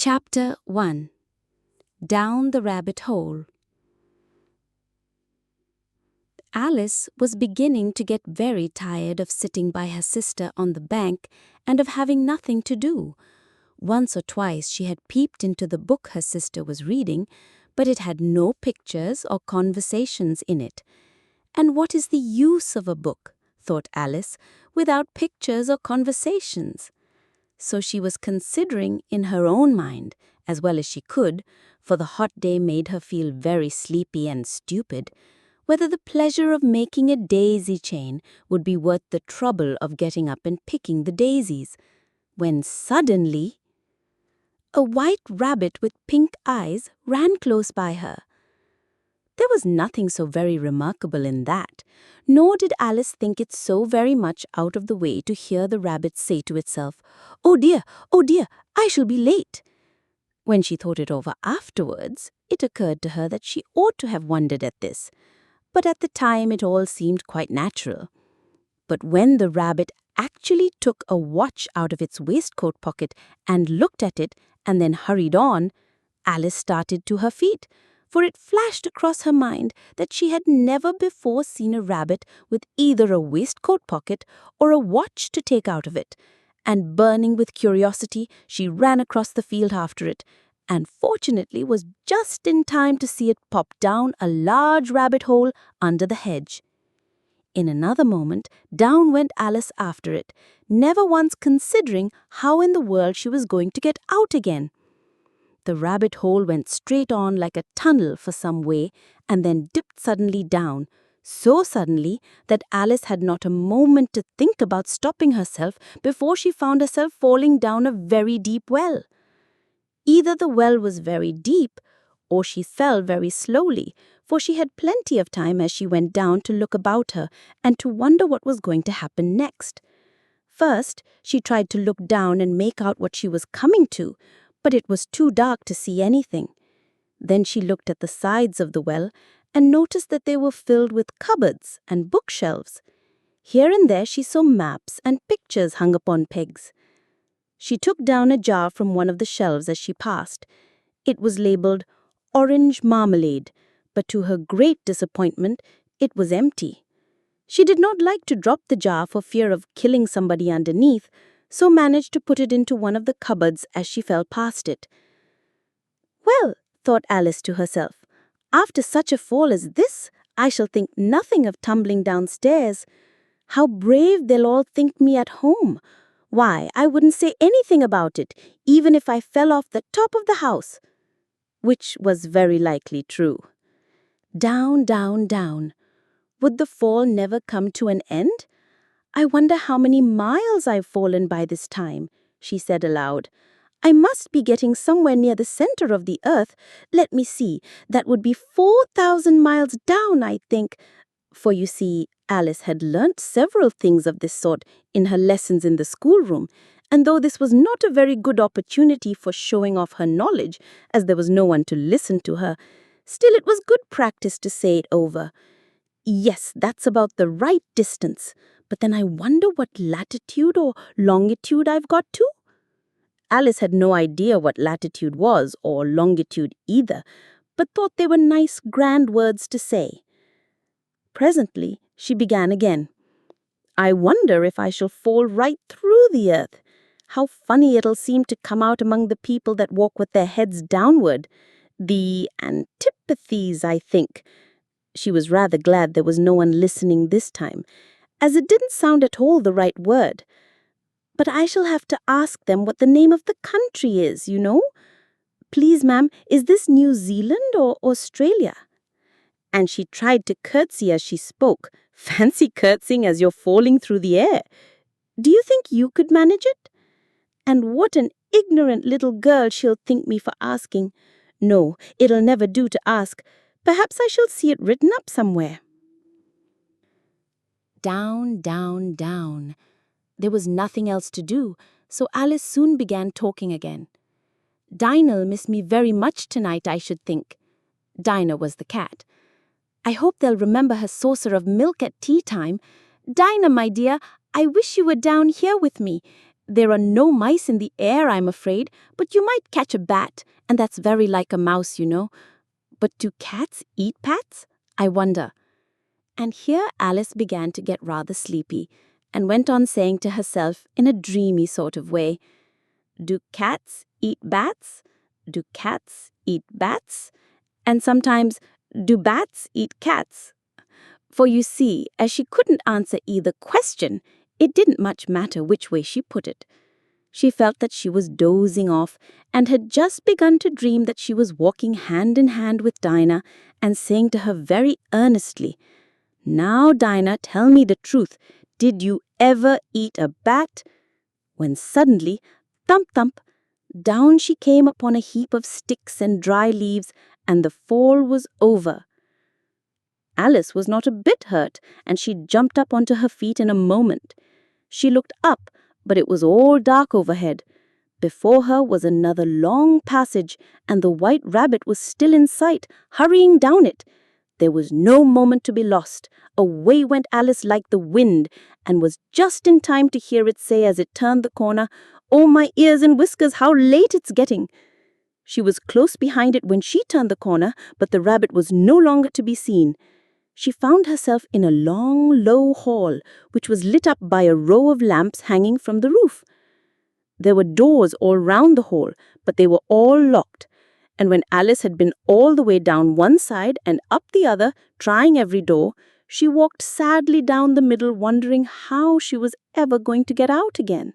Chapter 1. Down the Rabbit Hole. Alice was beginning to get very tired of sitting by her sister on the bank and of having nothing to do. Once or twice she had peeped into the book her sister was reading, but it had no pictures or conversations in it. And what is the use of a book, thought Alice, without pictures or conversations? So she was considering in her own mind, as well as she could, for the hot day made her feel very sleepy and stupid, whether the pleasure of making a daisy chain would be worth the trouble of getting up and picking the daisies, when suddenly a white rabbit with pink eyes ran close by her. There was nothing so very remarkable in that, nor did Alice think it so very much out of the way to hear the rabbit say to itself, oh dear, I shall be late." When she thought it over afterwards, it occurred to her that she ought to have wondered at this, but at the time it all seemed quite natural. But when the rabbit actually took a watch out of its waistcoat pocket and looked at it and then hurried on, Alice started to her feet, for it flashed across her mind that she had never before seen a rabbit with either a waistcoat pocket or a watch to take out of it, and burning with curiosity, she ran across the field after it, and fortunately was just in time to see it pop down a large rabbit hole under the hedge. In another moment, down went Alice after it, never once considering how in the world she was going to get out again. The rabbit hole went straight on like a tunnel for some way and then dipped suddenly down, so suddenly that Alice had not a moment to think about stopping herself before she found herself falling down a very deep well. Either the well was very deep, or she fell very slowly, for she had plenty of time as she went down to look about her and to wonder what was going to happen next. First, she tried to look down and make out what she was coming to, but it was too dark to see anything. Then she looked at the sides of the well and noticed that they were filled with cupboards and bookshelves. Here and there she saw maps and pictures hung upon pegs. She took down a jar from one of the shelves as she passed. It was labeled Orange Marmalade, but to her great disappointment, it was empty. She did not like to drop the jar for fear of killing somebody underneath, so managed to put it into one of the cupboards as she fell past it. Well, thought Alice to herself, after such a fall as this, I shall think nothing of tumbling downstairs. How brave they'll all think me at home. Why, I wouldn't say anything about it, even if I fell off the top of the house. Which was very likely true. Down, down, down. Would the fall never come to an end? I wonder how many miles I've fallen by this time, she said aloud. I must be getting somewhere near the center of the earth. Let me see, that would be 4,000 miles down, I think. For you see, Alice had learnt several things of this sort in her lessons in the schoolroom, and though this was not a very good opportunity for showing off her knowledge, as there was no one to listen to her, still it was good practice to say it over. Yes, that's about the right distance. But then I wonder what latitude or longitude I've got to? Alice had no idea what latitude was, or longitude either, but thought they were nice, grand words to say. Presently, she began again. I wonder if I shall fall right through the earth. How funny it'll seem to come out among the people that walk with their heads downward. The antipathies, I think. She was rather glad there was no one listening this time, as it didn't sound at all the right word. But I shall have to ask them what the name of the country is, you know. Please, ma'am, is this New Zealand or Australia? And she tried to curtsy as she spoke. Fancy curtsying as you're falling through the air. Do you think you could manage it? And what an ignorant little girl she'll think me for asking. No, it'll never do to ask. Perhaps I shall see it written up somewhere. Down, down, down. There was nothing else to do, so Alice soon began talking again. Dinah'll miss me very much tonight, I should think. Dinah was the cat. I hope they'll remember her saucer of milk at tea time. Dinah, my dear, I wish you were down here with me. There are no mice in the air, I'm afraid, but you might catch a bat, and that's very like a mouse, you know. But do cats eat pats? I wonder." And here Alice began to get rather sleepy, and went on saying to herself in a dreamy sort of way, "Do cats eat bats? Do cats eat bats? And sometimes, do bats eat cats?" For you see, as she couldn't answer either question, it didn't much matter which way she put it. She felt that she was dozing off and had just begun to dream that she was walking hand in hand with Dinah and saying to her very earnestly, "Now, Dinah, tell me the truth. Did you ever eat a bat?" When suddenly, thump thump, down she came upon a heap of sticks and dry leaves, and the fall was over. Alice was not a bit hurt, and she jumped up onto her feet in a moment. She looked up, but it was all dark overhead. Before her was another long passage, and the white rabbit was still in sight, hurrying down it. There was no moment to be lost. Away went Alice like the wind, and was just in time to hear it say as it turned the corner, "Oh, my ears and whiskers, how late it's getting!" She was close behind it when she turned the corner, but the rabbit was no longer to be seen. She found herself in a long, low hall, which was lit up by a row of lamps hanging from the roof. There were doors all round the hall, but they were all locked. And when Alice had been all the way down one side and up the other, trying every door, she walked sadly down the middle, wondering how she was ever going to get out again.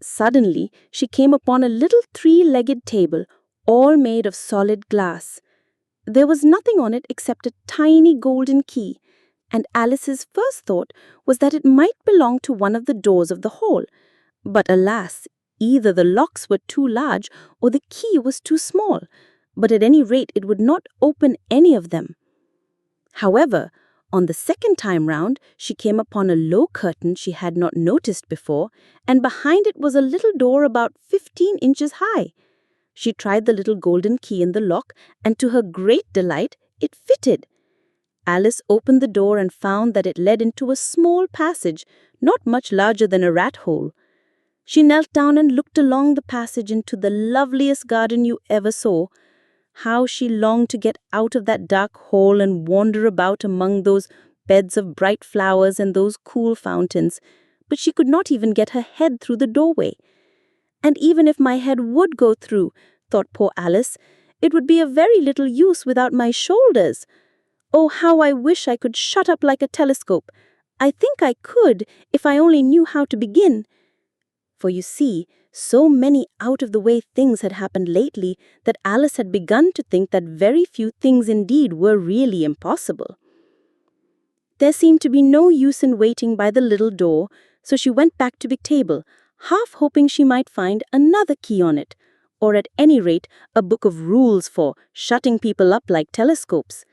Suddenly, she came upon a little three-legged table, all made of solid glass. There was nothing on it except a tiny golden key, and Alice's first thought was that it might belong to one of the doors of the hall. But alas, either the locks were too large or the key was too small, but at any rate it would not open any of them. However, on the second time round, she came upon a low curtain she had not noticed before, and behind it was a little door about 15 inches high. She tried the little golden key in the lock, and to her great delight, it fitted. Alice opened the door and found that it led into a small passage, not much larger than a rat hole. She knelt down and looked along the passage into the loveliest garden you ever saw. How she longed to get out of that dark hole and wander about among those beds of bright flowers and those cool fountains, but she could not even get her head through the doorway. "And even if my head would go through," thought poor Alice, "it would be of very little use without my shoulders. Oh, how I wish I could shut up like a telescope. I think I could, if I only knew how to begin." For you see, so many out-of-the-way things had happened lately that Alice had begun to think that very few things indeed were really impossible. There seemed to be no use in waiting by the little door, so she went back to the table, half hoping she might find another key on it, or at any rate a book of rules for shutting people up like telescopes.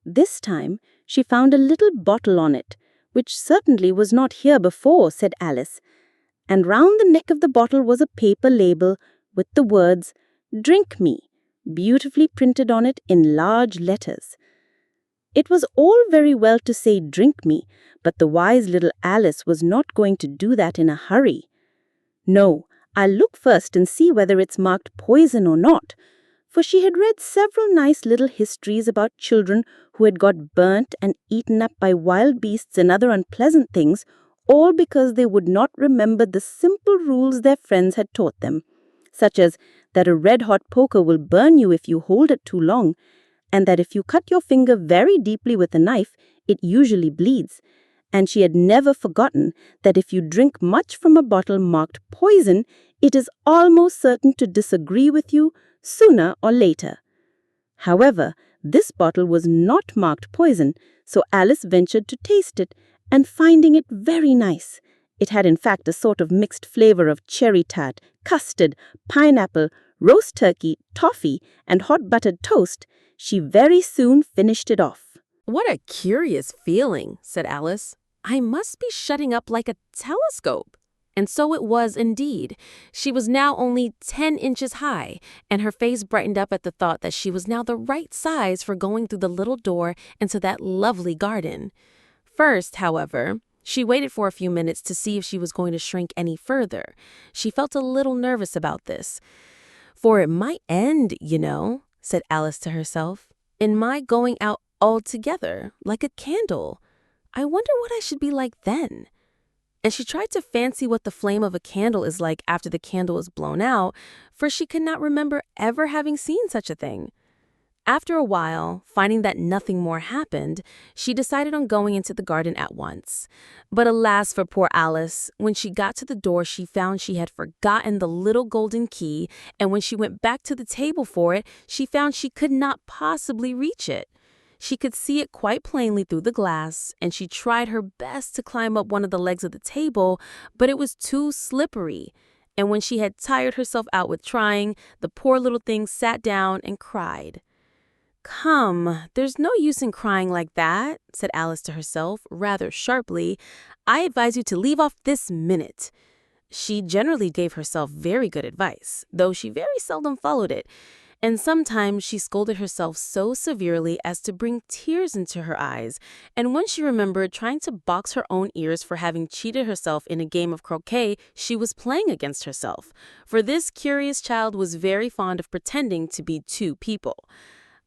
This time she found a little bottle on it, which certainly was not here before, said Alice, and round the neck of the bottle was a paper label with the words, "Drink me," beautifully printed on it in large letters. It was all very well to say "drink me," but the wise little Alice was not going to do that in a hurry. "No, I'll look first and see whether it's marked poison or not," for she had read several nice little histories about children who had got burnt and eaten up by wild beasts and other unpleasant things, all because they would not remember the simple rules their friends had taught them, such as that a red-hot poker will burn you if you hold it too long, and that if you cut your finger very deeply with a knife, it usually bleeds. And she had never forgotten that if you drink much from a bottle marked poison, it is almost certain to disagree with you sooner or later. However, this bottle was not marked poison, so Alice ventured to taste it, and finding it very nice, it had in fact a sort of mixed flavor of cherry tart, custard, pineapple, roast turkey, toffee, and hot buttered toast, she very soon finished it off. "What a curious feeling," said Alice. "I must be shutting up like a telescope." And so it was indeed. She was now only 10 inches high, and her face brightened up at the thought that she was now the right size for going through the little door into that lovely garden. First, however, She waited for a few minutes to see if she was going to shrink any further. She felt a little nervous about this. "For it might end, said Alice to herself, "in my going out altogether, like a candle. I wonder what I should be like then." And she tried to fancy what the flame of a candle is like after the candle is blown out, for she could not remember ever having seen such a thing. After a while, finding that nothing more happened, she decided on going into the garden at once. But alas for poor Alice, when she got to the door, she found she had forgotten the little golden key, and when she went back to the table for it, she found she could not possibly reach it. She could see it quite plainly through the glass, and she tried her best to climb up one of the legs of the table, but it was too slippery. And when she had tired herself out with trying, the poor little thing sat down and cried. "Come, there's no use in crying like that," said Alice to herself, rather sharply. "I advise you to leave off this minute." She generally gave herself very good advice, though she very seldom followed it, and sometimes she scolded herself so severely as to bring tears into her eyes, and when she remembered trying to box her own ears for having cheated herself in a game of croquet, she was playing against herself, for this curious child was very fond of pretending to be two people.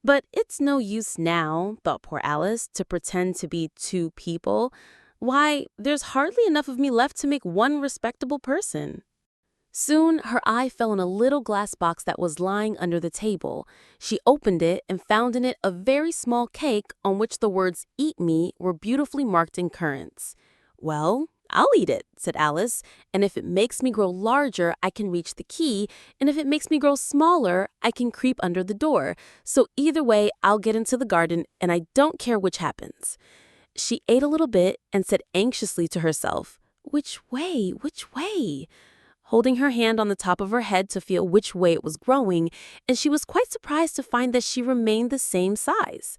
But it's no use now, thought poor Alice, to pretend to be two people. Why, there's hardly enough of me left to make one respectable person. Soon her eye fell on a little glass box that was lying under the table. She opened it and found in it a very small cake on which the words "Eat me" were beautifully marked in currants. "Well, I'll eat it," said Alice, "and if it makes me grow larger, I can reach the key, and if it makes me grow smaller, I can creep under the door. So either way, I'll get into the garden, and I don't care which happens." She ate a little bit and said anxiously to herself, "Which way? Which way?" holding her hand on the top of her head to feel which way it was growing, and she was quite surprised to find that she remained the same size.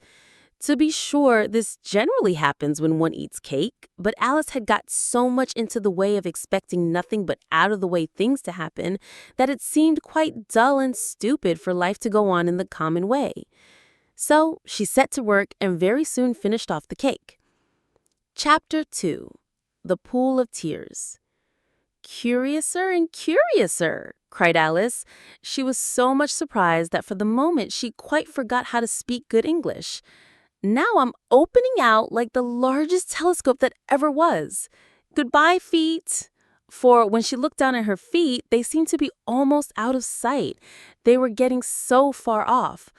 To be sure, this generally happens when one eats cake, but Alice had got so much into the way of expecting nothing but out-of-the-way things to happen that it seemed quite dull and stupid for life to go on in the common way. So she set to work and very soon finished off the cake. Chapter 2. The Pool of Tears. "Curiouser and curiouser," cried Alice. She was so much surprised that for the moment she quite forgot how to speak good English. "Now I'm opening out like the largest telescope that ever was. Goodbye, feet." For when she looked down at her feet, they seemed to be almost out of sight. They were getting so far off.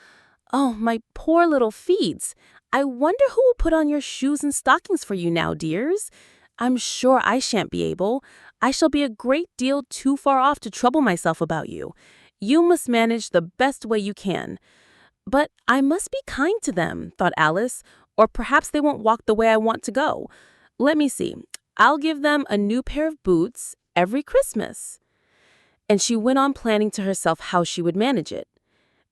"Oh, my poor little feet. I wonder who will put on your shoes and stockings for you now, dears? I'm sure I shan't be able. I shall be a great deal too far off to trouble myself about you. You must manage the best way you can." "But I must be kind to them," thought Alice, "or perhaps they won't walk the way I want to go. Let me see. I'll give them a new pair of boots every Christmas." And she went on planning to herself how she would manage it.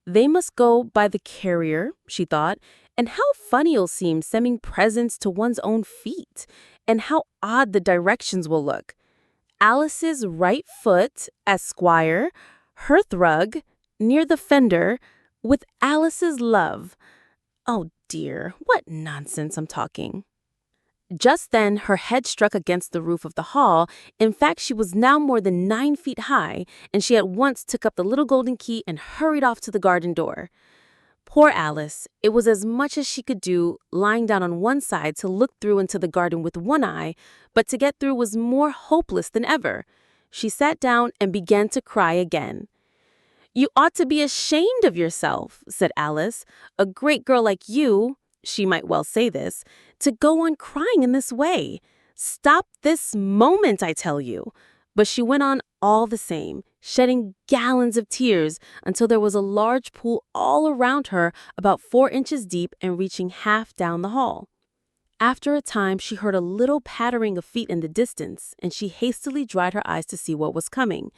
"They must go by the carrier," she thought, "and how funny it'll seem sending presents to one's own feet, and how odd the directions will look. Alice's right foot, Esquire, hearthrug, near the fender, with Alice's love. Oh dear, what nonsense I'm talking." Just then, her head struck against the roof of the hall. In fact, she was now more than 9 feet high, and she at once took up the little golden key and hurried off to the garden door. Poor Alice, it was as much as she could do, lying down on one side to look through into the garden with one eye, but to get through was more hopeless than ever. She sat down and began to cry again. "You ought to be ashamed of yourself," said Alice. "A great girl like you," she might well say this, "to go on crying in this way. Stop this moment, I tell you." But she went on all the same, shedding gallons of tears until there was a large pool all around her, about 4 inches deep and reaching half down the hall. After a time, she heard a little pattering of feet in the distance, and she hastily dried her eyes to see what was coming.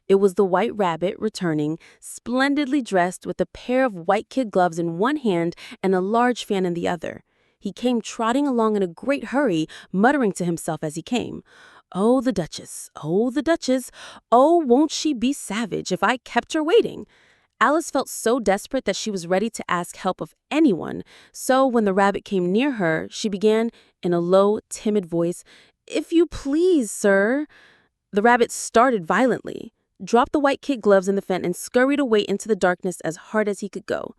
It was the White Rabbit returning, splendidly dressed, with a pair of white kid gloves in one hand and a large fan in the other. He came trotting along in a great hurry, muttering to himself as he came, "Oh, the Duchess! Oh, the Duchess! Oh, won't she be savage if I kept her waiting?" Alice felt so desperate that she was ready to ask help of anyone, so when the rabbit came near her, she began, in a low, timid voice, If you please, sir." The rabbit started violently, dropped the white kid gloves in the fan, and scurried away into the darkness as hard as he could go.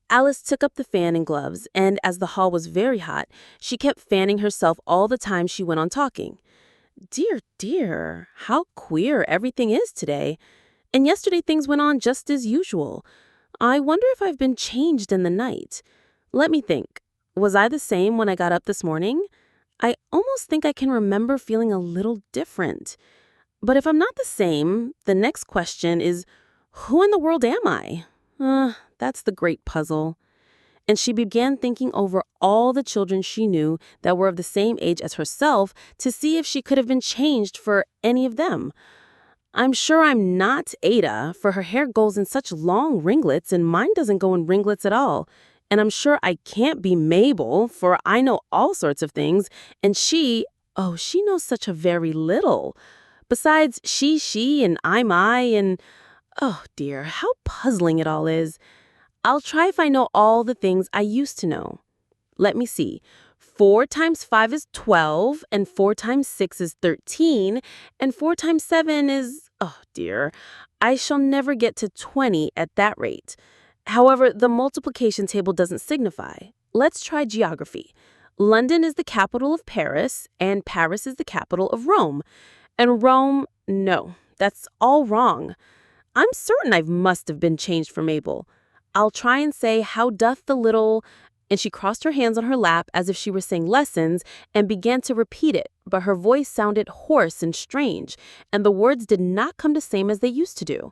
Alice took up the fan and gloves, and as the hall was very hot, she kept fanning herself all the time she went on talking. Dear, dear, how queer everything is today. And yesterday things went on just as usual. I wonder if I've been changed in the night. Let me think. Was I the same when I got up this morning? I almost think I can remember feeling a little different. But if I'm not the same, the next question is, who in the world am I? That's the great puzzle. And she began thinking over all the children she knew that were of the same age as herself to see if she could have been changed for any of them. I'm sure I'm not Ada, for her hair goes in such long ringlets and mine doesn't go in ringlets at all. And I'm sure I can't be Mabel, for I know all sorts of things, and she knows such a very little. Besides, she, and I'm I, and oh dear, how puzzling it all is. I'll try if I know all the things I used to know. Let me see. 4 times 5 is 12, and 4 times 6 is 13, and 4 times 7 is, oh dear, I shall never get to 20 at that rate. However, the multiplication table doesn't signify. Let's try geography. London is the capital of Paris, and Paris is the capital of Rome. And Rome, no, that's all wrong. I'm certain I must have been changed for Mabel. I'll try and say, how doth the little... And she crossed her hands on her lap as if she were saying lessons and began to repeat it, but her voice sounded hoarse and strange, and the words did not come the same as they used to do.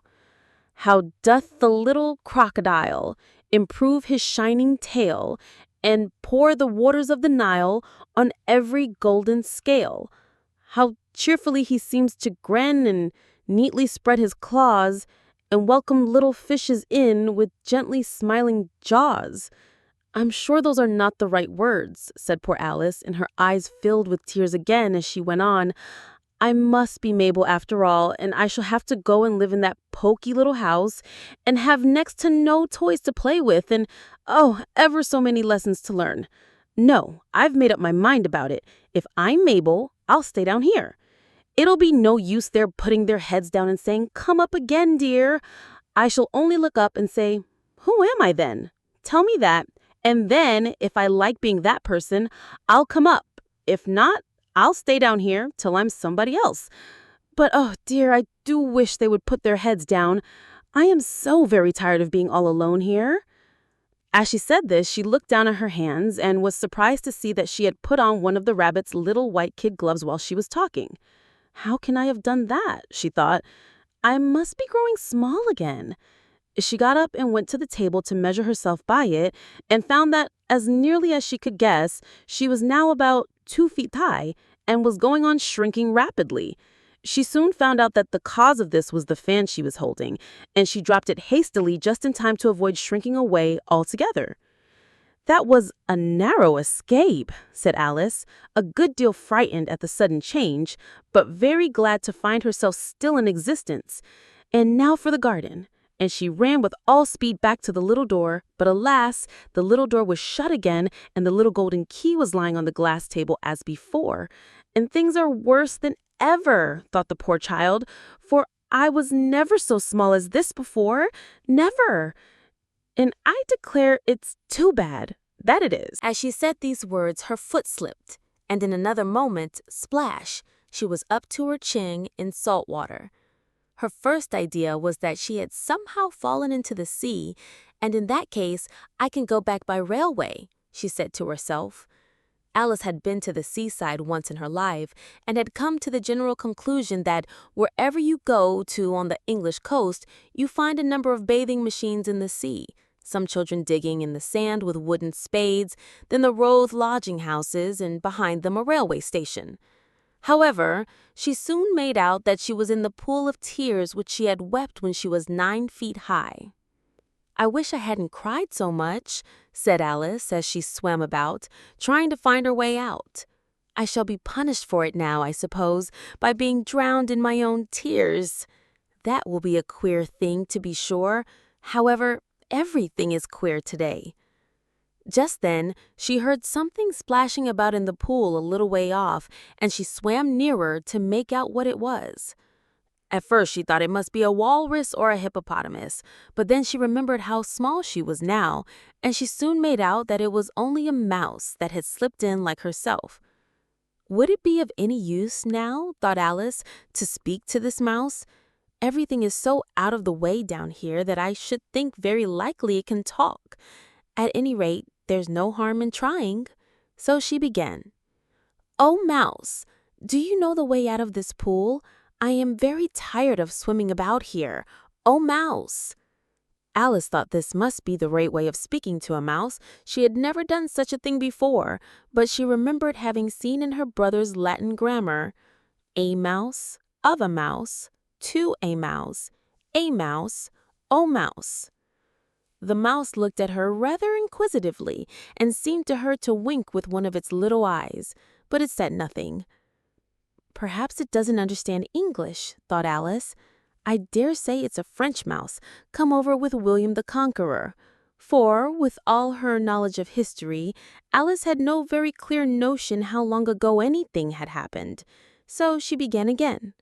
How doth the little crocodile improve his shining tail and pour the waters of the Nile on every golden scale? How cheerfully he seems to grin and neatly spread his claws and welcome little fishes in with gently smiling jaws. I'm sure those are not the right words, said poor Alice, and her eyes filled with tears again as she went on. I must be Mabel after all, and I shall have to go and live in that poky little house and have next to no toys to play with and, ever so many lessons to learn. No, I've made up my mind about it. If I'm Mabel, I'll stay down here. It'll be no use their putting their heads down and saying, "Come up again, dear." I shall only look up and say, "Who am I then? Tell me that, and then if I like being that person, I'll come up. If not, I'll stay down here till I'm somebody else. But oh dear, I do wish they would put their heads down. I am so very tired of being all alone here." As she said this, she looked down at her hands and was surprised to see that she had put on one of the rabbit's little white kid gloves while she was talking. How can I have done that? She thought. I must be growing small again. She got up and went to the table to measure herself by it and found that, as nearly as she could guess, she was now about 2 feet high and was going on shrinking rapidly. She soon found out that the cause of this was the fan she was holding, and she dropped it hastily just in time to avoid shrinking away altogether. That was a narrow escape, said Alice, a good deal frightened at the sudden change, but very glad to find herself still in existence. And now for the garden. And she ran with all speed back to the little door, but alas, the little door was shut again, and the little golden key was lying on the glass table as before. And things are worse than ever, thought the poor child, for I was never so small as this before, never. And I declare it's too bad, that it is. As she said these words, her foot slipped, and in another moment, splash, she was up to her chin in salt water. Her first idea was that she had somehow fallen into the sea, and in that case, I can go back by railway, she said to herself. Alice had been to the seaside once in her life and had come to the general conclusion that wherever you go to on the English coast, you find a number of bathing machines in the sea, some children digging in the sand with wooden spades, then the row of lodging houses, and behind them a railway station. However, she soon made out that she was in the pool of tears which she had wept when she was 9 feet high. I wish I hadn't cried so much, said Alice as she swam about, trying to find her way out. I shall be punished for it now, I suppose, by being drowned in my own tears. That will be a queer thing, to be sure. However, everything is queer today. Just then, she heard something splashing about in the pool a little way off, and she swam nearer to make out what it was. At first, she thought it must be a walrus or a hippopotamus, but then she remembered how small she was now, and she soon made out that it was only a mouse that had slipped in like herself. Would it be of any use now, thought Alice, to speak to this mouse? Everything is so out of the way down here that I should think very likely it can talk. At any rate, there's no harm in trying. So she began. "Oh, mouse, do you know the way out of this pool? I am very tired of swimming about here. Oh, mouse." Alice thought this must be the right way of speaking to a mouse. She had never done such a thing before, but she remembered having seen in her brother's Latin grammar, a mouse, of a mouse, to a mouse, oh mouse. The mouse looked at her rather inquisitively and seemed to her to wink with one of its little eyes, but it said nothing. Perhaps it doesn't understand English, thought Alice. I dare say it's a French mouse, come over with William the Conqueror. For, with all her knowledge of history, Alice had no very clear notion how long ago anything had happened. So she began again.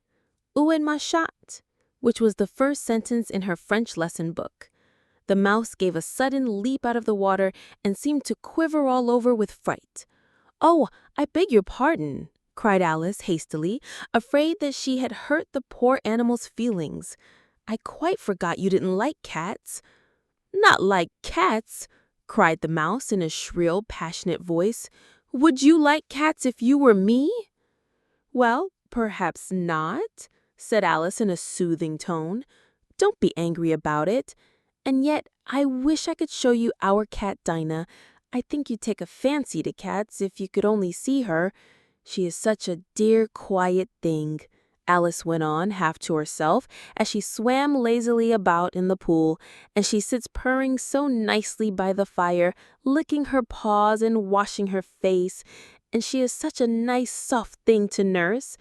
Où est ma chatte? Which was the first sentence in her French lesson book. The mouse gave a sudden leap out of the water and seemed to quiver all over with fright. "Oh, I beg your pardon," cried Alice hastily, afraid that she had hurt the poor animal's feelings. "I quite forgot you didn't like cats." "Not like cats?" cried the mouse in a shrill, passionate voice. "Would you like cats if you were me?" "Well, perhaps not," said Alice in a soothing tone. "Don't be angry about it. And yet, I wish I could show you our cat Dinah. I think you'd take a fancy to cats if you could only see her. She is such a dear, quiet thing," Alice went on, half to herself, as she swam lazily about in the pool, "and she sits purring so nicely by the fire, licking her paws and washing her face, and she is such a nice, soft thing to nurse,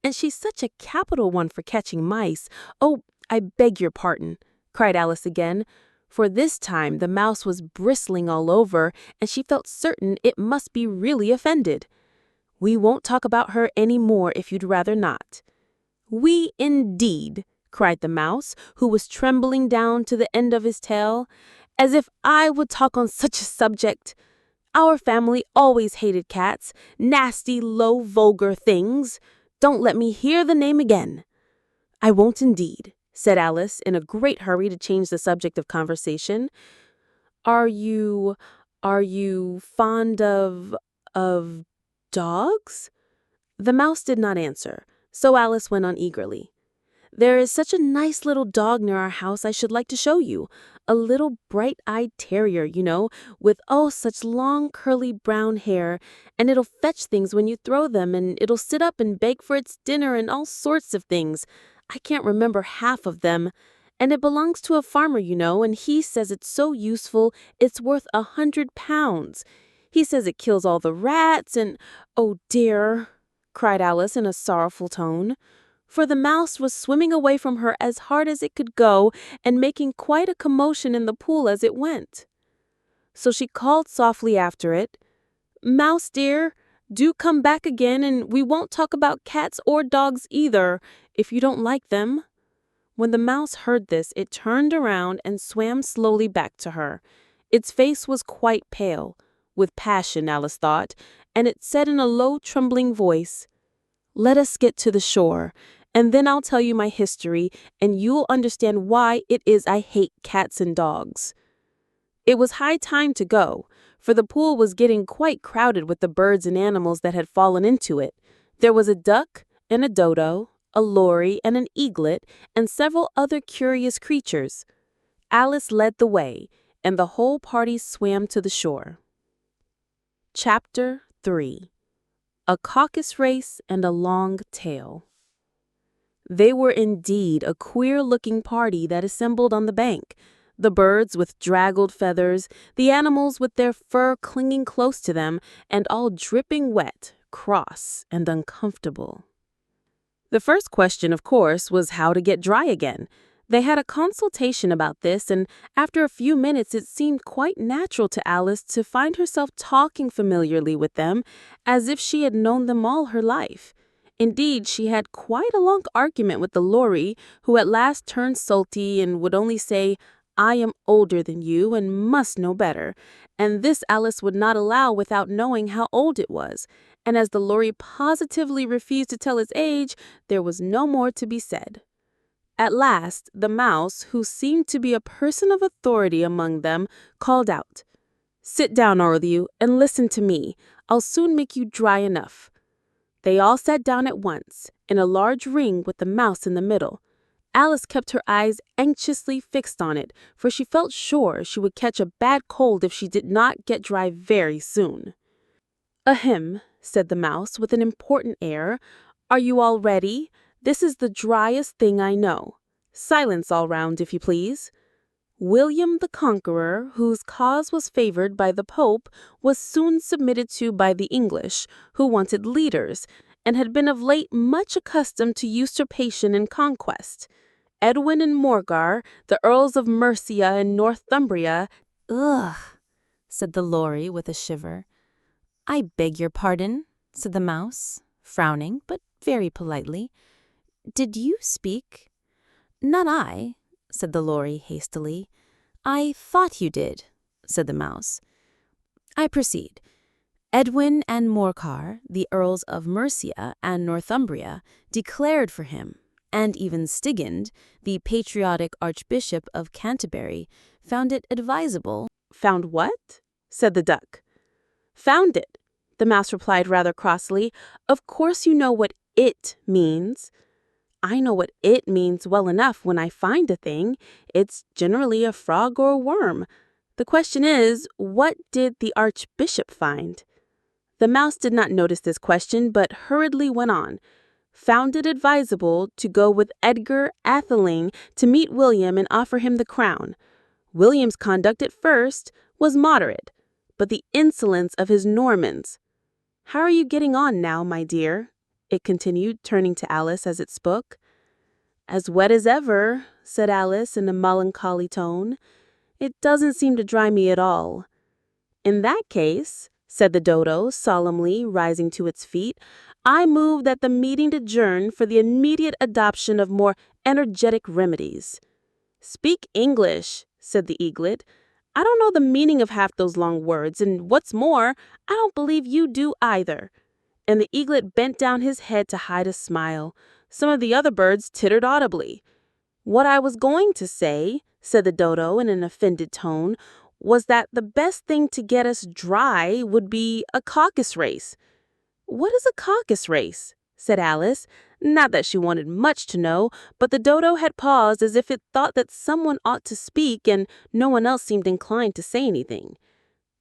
and she's such a capital one for catching mice. Oh, I beg your pardon," cried Alice again, for this time the mouse was bristling all over, and she felt certain it must be really offended. "We won't talk about her any more if you'd rather not." "We indeed," cried the mouse, who was trembling down to the end of his tail. "As if I would talk on such a subject. Our family always hated cats, nasty, low, vulgar things. Don't let me hear the name again." "I won't indeed," said Alice, in a great hurry to change the subject of conversation. Are you fond of dogs?" The mouse did not answer, so Alice went on eagerly. "There is such a nice little dog near our house I should like to show you. A little bright-eyed terrier, you know, with such long curly brown hair, and it'll fetch things when you throw them, and it'll sit up and beg for its dinner and all sorts of things. I can't remember half of them. And it belongs to a farmer, you know, and he says it's so useful it's worth £100. He says it kills all the rats and—" "Oh dear," cried Alice in a sorrowful tone, for the mouse was swimming away from her as hard as it could go and making quite a commotion in the pool as it went. So she called softly after it, "Mouse dear, do come back again, and we won't talk about cats or dogs either, if you don't like them." When the mouse heard this, it turned around and swam slowly back to her. Its face was quite pale, with passion, Alice thought, and it said in a low, trembling voice, "Let us get to the shore, and then I'll tell you my history, and you'll understand why it is I hate cats and dogs." It was high time to go, for the pool was getting quite crowded with the birds and animals that had fallen into it. There was a duck and a dodo, a lory and an eaglet, and several other curious creatures. Alice led the way, and the whole party swam to the shore. Chapter 3. A Caucus-Race and a Long Tail. They were indeed a queer-looking party that assembled on the bank, the birds with draggled feathers, the animals with their fur clinging close to them, and all dripping wet, cross, and uncomfortable. The first question, of course, was how to get dry again. They had a consultation about this, and after a few minutes it seemed quite natural to Alice to find herself talking familiarly with them, as if she had known them all her life. Indeed, she had quite a long argument with the Lory, who at last turned sulky and would only say, "I am older than you and must know better," and this Alice would not allow without knowing how old it was, and as the Lory positively refused to tell his age, there was no more to be said. At last, the mouse, who seemed to be a person of authority among them, called out, "Sit down, all of you, and listen to me. I'll soon make you dry enough." They all sat down at once, in a large ring with the mouse in the middle. Alice kept her eyes anxiously fixed on it, for she felt sure she would catch a bad cold if she did not get dry very soon. "Ahem," said the mouse with an important air. "Are you all ready? This is the driest thing I know. Silence all round, if you please." William the Conqueror, whose cause was favored by the Pope, was soon submitted to by the English, who wanted leaders, and had been of late much accustomed to usurpation and conquest. Edwin and Morgar, the Earls of Mercia and Northumbria— "Ugh," said the Lory with a shiver. "I beg your pardon," said the mouse, frowning, but very politely. "Did you speak?" "Not I," said the Lory hastily. "I thought you did," said the mouse. "I proceed. Edwin and Morcar, the Earls of Mercia and Northumbria, declared for him, and even Stigand, the patriotic Archbishop of Canterbury, found it advisable—" "Found what?" said the duck. "Found it," the mouse replied rather crossly. "Of course you know what it means." "I know what it means well enough when I find a thing. It's generally a frog or a worm. The question is, what did the Archbishop find?" The mouse did not notice this question, but hurriedly went on. "Found it advisable to go with Edgar Atheling to meet William and offer him the crown. William's conduct at first was moderate, but the insolence of his Normans— How are you getting on now, my dear?" it continued, turning to Alice as it spoke. "As wet as ever," said Alice in a melancholy tone. "It doesn't seem to dry me at all." "In that case," said the dodo solemnly, rising to its feet, "I move that the meeting adjourn for the immediate adoption of more energetic remedies." "Speak English," said the eaglet. "I don't know the meaning of half those long words, and what's more, I don't believe you do either." And the eaglet bent down his head to hide a smile. Some of the other birds tittered audibly. "What I was going to say," said the dodo in an offended tone, "was that the best thing to get us dry would be a caucus-race." "What is a caucus-race?" said Alice. Not that she wanted much to know, but the dodo had paused as if it thought that someone ought to speak, and no one else seemed inclined to say anything.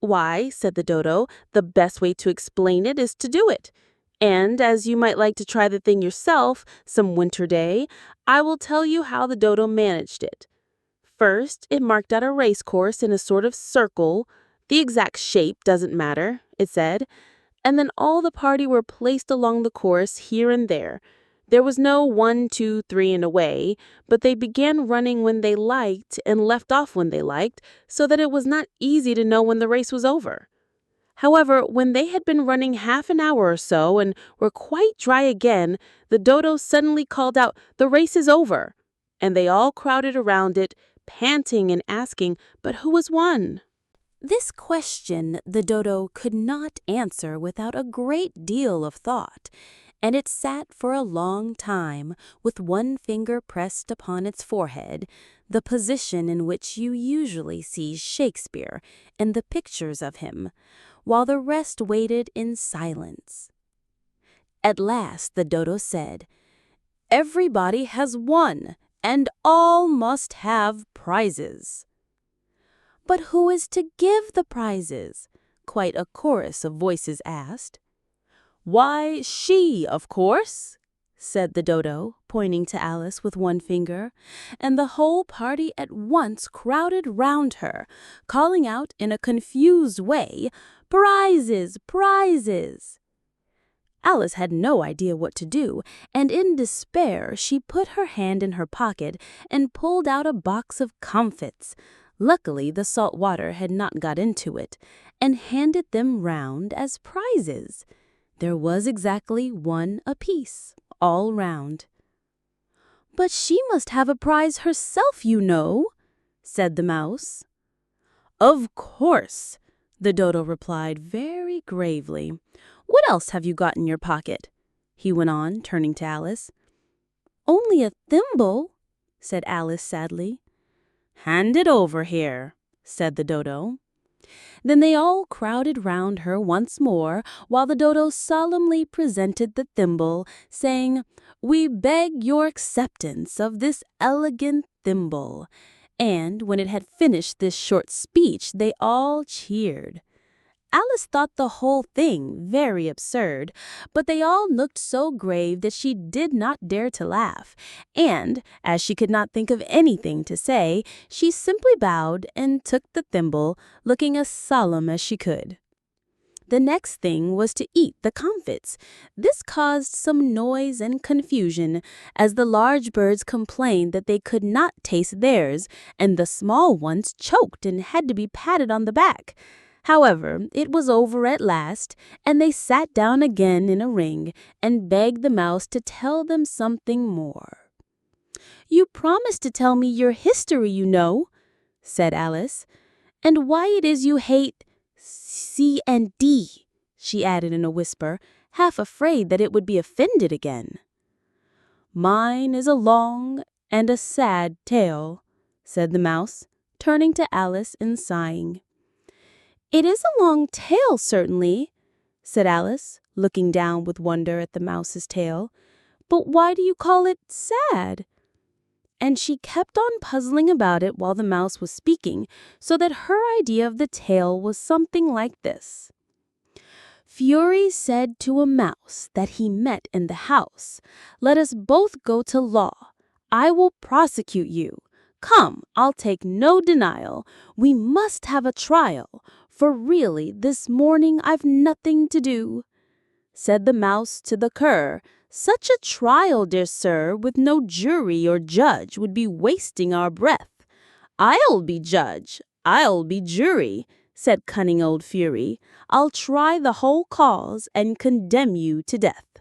"Why," said the dodo, "the best way to explain it is to do it. And as you might like to try the thing yourself some winter day, I will tell you how the dodo managed it. First, it marked out a race course in a sort of circle. The exact shape doesn't matter, it said. And then all the party were placed along the course here and there. There was no 1, 2, 3 and away, but they began running when they liked and left off when they liked, so that it was not easy to know when the race was over. However, when they had been running half an hour or so and were quite dry again, the dodo suddenly called out, 'The race is over!' And they all crowded around it, panting and asking, 'But who has won?'" This question the dodo could not answer without a great deal of thought, and it sat for a long time with one finger pressed upon its forehead, the position in which you usually see Shakespeare in the pictures of him, while the rest waited in silence. At last the dodo said, "Everybody has won, and all must have prizes." "But who is to give the prizes?" quite a chorus of voices asked. "Why, she, of course," said the dodo, pointing to Alice with one finger, and the whole party at once crowded round her, calling out in a confused way, "Prizes! Prizes!" Alice had no idea what to do, and in despair she put her hand in her pocket and pulled out a box of comfits. Luckily, the salt water had not got into it, and handed them round as prizes. There was exactly one apiece, all round. "But she must have a prize herself, you know," said the mouse. "Of course," the dodo replied very gravely. "What else have you got in your pocket?" he went on, turning to Alice. "Only a thimble," said Alice sadly. "Hand it over here," said the dodo. Then they all crowded round her once more, while the dodo solemnly presented the thimble, saying, "We beg your acceptance of this elegant thimble." And when it had finished this short speech, they all cheered. Alice thought the whole thing very absurd, but they all looked so grave that she did not dare to laugh, and, as she could not think of anything to say, she simply bowed and took the thimble, looking as solemn as she could. The next thing was to eat the comfits. This caused some noise and confusion, as the large birds complained that they could not taste theirs, and the small ones choked and had to be patted on the back. However, it was over at last, and they sat down again in a ring and begged the mouse to tell them something more. "You promised to tell me your history, you know," said Alice, "and why it is you hate C and D," she added in a whisper, half afraid that it would be offended again. "Mine is a long and a sad tale," said the mouse, turning to Alice and sighing. "It is a long tail, certainly," said Alice, looking down with wonder at the mouse's tail. "But why do you call it sad?" And she kept on puzzling about it while the mouse was speaking, so that her idea of the tale was something like this. "Fury said to a mouse that he met in the house, 'Let us both go to law. I will prosecute you. Come, I'll take no denial. We must have a trial, for really this morning I've nothing to do.' Said the mouse to the cur, 'Such a trial, dear sir, with no jury or judge would be wasting our breath.' 'I'll be judge, I'll be jury,' said cunning old Fury. 'I'll try the whole cause and condemn you to death.'"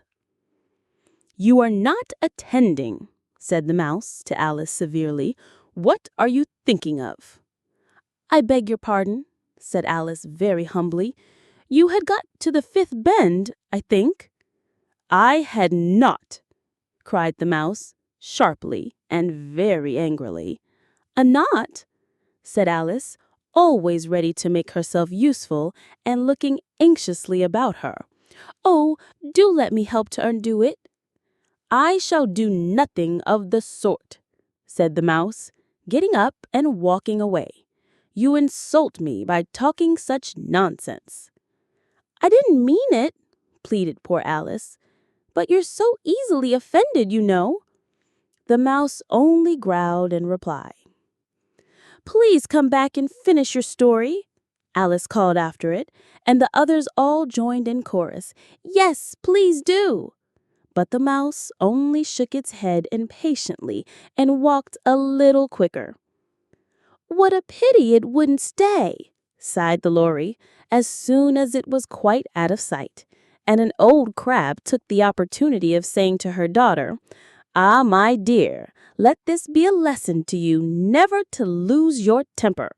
"You are not attending," said the mouse to Alice severely. "What are you thinking of?" "I beg your pardon," said Alice very humbly. "You had got to the fifth bend, I think." "I had not," cried the mouse, sharply and very angrily. "A knot?" said Alice, always ready to make herself useful and looking anxiously about her. "Oh, do let me help to undo it." "I shall do nothing of the sort," said the mouse, getting up and walking away. "You insult me by talking such nonsense." "I didn't mean it," pleaded poor Alice. "But you're so easily offended, you know." The mouse only growled in reply. "Please come back and finish your story," Alice called after it, and the others all joined in chorus. "Yes, please do." But the mouse only shook its head impatiently and walked a little quicker. "What a pity it wouldn't stay," sighed the lory, as soon as it was quite out of sight, and an old crab took the opportunity of saying to her daughter, "Ah, my dear, let this be a lesson to you never to lose your temper."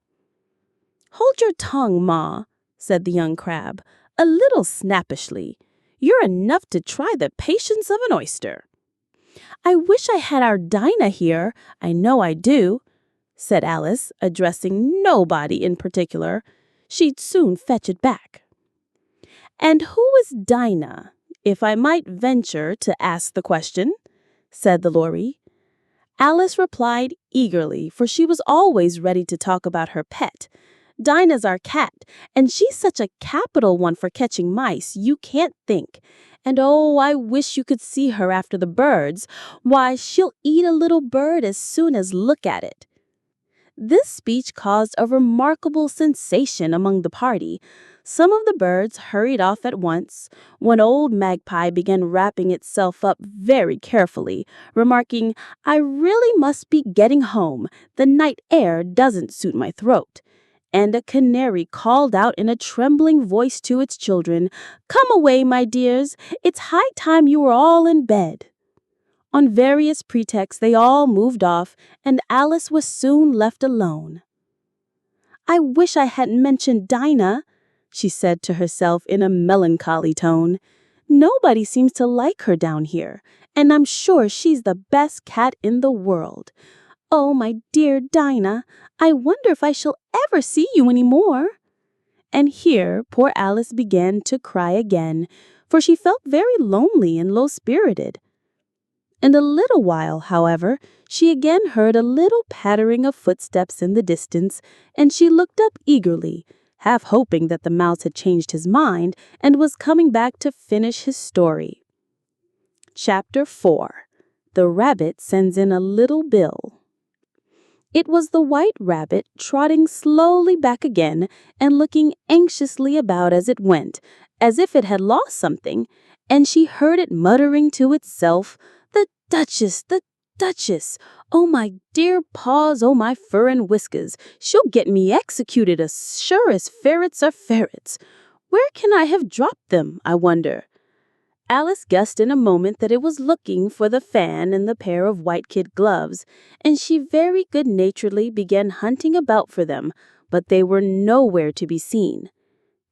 "Hold your tongue, Ma," said the young crab, a little snappishly. "You're enough to try the patience of an oyster." "I wish I had our Dinah here, I know I do," said Alice, addressing nobody in particular. She'd soon fetch it back. "And who is Dinah, if I might venture to ask the question?" said the lory. Alice replied eagerly, for she was always ready to talk about her pet. "Dinah's our cat, and she's such a capital one for catching mice, you can't think. And oh, I wish you could see her after the birds. Why, she'll eat a little bird as soon as look at it." This speech caused a remarkable sensation among the party. Some of the birds hurried off at once. One old magpie began wrapping itself up very carefully, remarking, "I really must be getting home. The night air doesn't suit my throat." And a canary called out in a trembling voice to its children, "Come away, my dears. It's high time you were all in bed." On various pretexts, they all moved off, and Alice was soon left alone. "I wish I hadn't mentioned Dinah," she said to herself in a melancholy tone. "Nobody seems to like her down here, and I'm sure she's the best cat in the world. Oh, my dear Dinah, I wonder if I shall ever see you any more." And here poor Alice began to cry again, for she felt very lonely and low-spirited. In a little while, however, she again heard a little pattering of footsteps in the distance, and she looked up eagerly, half hoping that the mouse had changed his mind and was coming back to finish his story. Chapter 4. The Rabbit Sends in a Little Bill. It was the White Rabbit trotting slowly back again and looking anxiously about as it went, as if it had lost something, and she heard it muttering to itself, "The Duchess, the Duchess! Oh, my dear paws, oh, my fur and whiskers! She'll get me executed as sure as ferrets are ferrets. Where can I have dropped them, I wonder?" Alice guessed in a moment that it was looking for the fan and the pair of white kid gloves, and she very good-naturedly began hunting about for them, but they were nowhere to be seen.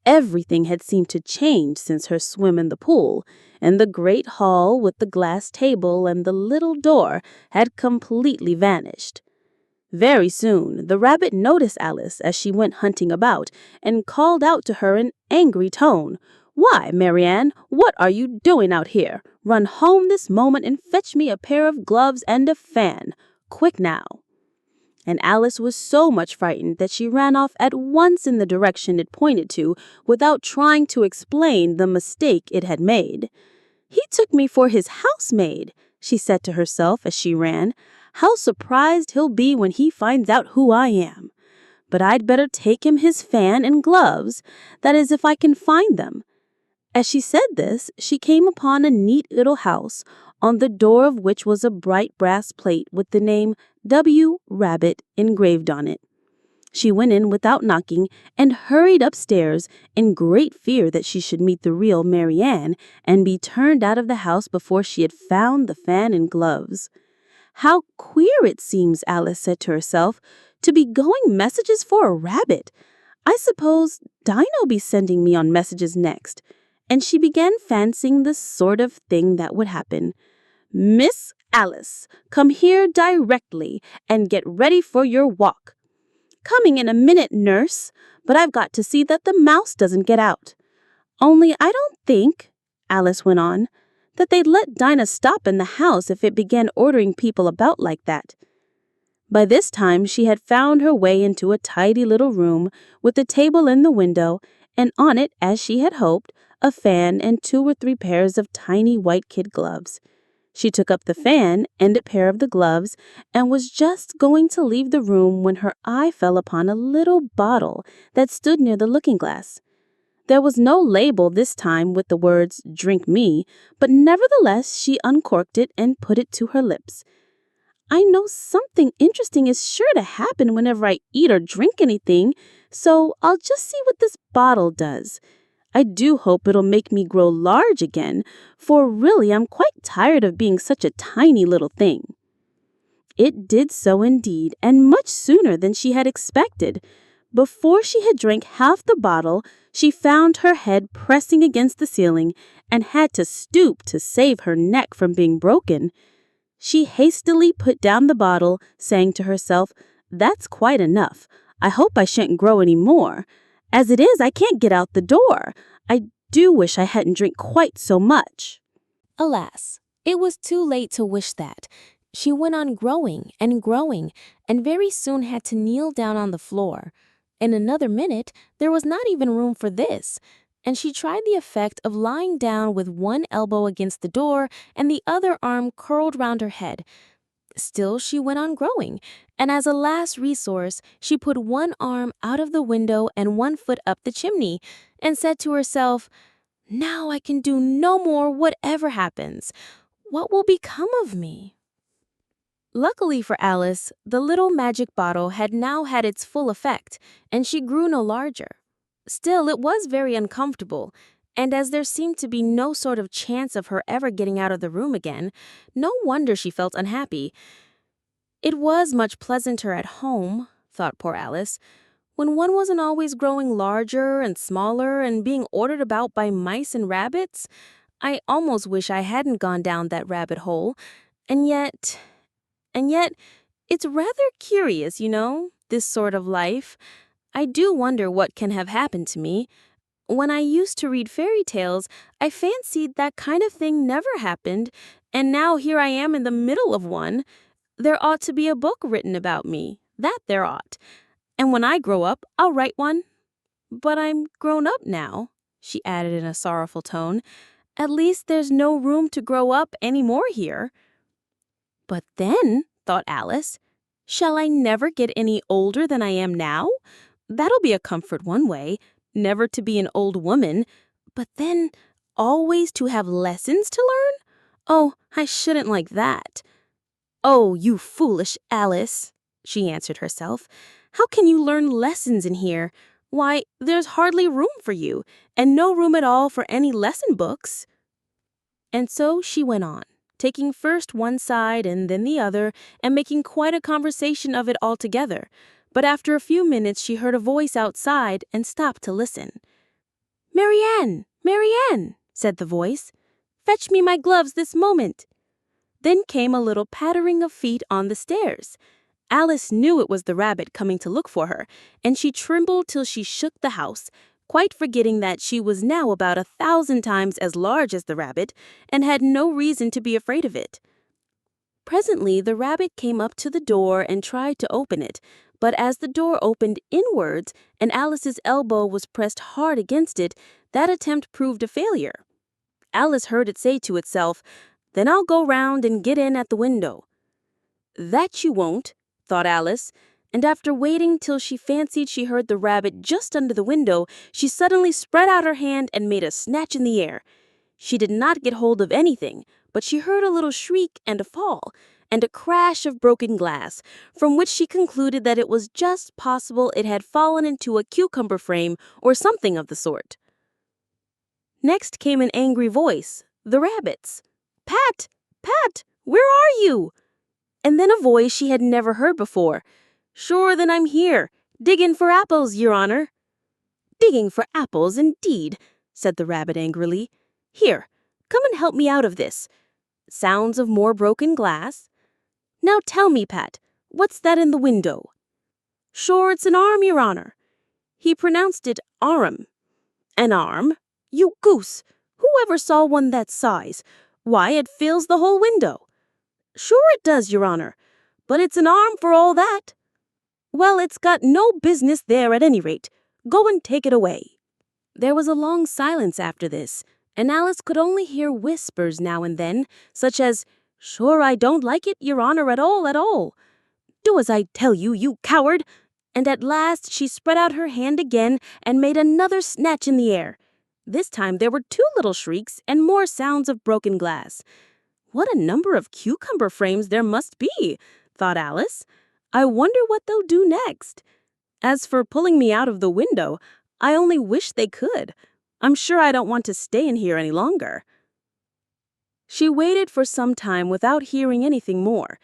Everything had seemed to change since her swim in the pool, and the great hall with the glass table and the little door had completely vanished. Very soon, the rabbit noticed Alice as she went hunting about, and called out to her in angry tone, "Why, Marianne, what are you doing out here? Run home this moment and fetch me a pair of gloves and a fan. Quick now." And Alice was so much frightened that she ran off at once in the direction it pointed to, without trying to explain the mistake it had made. "He took me for his housemaid," she said to herself as she ran. "How surprised he'll be when he finds out who I am. But I'd better take him his fan and gloves, that is if I can find them." As she said this, she came upon a neat little house, on the door of which was a bright brass plate with the name W. Rabbit engraved on it. She went in without knocking and hurried upstairs in great fear that she should meet the real Marianne and be turned out of the house before she had found the fan and gloves. "How queer it seems," Alice said to herself, "to be going messages for a rabbit. I suppose Dinah'll be sending me on messages next." And she began fancying the sort of thing that would happen. "Miss Alice, come here directly and get ready for your walk." "Coming in a minute, nurse, but I've got to see that the mouse doesn't get out. Only I don't think," Alice went on, "that they'd let Dinah stop in the house if it began ordering people about like that." By this time she had found her way into a tidy little room with a table in the window, and on it, as she had hoped, a fan and 2 or 3 pairs of tiny white kid gloves. She took up the fan and a pair of the gloves and was just going to leave the room when her eye fell upon a little bottle that stood near the looking-glass. There was no label this time with the words, "Drink me," but nevertheless she uncorked it and put it to her lips. "I know something interesting is sure to happen whenever I eat or drink anything, so I'll just see what this bottle does. I do hope it'll make me grow large again, for really I'm quite tired of being such a tiny little thing." It did so indeed, and much sooner than she had expected. Before she had drank half the bottle, she found her head pressing against the ceiling and had to stoop to save her neck from being broken. She hastily put down the bottle, saying to herself, "That's quite enough. I hope I shan't grow any more. As it is, I can't get out the door. I do wish I hadn't drank quite so much." Alas, it was too late to wish that. She went on growing, and very soon had to kneel down on the floor. In another minute, there was not even room for this, and she tried the effect of lying down with one elbow against the door and the other arm curled round her head. Still, she went on growing, and as a last resource, she put one arm out of the window and one foot up the chimney, and said to herself, "Now I can do no more whatever happens. What will become of me?" Luckily for Alice, the little magic bottle had now had its full effect, and she grew no larger. Still, it was very uncomfortable, and as there seemed to be no sort of chance of her ever getting out of the room again, no wonder she felt unhappy. It was much pleasanter at home, thought poor Alice, when one wasn't always growing larger and smaller and being ordered about by mice and rabbits. I almost wish I hadn't gone down that rabbit hole, and yet, it's rather curious, this sort of life. I do wonder what can have happened to me. When I used to read fairy tales, I fancied that kind of thing never happened, and now here I am in the middle of one. There ought to be a book written about me, that there ought. And when I grow up, I'll write one. But I'm grown up now, she added in a sorrowful tone. At least there's no room to grow up any more here. But then, thought Alice, shall I never get any older than I am now? That'll be a comfort one way, never to be an old woman, but then always to have lessons to learn? Oh, I shouldn't like that. "Oh, you foolish Alice," she answered herself. "How can you learn lessons in here? Why, there's hardly room for you, and no room at all for any lesson books." And so she went on, taking first one side and then the other, and making quite a conversation of it altogether. But after a few minutes she heard a voice outside and stopped to listen. "Marianne, Marianne," said the voice. "Fetch me my gloves this moment." Then came a little pattering of feet on the stairs. Alice knew it was the rabbit coming to look for her, and she trembled till she shook the house, quite forgetting that she was now about 1,000 times as large as the rabbit, and had no reason to be afraid of it. Presently the rabbit came up to the door and tried to open it, but as the door opened inwards and Alice's elbow was pressed hard against it, that attempt proved a failure. Alice heard it say to itself, "Then I'll go round and get in at the window." "That you won't," thought Alice, and after waiting till she fancied she heard the rabbit just under the window, she suddenly spread out her hand and made a snatch in the air. She did not get hold of anything, but she heard a little shriek and a fall, and a crash of broken glass, from which she concluded that it was just possible it had fallen into a cucumber frame or something of the sort. Next came an angry voice, the rabbit's. "Pat! Pat! Where are you?" And then a voice she had never heard before. "Sure, then I'm here, diggin' for apples, your honor." "Digging for apples, indeed," said the rabbit angrily. "Here, come and help me out of this." Sounds of more broken glass. "Now tell me, Pat, what's that in the window?" "Sure, it's an arm, your honor." He pronounced it arm. "An arm? You goose! Who ever saw one that size? Why, it fills the whole window." "Sure it does, your honor, but it's an arm for all that." "Well, it's got no business there at any rate. Go and take it away." There was a long silence after this, and Alice could only hear whispers now and then, such as, "Sure, I don't like it, your honor, at all, at all." "Do as I tell you, you coward." And at last she spread out her hand again and made another snatch in the air. This time there were 2 little shrieks and more sounds of broken glass. "What a number of cucumber frames there must be," thought Alice. "I wonder what they'll do next. As for pulling me out of the window, I only wish they could. I'm sure I don't want to stay in here any longer." She waited for some time without hearing anything more.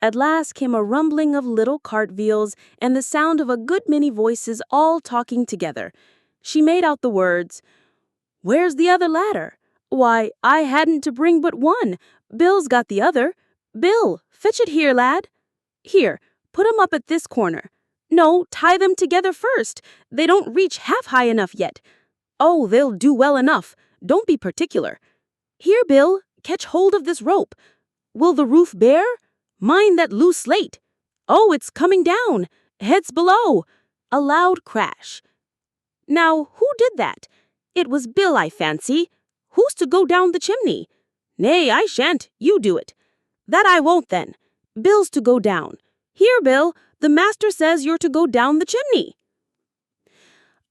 At last came a rumbling of little cart wheels and the sound of a good many voices all talking together. She made out the words, "Where's the other ladder? Why, I hadn't to bring but one. Bill's got the other. Bill, fetch it here, lad. Here, put 'em up at this corner. No, tie them together first. They don't reach half high enough yet. Oh, they'll do well enough. Don't be particular. Here, Bill, catch hold of this rope. Will the roof bear? Mind that loose slate. Oh, it's coming down. Heads below." A loud crash. "Now, who did that? It was Bill, I fancy. Who's to go down the chimney?" "Nay, I shan't. You do it." "That I won't, then. Bill's to go down. Here, Bill, the master says you're to go down the chimney.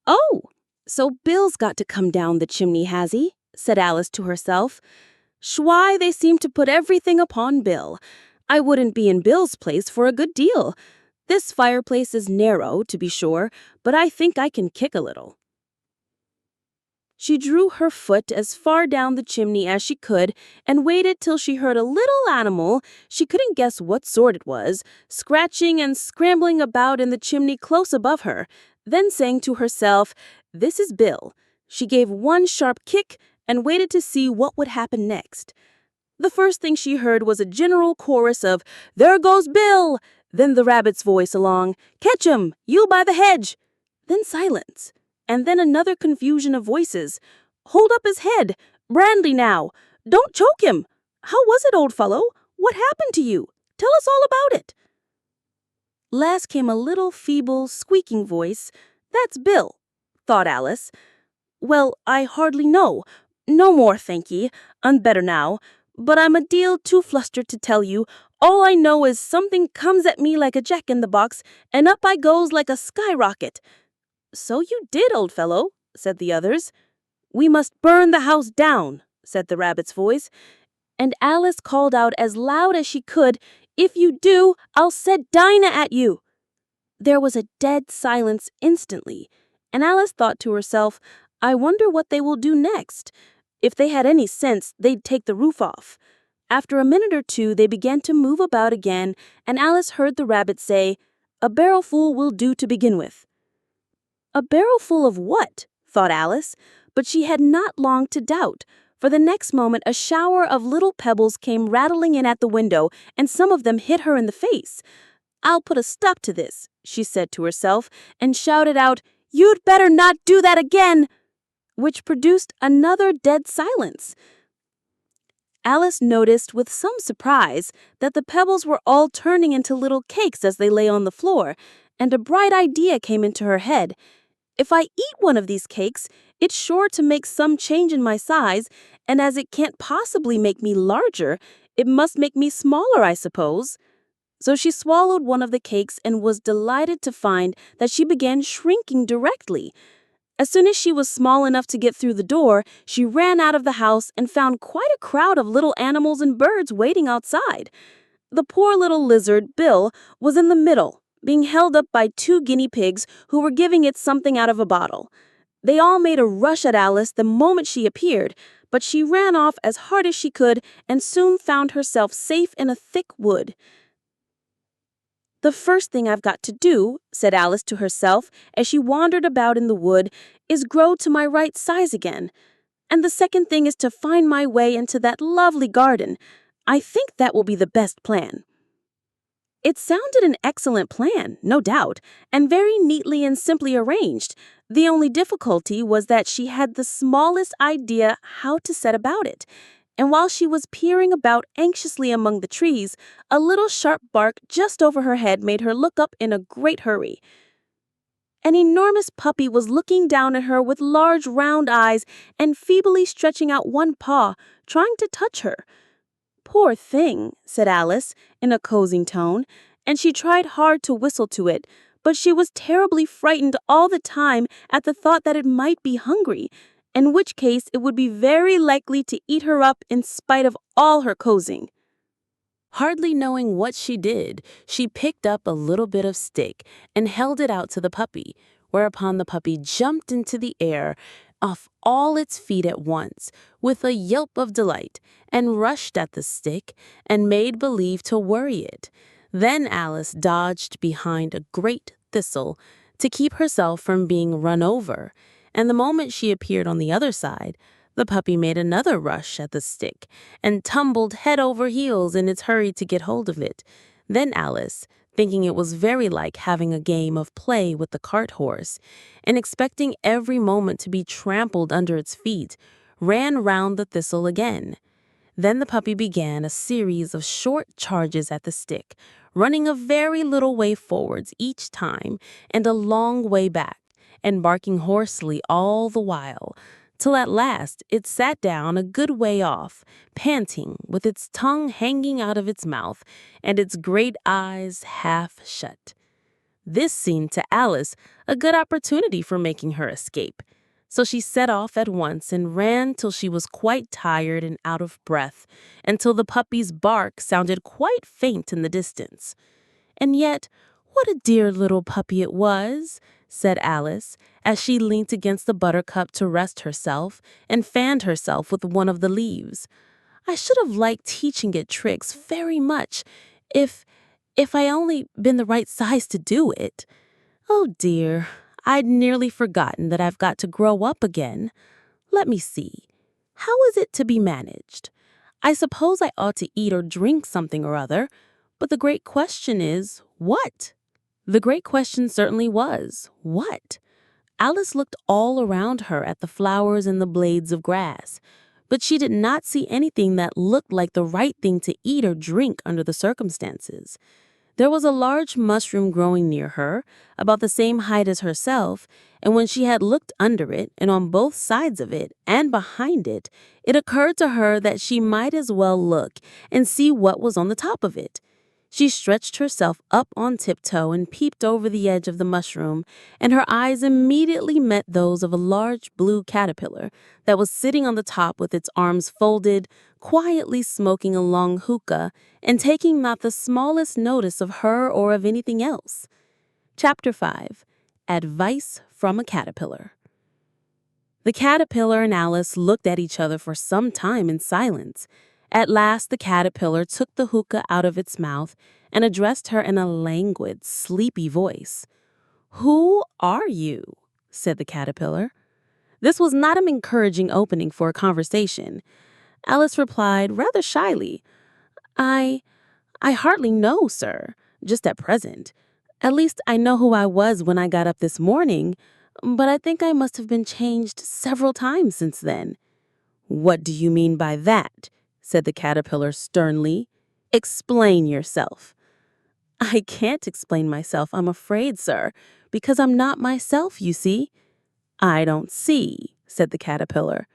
Oh, so Bill's got to come down the chimney, has he? Said Alice to herself. Shwhy, they seem to put everything upon Bill. I wouldn't be in Bill's place for a good deal. This fireplace is narrow, to be sure, but I think I can kick a little. She drew her foot as far down the chimney as she could and waited till she heard a little animal, she couldn't guess what sort it was, scratching and scrambling about in the chimney close above her, then saying to herself, "This is Bill." She gave one sharp kick and waited to see what would happen next. The first thing she heard was a general chorus of, "There goes Bill!" Then the rabbit's voice along, "Catch him! You by the hedge!" Then silence. And then another confusion of voices. "Hold up his head! Brandy now! Don't choke him! How was it, old fellow? What happened to you? Tell us all about it." Last came a little feeble, squeaking voice. "That's Bill," thought Alice. "Well, I hardly know. No more, thank ye. I'm better now. But I'm a deal too flustered to tell you. All I know is something comes at me like a jack-in-the-box, and up I goes like a skyrocket." "So you did, old fellow," said the others. "We must burn the house down," said the rabbit's voice. And Alice called out as loud as she could, "If you do, I'll set Dinah at you." There was a dead silence instantly, and Alice thought to herself, "I wonder what they will do next. If they had any sense, they'd take the roof off." After a minute or two, they began to move about again, and Alice heard the rabbit say, "A barrelful will do to begin with." A barrelful of what? Thought Alice, but she had not long to doubt, for the next moment a shower of little pebbles came rattling in at the window, and some of them hit her in the face. "I'll put a stop to this," she said to herself, and shouted out, "You'd better not do that again," which produced another dead silence. Alice noticed with some surprise that the pebbles were all turning into little cakes as they lay on the floor, and a bright idea came into her head. "If I eat one of these cakes, it's sure to make some change in my size, and as it can't possibly make me larger, it must make me smaller, I suppose." So she swallowed one of the cakes and was delighted to find that she began shrinking directly. As soon as she was small enough to get through the door, she ran out of the house and found quite a crowd of little animals and birds waiting outside. The poor little lizard, Bill, was in the middle, being held up by 2 guinea pigs who were giving it something out of a bottle. They all made a rush at Alice the moment she appeared, but she ran off as hard as she could and soon found herself safe in a thick wood. "The first thing I've got to do," said Alice to herself as she wandered about in the wood, "is grow to my right size again. And the second thing is to find my way into that lovely garden. I think that will be the best plan." It sounded an excellent plan, no doubt, and very neatly and simply arranged. The only difficulty was that she had the smallest idea how to set about it. And while she was peering about anxiously among the trees, a little sharp bark just over her head made her look up in a great hurry. An enormous puppy was looking down at her with large round eyes and feebly stretching out one paw, trying to touch her. "Poor thing," said Alice, in a coaxing tone, and she tried hard to whistle to it, but she was terribly frightened all the time at the thought that it might be hungry, in which case it would be very likely to eat her up in spite of all her coaxing. Hardly knowing what she did, she picked up a little bit of stick and held it out to the puppy, whereupon the puppy jumped into the air off all its feet at once, with a yelp of delight, and rushed at the stick and made believe to worry it. Then Alice dodged behind a great thistle to keep herself from being run over, and the moment she appeared on the other side, the puppy made another rush at the stick and tumbled head over heels in its hurry to get hold of it. Then Alice, thinking it was very like having a game of play with the cart horse, and expecting every moment to be trampled under its feet, ran round the thistle again. Then the puppy began a series of short charges at the stick, running a very little way forwards each time and a long way back, and barking hoarsely all the while. till at last it sat down a good way off, panting, with its tongue hanging out of its mouth and its great eyes half shut. This seemed to Alice a good opportunity for making her escape, so she set off at once and ran till she was quite tired and out of breath, until the puppy's bark sounded quite faint in the distance. And yet, what a dear little puppy it was, said Alice, as she leant against the buttercup to rest herself and fanned herself with one of the leaves. I should have liked teaching it tricks very much, if I only been the right size to do it. Oh dear, I'd nearly forgotten that I've got to grow up again. Let me see. How is it to be managed? I suppose I ought to eat or drink something or other, but the great question is, what? The great question certainly was, what? Alice looked all around her at the flowers and the blades of grass, but she did not see anything that looked like the right thing to eat or drink under the circumstances. There was a large mushroom growing near her, about the same height as herself, and when she had looked under it, and on both sides of it, and behind it, it occurred to her that she might as well look and see what was on the top of it. She stretched herself up on tiptoe and peeped over the edge of the mushroom, and her eyes immediately met those of a large blue caterpillar that was sitting on the top with its arms folded, quietly smoking a long hookah and taking not the smallest notice of her or of anything else. Chapter 5. Advice from a Caterpillar. The caterpillar and Alice looked at each other for some time in silence. At last the caterpillar took the hookah out of its mouth and addressed her in a languid, sleepy voice. "Who are you?" said the caterpillar. This was not an encouraging opening for a conversation. Alice replied rather shyly, I hardly know, sir, just at present. At least I know who I was when I got up this morning, but I think I must have been changed several times since then." "What do you mean by that?" said the caterpillar sternly. "Explain yourself." "I can't explain myself, I'm afraid, sir, because I'm not myself, you see." "I don't see," said the caterpillar.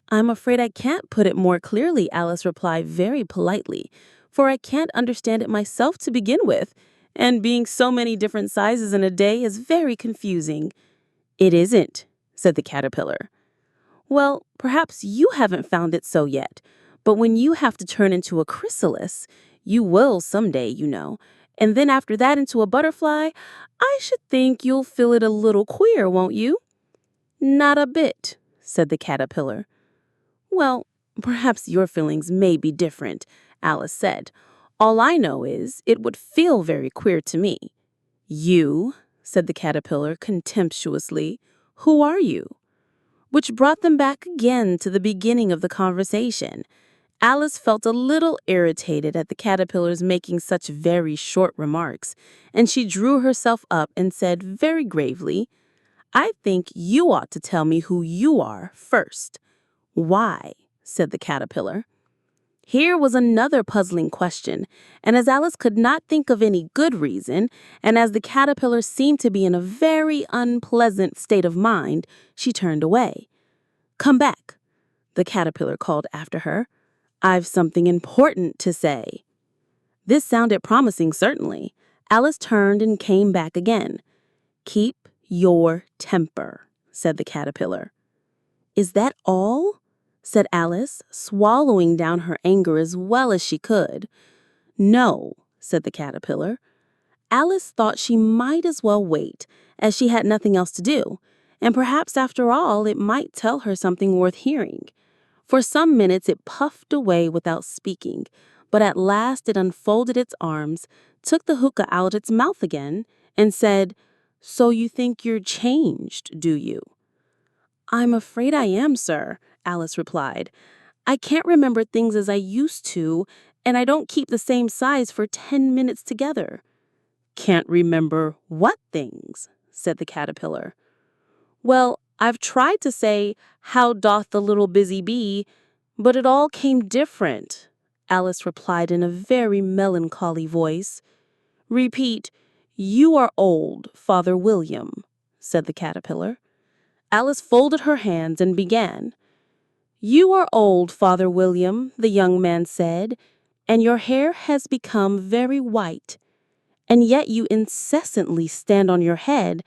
"I'm afraid I can't put it more clearly," Alice replied very politely, "for I can't understand it myself to begin with, and being so many different sizes in a day is very confusing." "It isn't," said the caterpillar. "Well, perhaps you haven't found it so yet, but when you have to turn into a chrysalis, you will someday, you know, and then after that into a butterfly, I should think you'll feel it a little queer, won't you?" "Not a bit," said the caterpillar. "Well, perhaps your feelings may be different," Alice said. "All I know is it would feel very queer to me." "You?" said the caterpillar contemptuously. "Who are you?" Which brought them back again to the beginning of the conversation. Alice felt a little irritated at the caterpillar's making such very short remarks, and she drew herself up and said very gravely, "I think you ought to tell me who you are first." "Why?" said the caterpillar. Here was another puzzling question, and as Alice could not think of any good reason, and as the caterpillar seemed to be in a very unpleasant state of mind, she turned away. "Come back," the caterpillar called after her. "I've something important to say." This sounded promising, certainly. Alice turned and came back again. "Keep your temper," said the caterpillar. "Is that all?" said Alice, swallowing down her anger as well as she could. "No," said the caterpillar. Alice thought she might as well wait, as she had nothing else to do, and perhaps after all it might tell her something worth hearing. For some minutes it puffed away without speaking, but at last it unfolded its arms, took the hookah out its mouth again, and said, "So you think you're changed, do you?" "I'm afraid I am, sir," Alice replied. "I can't remember things as I used to, and I don't keep the same size for 10 minutes together." "Can't remember what things?" said the caterpillar. "Well, I've tried to say, 'How doth the little busy bee?' but it all came different," Alice replied in a very melancholy voice. "Repeat, 'You are old, Father William,'" said the caterpillar. Alice folded her hands and began. "You are old, Father William," the young man said, "and your hair has become very white. And yet you incessantly stand on your head.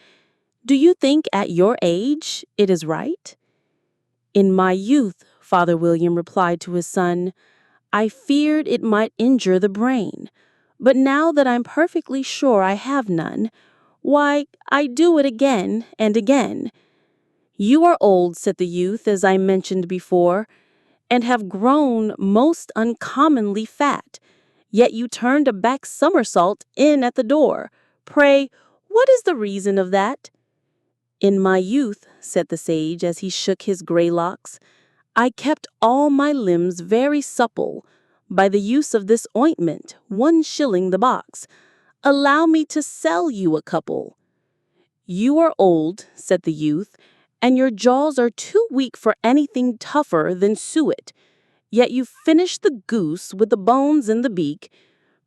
Do you think at your age it is right?" "In my youth," Father William replied to his son, "I feared it might injure the brain. But now that I'm perfectly sure I have none, why, I do it again and again." "You are old," said the youth, "as I mentioned before, and have grown most uncommonly fat. Yet you turned a back somersault in at the door. Pray, what is the reason of that?" "In my youth," said the sage as he shook his gray locks, "I kept all my limbs very supple by the use of this ointment, 1 shilling the box. Allow me to sell you a couple." "You are old," said the youth, "and your jaws are too weak for anything tougher than suet. Yet you finished the goose with the bones in the beak.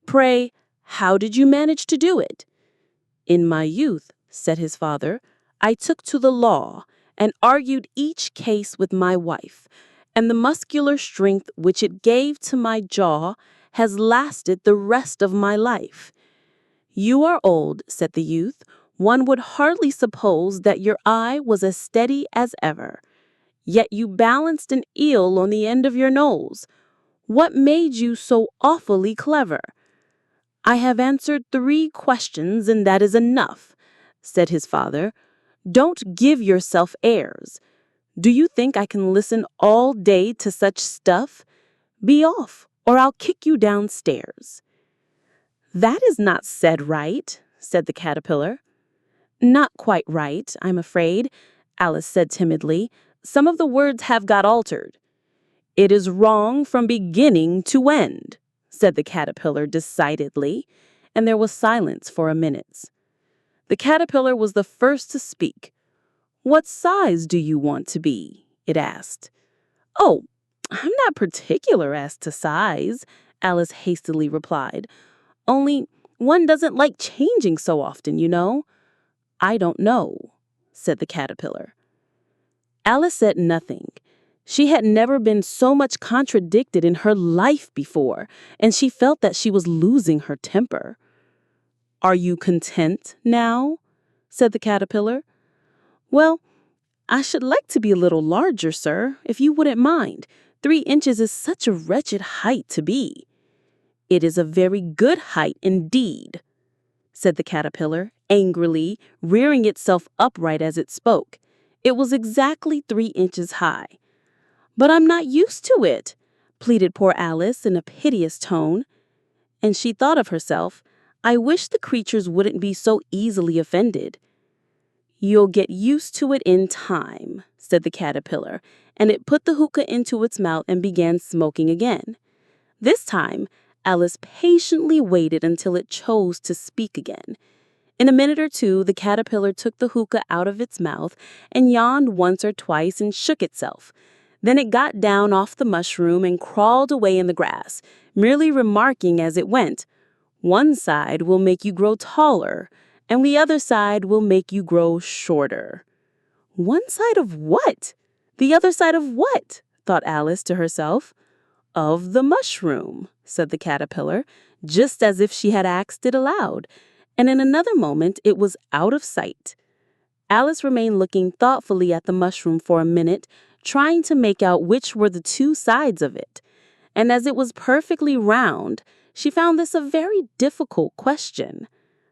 Pray, how did you manage to do it?" "In my youth," said his father, "I took to the law and argued each case with my wife, and the muscular strength which it gave to my jaw has lasted the rest of my life." "You are old," said the youth. "One would hardly suppose that your eye was as steady as ever. Yet you balanced an eel on the end of your nose. What made you so awfully clever?" "I have answered 3 questions, and that is enough," said his father. "Don't give yourself airs. Do you think I can listen all day to such stuff? Be off, or I'll kick you downstairs." "That is not said right," said the caterpillar. "Not quite right, I'm afraid," Alice said timidly. "Some of the words have got altered." "It is wrong from beginning to end," said the caterpillar decidedly, and there was silence for a minute. The caterpillar was the first to speak. "What size do you want to be?" it asked. "Oh, I'm not particular as to size," Alice hastily replied. "Only one doesn't like changing so often, you know." "I don't know," said the caterpillar. Alice said nothing. She had never been so much contradicted in her life before, and she felt that she was losing her temper. "Are you content now?" said the caterpillar. "Well, I should like to be a little larger, sir, if you wouldn't mind. 3 inches is such a wretched height to be." "It is a very good height indeed," said the caterpillar, angrily, rearing itself upright as it spoke. It was exactly 3 inches high. "But I'm not used to it," pleaded poor Alice in a piteous tone. And she thought of herself, "I wish the creatures wouldn't be so easily offended." "You'll get used to it in time," said the caterpillar, and it put the hookah into its mouth and began smoking again. This time, Alice patiently waited until it chose to speak again. In a minute or two, the caterpillar took the hookah out of its mouth and yawned once or twice and shook itself. Then it got down off the mushroom and crawled away in the grass, merely remarking as it went, "One side will make you grow taller, and the other side will make you grow shorter." "One side of what? The other side of what?" thought Alice to herself. "Of the mushroom," said the caterpillar, just as if she had asked it aloud, and in another moment it was out of sight. Alice remained looking thoughtfully at the mushroom for a minute, trying to make out which were the 2 sides of it. And as it was perfectly round, she found this a very difficult question.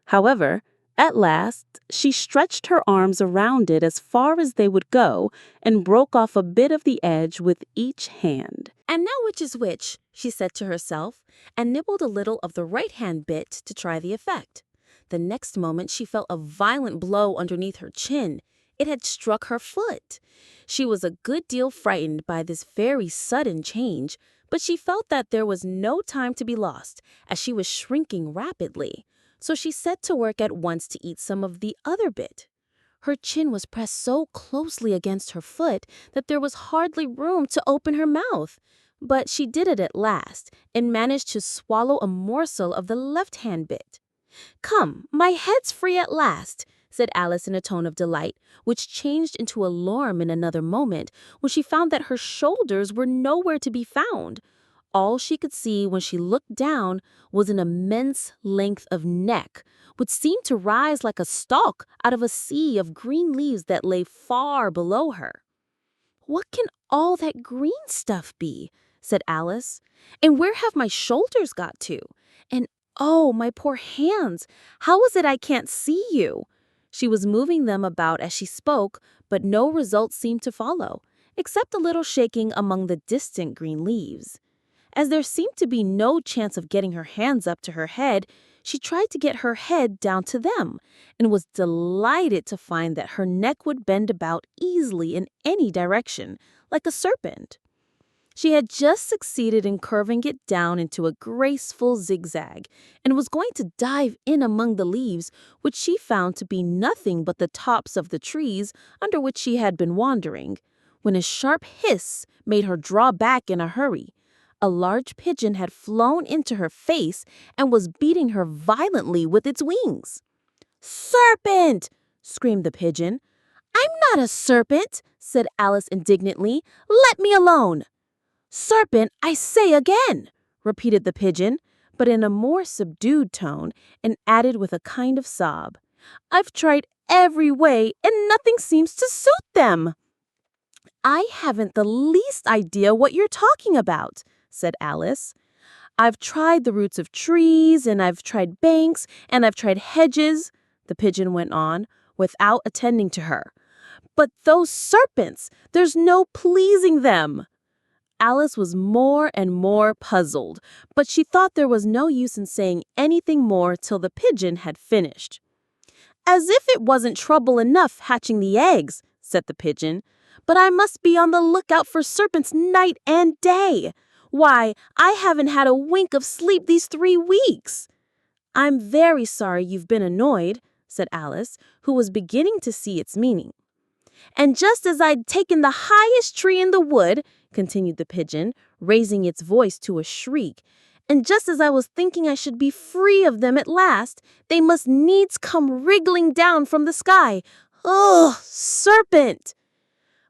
However, at last, she stretched her arms around it as far as they would go and broke off a bit of the edge with each hand. "And now which is which?" she said to herself, and nibbled a little of the right-hand bit to try the effect. The next moment she felt a violent blow underneath her chin. It had struck her foot. She was a good deal frightened by this very sudden change, but she felt that there was no time to be lost, as she was shrinking rapidly. So she set to work at once to eat some of the other bit. Her chin was pressed so closely against her foot that there was hardly room to open her mouth. But she did it at last, and managed to swallow a morsel of the left-hand bit. "Come, my head's free at last," said Alice in a tone of delight, which changed into alarm in another moment when she found that her shoulders were nowhere to be found. All she could see when she looked down was an immense length of neck, which seemed to rise like a stalk out of a sea of green leaves that lay far below her. "What can all that green stuff be?" said Alice. "And where have my shoulders got to? And oh, my poor hands, how is it I can't see you?" She was moving them about as she spoke, but no result seemed to follow, except a little shaking among the distant green leaves. As there seemed to be no chance of getting her hands up to her head, she tried to get her head down to them, and was delighted to find that her neck would bend about easily in any direction, like a serpent. She had just succeeded in curving it down into a graceful zigzag, and was going to dive in among the leaves, which she found to be nothing but the tops of the trees under which she had been wandering, when a sharp hiss made her draw back in a hurry. A large pigeon had flown into her face and was beating her violently with its wings. "Serpent!" screamed the pigeon. "I'm not a serpent," said Alice indignantly. "Let me alone." "Serpent, I say again," repeated the pigeon, but in a more subdued tone, and added with a kind of sob, "I've tried every way, and nothing seems to suit them." "I haven't the least idea what you're talking about," said Alice. "I've tried the roots of trees, and I've tried banks, and I've tried hedges," the pigeon went on, without attending to her. "But those serpents, there's no pleasing them." Alice was more and more puzzled, but she thought there was no use in saying anything more till the pigeon had finished. "As if it wasn't trouble enough hatching the eggs," said the pigeon, "but I must be on the lookout for serpents night and day. Why, I haven't had a wink of sleep these 3 weeks." "I'm very sorry you've been annoyed," said Alice, who was beginning to see its meaning. "And just as I'd taken the highest tree in the wood," continued the pigeon, raising its voice to a shriek, "and just as I was thinking I should be free of them at last, they must needs come wriggling down from the sky. Ugh, serpent!"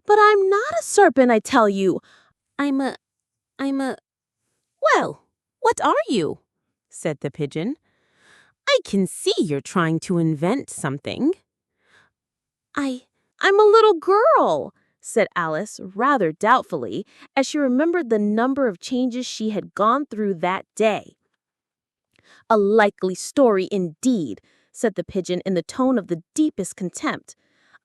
"But I'm not a serpent, I tell you. I'm a... "Well, what are you?" said the pigeon. "I can see you're trying to invent something." I'm a little girl," said Alice rather doubtfully, as she remembered the number of changes she had gone through that day. "A likely story indeed," said the pigeon in the tone of the deepest contempt.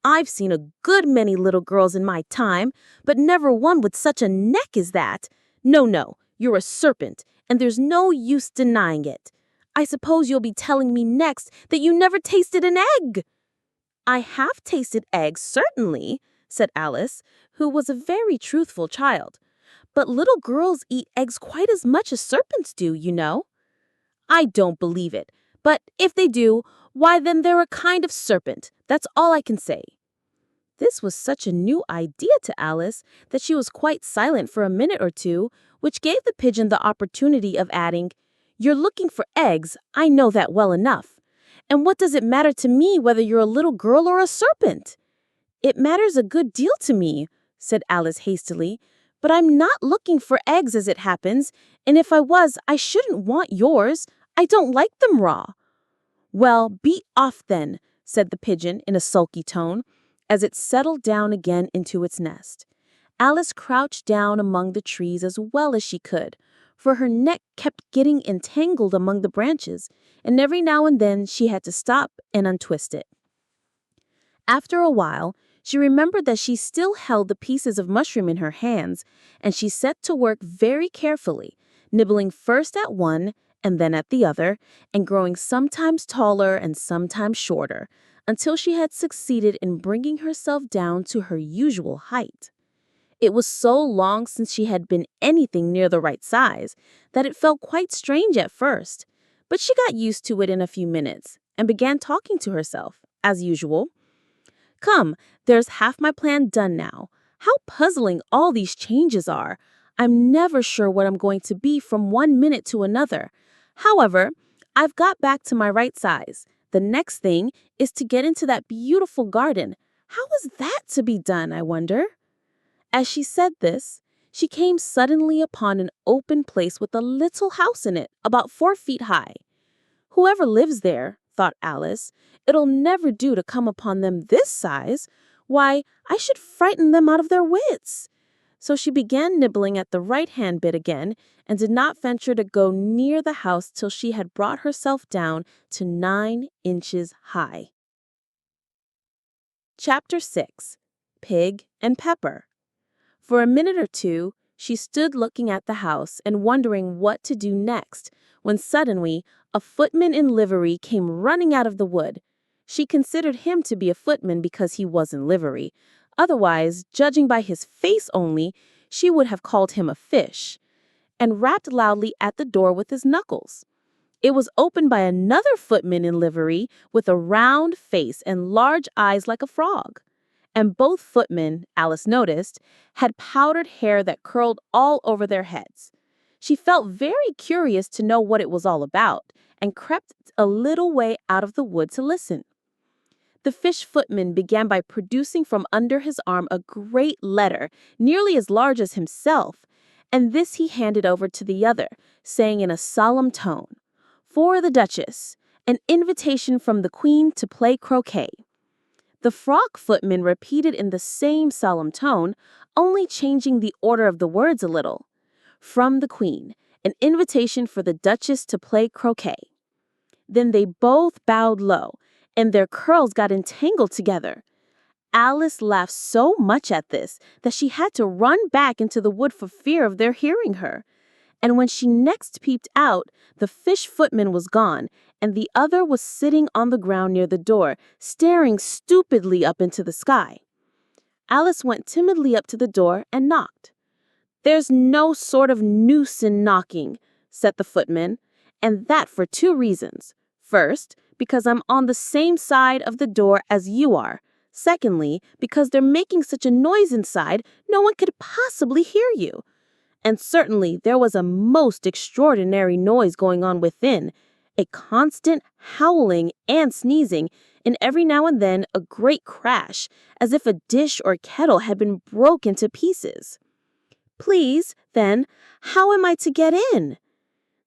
"I've seen a good many little girls in my time, but never one with such a neck as that. No, you're a serpent, and there's no use denying it. I suppose you'll be telling me next that you never tasted an egg." "I have tasted eggs, certainly," said Alice, who was a very truthful child. "But little girls eat eggs quite as much as serpents do, you know." "I don't believe it. But if they do, why then they're a kind of serpent. That's all I can say." This was such a new idea to Alice that she was quite silent for a minute or two, which gave the pigeon the opportunity of adding, "You're looking for eggs, I know that well enough. And what does it matter to me whether you're a little girl or a serpent?" "It matters a good deal to me," said Alice hastily, "but I'm not looking for eggs as it happens, and if I was, I shouldn't want yours. I don't like them raw." "Well, be off then," said the pigeon in a sulky tone, as it settled down again into its nest. Alice crouched down among the trees as well as she could, for her neck kept getting entangled among the branches, and every now and then she had to stop and untwist it. After a while, she remembered that she still held the pieces of mushroom in her hands, and she set to work very carefully, nibbling first at one and then at the other, and growing sometimes taller and sometimes shorter, until she had succeeded in bringing herself down to her usual height. It was so long since she had been anything near the right size that it felt quite strange at first, but she got used to it in a few minutes and began talking to herself, as usual. "Come, there's half my plan done now. How puzzling all these changes are. I'm never sure what I'm going to be from one minute to another. However, I've got back to my right size. The next thing is to get into that beautiful garden. How is that to be done, I wonder? As she said this, she came suddenly upon an open place with a little house in it, about 4 feet high. Whoever lives there, thought Alice, it'll never do to come upon them this size. Why, I should frighten them out of their wits. So she began nibbling at the right-hand bit again and did not venture to go near the house till she had brought herself down to 9 inches high. Chapter 6. Pig and Pepper. For a minute or two, she stood looking at the house and wondering what to do next, when suddenly a footman in livery came running out of the wood. She considered him to be a footman because he was in livery. Otherwise, judging by his face only, she would have called him a fish, and rapped loudly at the door with his knuckles. It was opened by another footman in livery with a round face and large eyes like a frog. And both footmen, Alice noticed, had powdered hair that curled all over their heads. She felt very curious to know what it was all about, and crept a little way out of the wood to listen. The fish footman began by producing from under his arm a great letter, nearly as large as himself, and this he handed over to the other, saying in a solemn tone, "For the Duchess, an invitation from the Queen to play croquet." The frog footman repeated in the same solemn tone, only changing the order of the words a little. "From the Queen, an invitation for the Duchess to play croquet." Then they both bowed low, and their curls got entangled together. Alice laughed so much at this that she had to run back into the wood for fear of their hearing her. And when she next peeped out, the fish footman was gone, and the other was sitting on the ground near the door, staring stupidly up into the sky. Alice went timidly up to the door and knocked. "There's no sort of use in knocking," said the footman, "and that for 2 reasons. First, because I'm on the same side of the door as you are. Secondly, because they're making such a noise inside, no one could possibly hear you." And certainly there was a most extraordinary noise going on within, a constant howling and sneezing, and every now and then a great crash, as if a dish or kettle had been broken to pieces. "Please, then, how am I to get in?"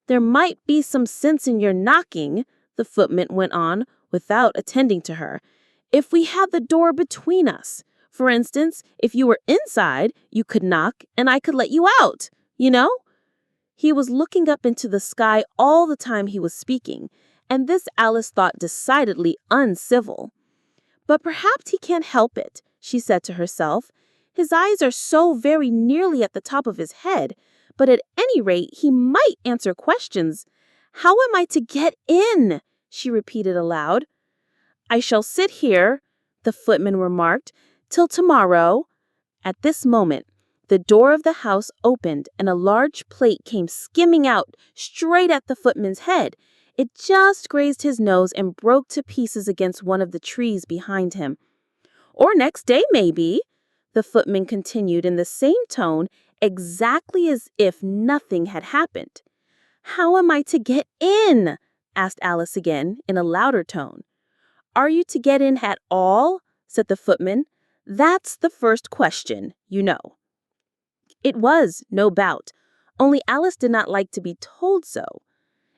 "There might be some sense in your knocking," the footman went on, without attending to her, "if we had the door between us. For instance, if you were inside, you could knock, and I could let you out, you know?" He was looking up into the sky all the time he was speaking, and this Alice thought decidedly uncivil. "But perhaps he can't help it," she said to herself. "His eyes are so very nearly at the top of his head, but at any rate he might answer questions. How am I to get in?" she repeated aloud. "I shall sit here," the footman remarked, "till tomorrow." At this moment, the door of the house opened and a large plate came skimming out straight at the footman's head. It just grazed his nose and broke to pieces against one of the trees behind him. "Or next day, maybe," the footman continued in the same tone, exactly as if nothing had happened. "How am I to get in?" asked Alice again, in a louder tone. "Are you to get in at all?" said the footman. "That's the first question, you know." It was, no doubt, only Alice did not like to be told so.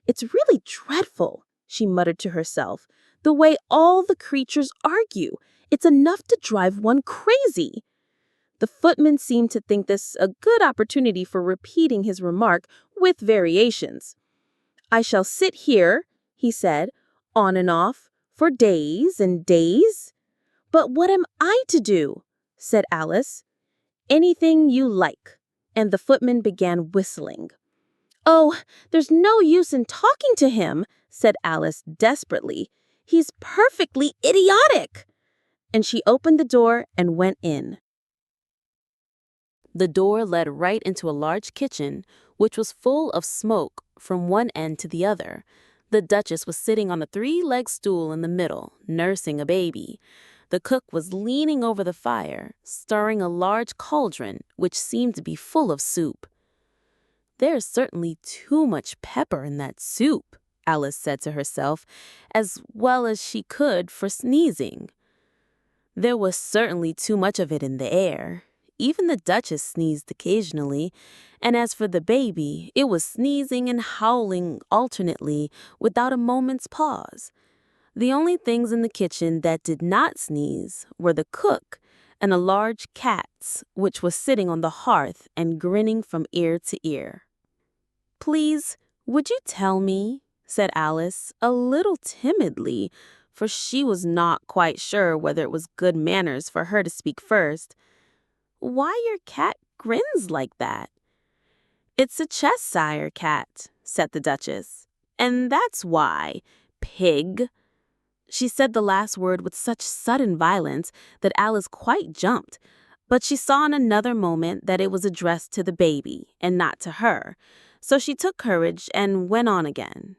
"It's really dreadful," she muttered to herself, "the way all the creatures argue. It's enough to drive one crazy." The footman seemed to think this a good opportunity for repeating his remark with variations. "I shall sit here," he said, "on and off, for days and days." "But what am I to do?" said Alice. "Anything you like," and the footman began whistling. "Oh, there's no use in talking to him," said Alice desperately. "He's perfectly idiotic." And she opened the door and went in. The door led right into a large kitchen, which was full of smoke from one end to the other. The Duchess was sitting on a 3-legged stool in the middle, nursing a baby. The cook was leaning over the fire, stirring a large cauldron, which seemed to be full of soup. "There's certainly too much pepper in that soup," Alice said to herself, as well as she could for sneezing. There was certainly too much of it in the air. Even the Duchess sneezed occasionally, and as for the baby, it was sneezing and howling alternately without a moment's pause. The only things in the kitchen that did not sneeze were the cook and a large cat, which was sitting on the hearth and grinning from ear to ear. "Please, would you tell me," said Alice, a little timidly, for she was not quite sure whether it was good manners for her to speak first, "why your cat grins like that?" "It's a Cheshire cat," said the Duchess, "and that's why, pig." She said the last word with such sudden violence that Alice quite jumped, but she saw in another moment that it was addressed to the baby and not to her, so she took courage and went on again.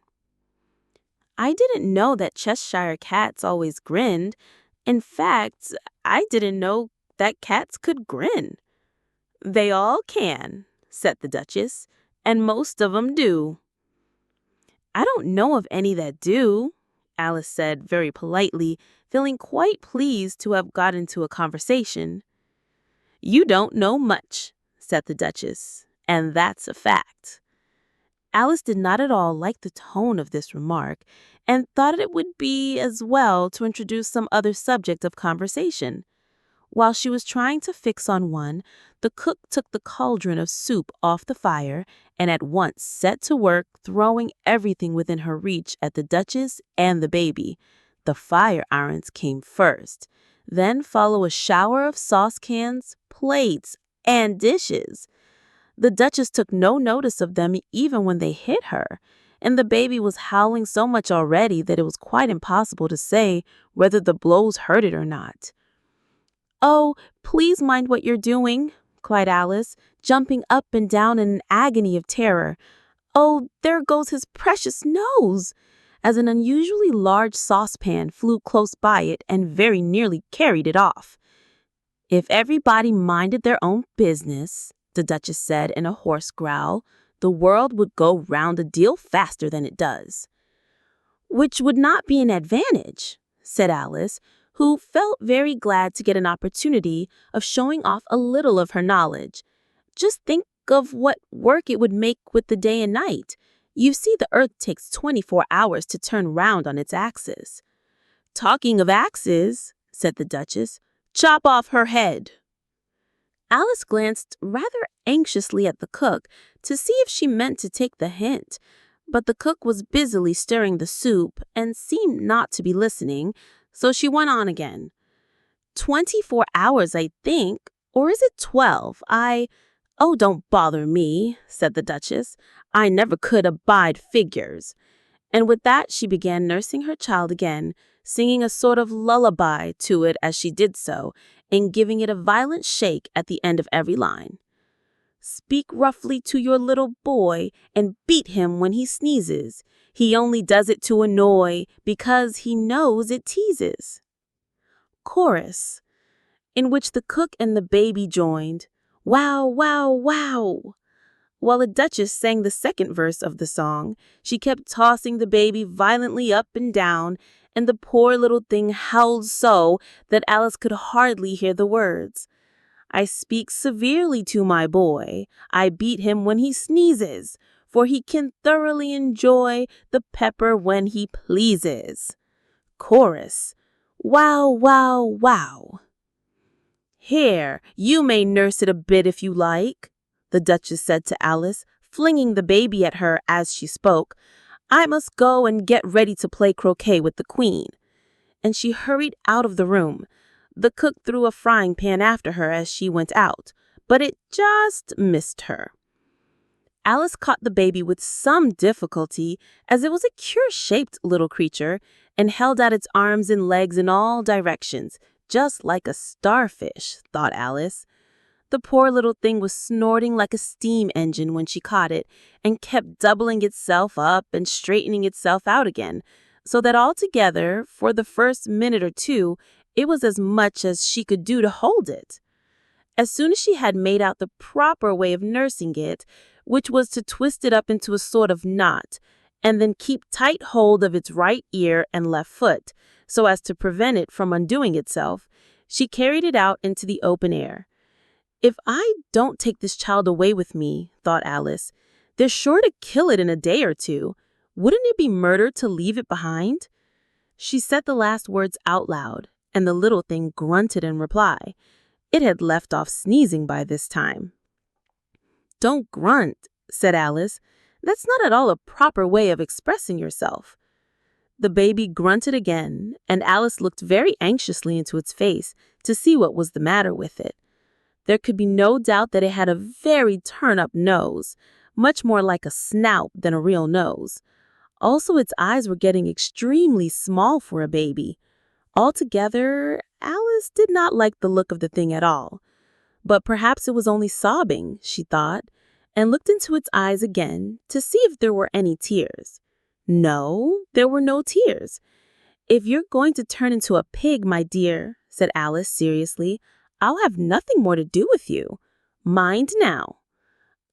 "I didn't know that Cheshire cats always grinned. In fact, I didn't know that cats could grin." "They all can," said the Duchess, "and most of 'em do." "I don't know of any that do," Alice said very politely, feeling quite pleased to have got into a conversation. "You don't know much," said the Duchess, "and that's a fact." Alice did not at all like the tone of this remark and thought it would be as well to introduce some other subject of conversation. While she was trying to fix on one, the cook took the cauldron of soup off the fire and at once set to work throwing everything within her reach at the Duchess and the baby. The fire irons came first, then follow a shower of saucepans, plates, and dishes. The Duchess took no notice of them even when they hit her, and the baby was howling so much already that it was quite impossible to say whether the blows hurt it or not. "Oh, please mind what you're doing," cried Alice, jumping up and down in an agony of terror. "Oh, there goes his precious nose!" as an unusually large saucepan flew close by it and very nearly carried it off. "If everybody minded their own business," the Duchess said in a hoarse growl, "the world would go round a deal faster than it does." "Which would not be an advantage," said Alice, who felt very glad to get an opportunity of showing off a little of her knowledge. "Just think of what work it would make with the day and night. You see, the earth takes 24 hours to turn round on its axis." "Talking of axes," said the Duchess, "chop off her head." Alice glanced rather anxiously at the cook to see if she meant to take the hint, but the cook was busily stirring the soup and seemed not to be listening, so she went on again. "24 hours, I think, or is it 12? Oh, don't bother me," said the Duchess. "I never could abide figures." And with that she began nursing her child again, singing a sort of lullaby to it as she did so, and giving it a violent shake at the end of every line. "Speak roughly to your little boy and beat him when he sneezes. He only does it to annoy because he knows it teases." Chorus, in which the cook and the baby joined, "Wow, wow, wow." While the Duchess sang the second verse of the song, she kept tossing the baby violently up and down, and the poor little thing howled so that Alice could hardly hear the words. "I speak severely to my boy. I beat him when he sneezes, for he can thoroughly enjoy the pepper when he pleases." Chorus, "Wow, wow, wow." "Here, you may nurse it a bit if you like," the Duchess said to Alice, flinging the baby at her as she spoke. "I must go and get ready to play croquet with the Queen." And she hurried out of the room. The cook threw a frying pan after her as she went out, but it just missed her. Alice caught the baby with some difficulty, as it was a cure-shaped little creature, and held out its arms and legs in all directions, just like a starfish, thought Alice. The poor little thing was snorting like a steam engine when she caught it, and kept doubling itself up and straightening itself out again, so that altogether, for the first minute or two, it was as much as she could do to hold it. As soon as she had made out the proper way of nursing it, which was to twist it up into a sort of knot, and then keep tight hold of its right ear and left foot, so as to prevent it from undoing itself, she carried it out into the open air. If I don't take this child away with me, thought Alice, they're sure to kill it in a day or two. Wouldn't it be murder to leave it behind? She said the last words out loud, and the little thing grunted in reply. It had left off sneezing by this time. Don't grunt, said Alice. That's not at all a proper way of expressing yourself. The baby grunted again, and Alice looked very anxiously into its face to see what was the matter with it. There could be no doubt that it had a very turn-up nose, much more like a snout than a real nose. Also, its eyes were getting extremely small for a baby. Altogether, Alice did not like the look of the thing at all. But perhaps it was only sobbing, she thought, and looked into its eyes again to see if there were any tears. No, there were no tears. If you're going to turn into a pig, my dear, said Alice seriously, I'll have nothing more to do with you. Mind now.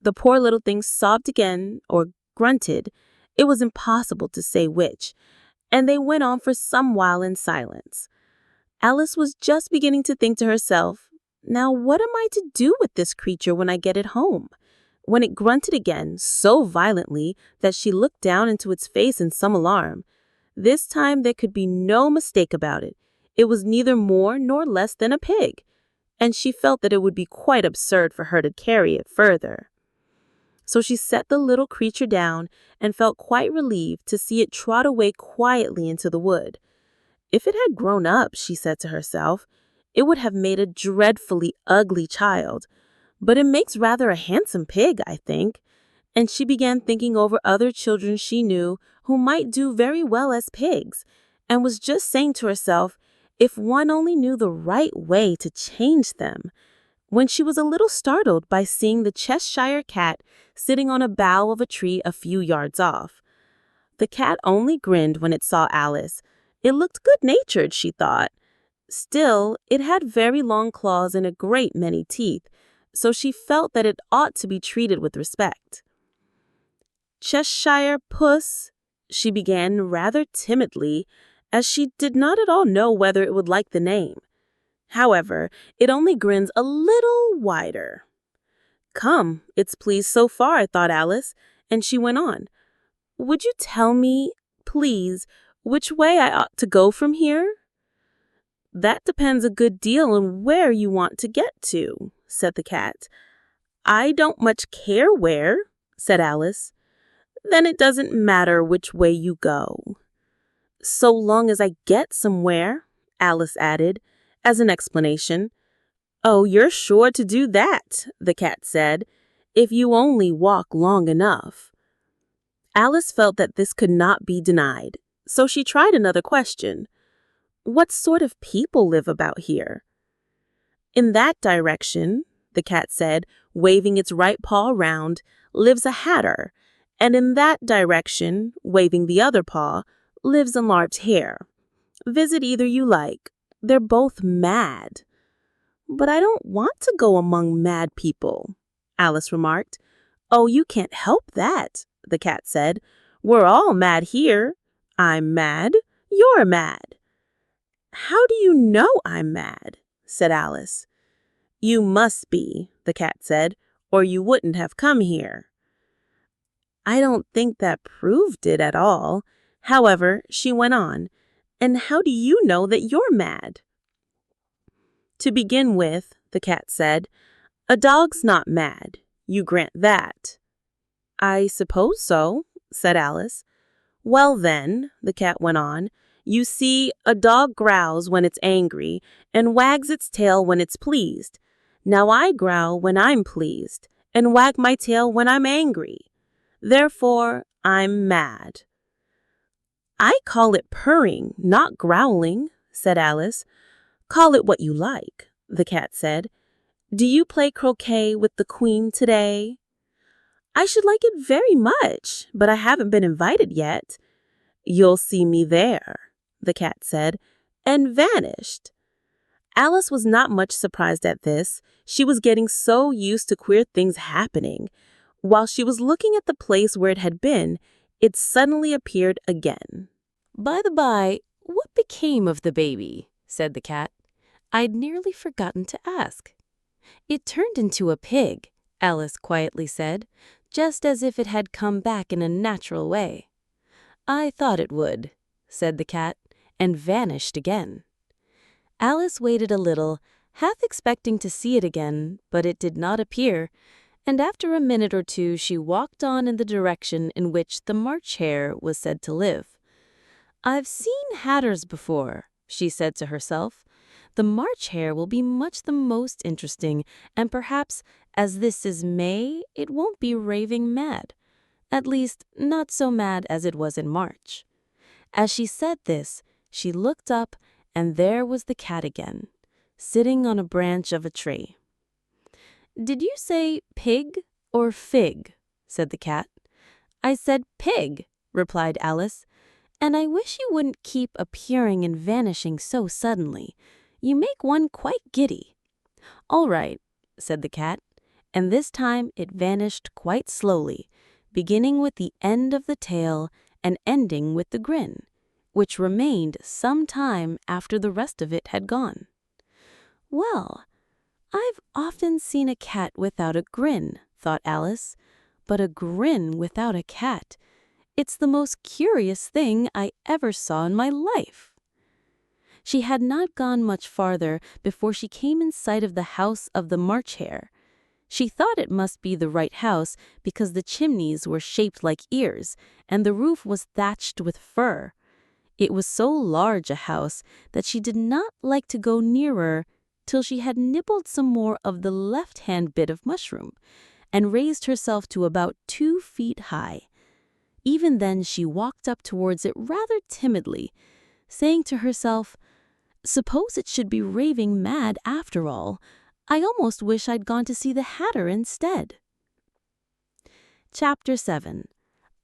The poor little thing sobbed again, or grunted. It was impossible to say which, and they went on for some while in silence. Alice was just beginning to think to herself, now what am I to do with this creature when I get it home? When it grunted again so violently that she looked down into its face in some alarm. This time there could be no mistake about it. It was neither more nor less than a pig, and she felt that it would be quite absurd for her to carry it further. So she set the little creature down and felt quite relieved to see it trot away quietly into the wood. If it had grown up, she said to herself, it would have made a dreadfully ugly child, but it makes rather a handsome pig, I think. And she began thinking over other children she knew who might do very well as pigs, and was just saying to herself, if one only knew the right way to change them, when she was a little startled by seeing the Cheshire cat sitting on a bough of a tree a few yards off. The cat only grinned when it saw Alice. It looked good-natured, she thought. Still, it had very long claws and a great many teeth, so she felt that it ought to be treated with respect. Cheshire puss, she began rather timidly, as she did not at all know whether it would like the name. However, it only grins a little wider. Come, it's pleased so far, thought Alice, and she went on. Would you tell me, please, which way I ought to go from here? That depends a good deal on where you want to get to, said the cat. I don't much care where, said Alice. Then it doesn't matter which way you go. So long as I get somewhere, Alice added, as an explanation. Oh, you're sure to do that, the cat said, if you only walk long enough. Alice felt that this could not be denied, so she tried another question. What sort of people live about here? In that direction, the cat said, waving its right paw around, lives a hatter, and in that direction, waving the other paw, lives a large hare. Visit either you like. They're both mad. But I don't want to go among mad people, Alice remarked. Oh, you can't help that, the cat said. We're all mad here. I'm mad. You're mad. How do you know I'm mad? Said Alice. You must be, the cat said, or you wouldn't have come here. I don't think that proved it at all. However, she went on. And how do you know that you're mad? To begin with, the cat said, a dog's not mad. You grant that. I suppose so, said Alice. Well then, the cat went on, you see, a dog growls when it's angry and wags its tail when it's pleased. Now I growl when I'm pleased and wag my tail when I'm angry. Therefore, I'm mad. I call it purring, not growling, said Alice. Call it what you like, the cat said. Do you play croquet with the queen today? I should like it very much, but I haven't been invited yet. You'll see me there, the cat said, and vanished. Alice was not much surprised at this. She was getting so used to queer things happening. While she was looking at the place where it had been, it suddenly appeared again. "By the by, what became of the baby?" said the cat. "I'd nearly forgotten to ask." "It turned into a pig," Alice quietly said, just as if it had come back in a natural way. "I thought it would," said the cat, and vanished again. Alice waited a little, half expecting to see it again, but it did not appear, and after a minute or two she walked on in the direction in which the March Hare was said to live. "I've seen hatters before," she said to herself. "The March Hare will be much the most interesting, and perhaps, as this is May, it won't be raving mad. At least, not so mad as it was in March." As she said this, she looked up, and there was the cat again, sitting on a branch of a tree. "Did you say pig or fig?" said the cat. "I said pig," replied Alice. "And I wish you wouldn't keep appearing and vanishing so suddenly. You make one quite giddy." "All right," said the cat, and this time it vanished quite slowly, beginning with the end of the tail and ending with the grin, which remained some time after the rest of it had gone. "Well, I've often seen a cat without a grin," thought Alice, "but a grin without a cat. It's the most curious thing I ever saw in my life." She had not gone much farther before she came in sight of the house of the March Hare. She thought it must be the right house because the chimneys were shaped like ears, and the roof was thatched with fur. It was so large a house that she did not like to go nearer till she had nibbled some more of the left-hand bit of mushroom, and raised herself to about 2 feet high. Even then she walked up towards it rather timidly, saying to herself, "Suppose it should be raving mad after all. I almost wish I'd gone to see the Hatter instead." Chapter 7.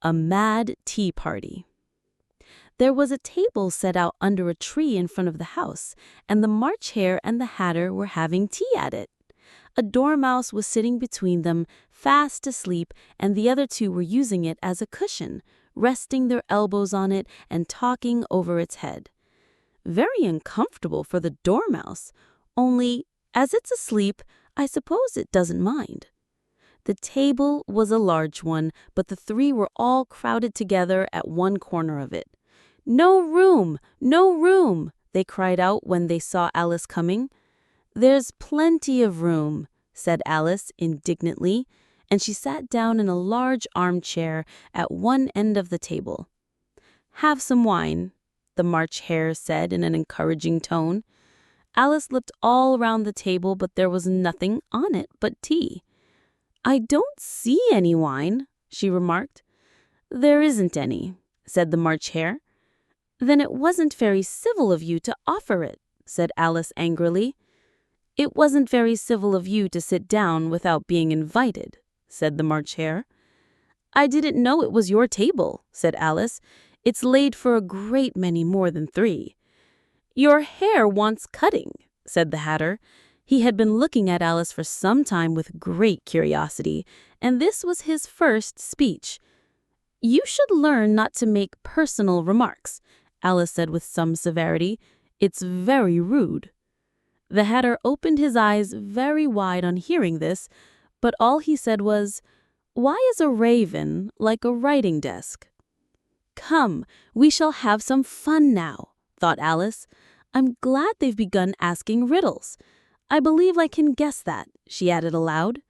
A Mad Tea Party. There was a table set out under a tree in front of the house, and the March Hare and the Hatter were having tea at it. A dormouse was sitting between them, fast asleep, and the other two were using it as a cushion, resting their elbows on it and talking over its head. Very uncomfortable for the dormouse, only, as it's asleep, I suppose it doesn't mind. The table was a large one, but the three were all crowded together at one corner of it. "No room! No room!" they cried out when they saw Alice coming. "There's plenty of room," said Alice indignantly, and she sat down in a large armchair at one end of the table. "Have some wine," the March Hare said in an encouraging tone. Alice looked all round the table, but there was nothing on it but tea. "I don't see any wine," she remarked. "There isn't any," said the March Hare. "Then it wasn't very civil of you to offer it," said Alice angrily. "It wasn't very civil of you to sit down without being invited," said the March Hare. "I didn't know it was your table," said Alice. "It's laid for a great many more than 3. "Your hair wants cutting," said the Hatter. He had been looking at Alice for some time with great curiosity, and this was his first speech. "You should learn not to make personal remarks," Alice said with some severity. "It's very rude." The Hatter opened his eyes very wide on hearing this, but all he said was, "Why is a raven like a writing desk?" "Come, we shall have some fun now," thought Alice. "I'm glad they've begun asking riddles. I believe I can guess that," she added aloud.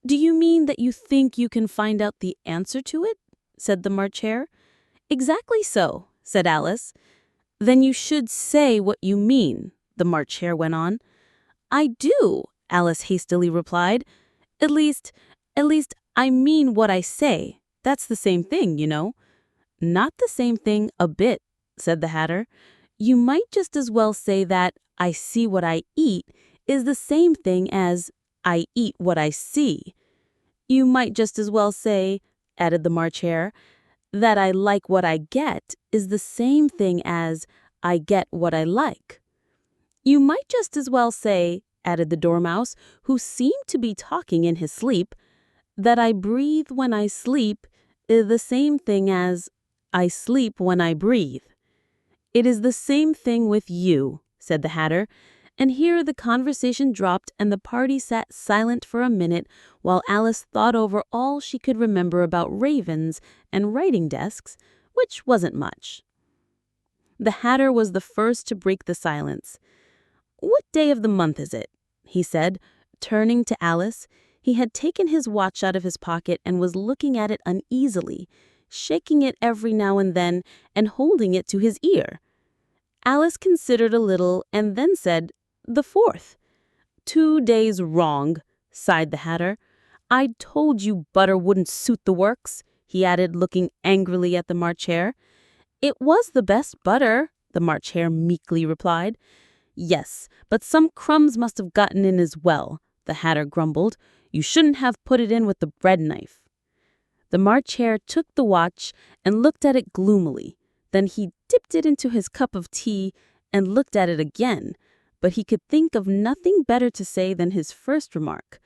"Do you mean that you think you can find out the answer to it?" said the March Hare. "Exactly so," said Alice. "Then you should say what you mean," the March Hare went on. "I do," Alice hastily replied. At least, I mean what I say. That's the same thing, you know." "Not the same thing a bit," said the Hatter. "You might just as well say that I see what I eat is the same thing as I eat what I see. You might just as well say," added the March Hare, "that I like what I get is the same thing as I get what I like. You might just as well say," added the Dormouse, who seemed to be talking in his sleep, "that I breathe when I sleep the same thing as I sleep when I breathe. It is the same thing with you, said the Hatter, and here the conversation dropped and the party sat silent for a minute while Alice thought over all she could remember about ravens and writing desks, which wasn't much. The Hatter was the first to break the silence. "What day of the month is it?" he said, turning to Alice. He had taken his watch out of his pocket and was looking at it uneasily, shaking it every now and then and holding it to his ear. Alice considered a little and then said, "The 4th. 2 days wrong," sighed the Hatter. "I told you butter wouldn't suit the works," he added, looking angrily at the March Hare. "It was the best butter," the March Hare meekly replied. "Yes, but some crumbs must have gotten in as well," the Hatter grumbled. "You shouldn't have put it in with the bread knife." The March Hare took the watch and looked at it gloomily. Then he dipped it into his cup of tea and looked at it again, but he could think of nothing better to say than his first remark.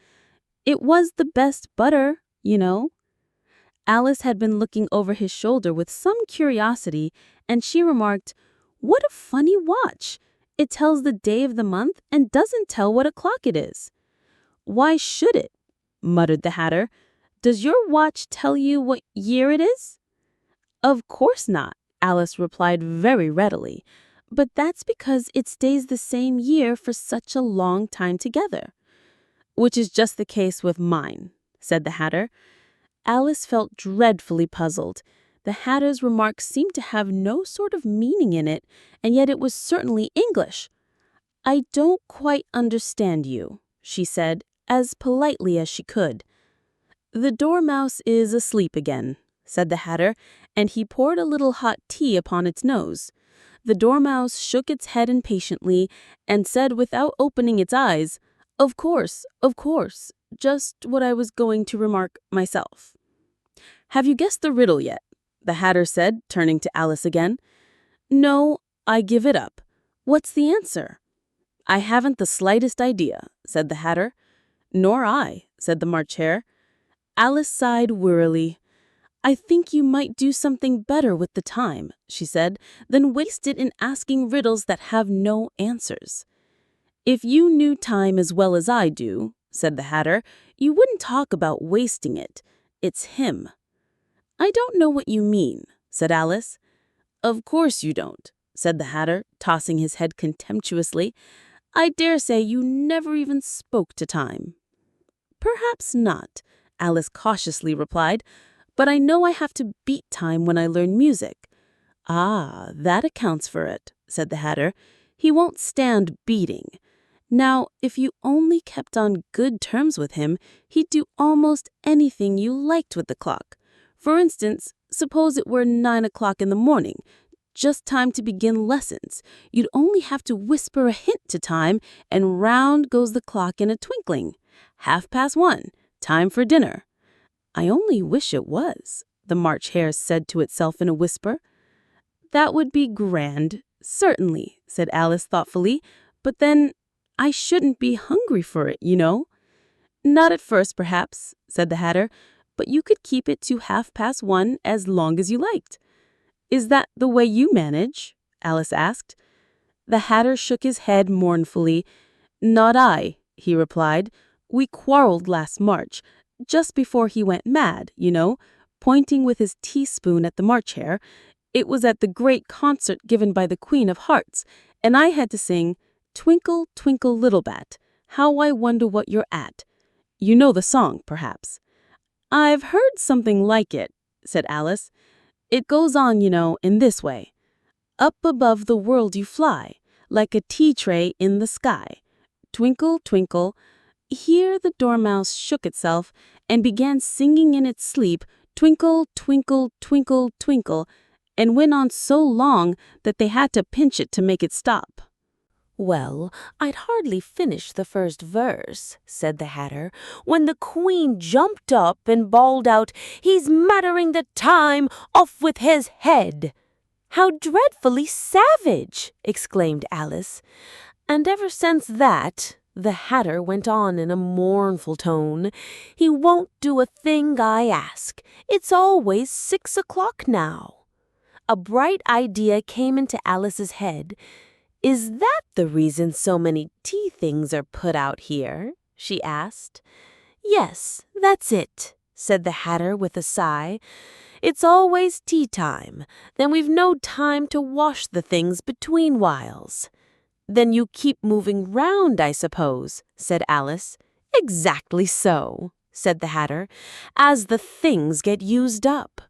"It was the best butter, you know." Alice had been looking over his shoulder with some curiosity, and she remarked, "What a funny watch! It tells the day of the month and doesn't tell what o'clock it is." "Why should it?" muttered the Hatter. "Does your watch tell you what year it is?" "Of course not," Alice replied very readily. "But that's because it stays the same year for such a long time together." "Which is just the case with mine," said the Hatter. Alice felt dreadfully puzzled. The Hatter's remark seemed to have no sort of meaning in it, and yet it was certainly English. "I don't quite understand you," she said, as politely as she could. "The Dormouse is asleep again," said the Hatter, and he poured a little hot tea upon its nose. The Dormouse shook its head impatiently and said without opening its eyes, of course, just what I was going to remark myself." "Have you guessed the riddle yet?" the Hatter said, turning to Alice again. "No, I give it up. What's the answer?" "I haven't the slightest idea," said the Hatter. "Nor I," said the March Hare. Alice sighed wearily. "I think you might do something better with the time," she said, "than waste it in asking riddles that have no answers." "If you knew time as well as I do," said the Hatter, "you wouldn't talk about wasting it. It's him." "I don't know what you mean," said Alice. "Of course you don't," said the Hatter, tossing his head contemptuously. "I dare say you never even spoke to time." "Perhaps not," Alice cautiously replied, "but I know I have to beat time when I learn music." "Ah, that accounts for it," said the Hatter. "He won't stand beating. Now, if you only kept on good terms with him, he'd do almost anything you liked with the clock. For instance, suppose it were 9 o'clock in the morning, just time to begin lessons. You'd only have to whisper a hint to time, and round goes the clock in a twinkling. 1:30, time for dinner." "I only wish it was," the March Hare said to itself in a whisper. "That would be grand, certainly," said Alice thoughtfully, "but then I shouldn't be hungry for it, you know." "Not at first, perhaps," said the Hatter, "but you could keep it to 1:30 as long as you liked." "Is that the way you manage?" Alice asked. The Hatter shook his head mournfully. "Not I," he replied. "We quarreled last March, just before he went mad, you know," pointing with his teaspoon at the March Hare. "It was at the great concert given by the Queen of Hearts, and I had to sing 'Twinkle, twinkle, little bat, how I wonder what you're at.' You know the song, perhaps." "I've heard something like it," said Alice. "It goes on, you know, in this way. Up above the world you fly, like a tea tray in the sky. Twinkle, twinkle." Here the Dormouse shook itself and began singing in its sleep, "Twinkle, twinkle, twinkle, twinkle," and went on so long that they had to pinch it to make it stop. "Well, I'd hardly finished the first verse," said the Hatter, "when the Queen jumped up and bawled out, 'He's mattering the time, off with his head!'" "How dreadfully savage!" exclaimed Alice. "And ever since that," The Hatter went on in a mournful tone. "He won't do a thing I ask. It's always 6 o'clock now." A bright idea came into Alice's head. "Is that the reason so many tea things are put out here?" she asked. "Yes, that's it," said the Hatter with a sigh. "It's always tea time. Then we've no time to wash the things between whiles." "Then you keep moving round, I suppose," said Alice. "Exactly so," said the Hatter, "as the things get used up."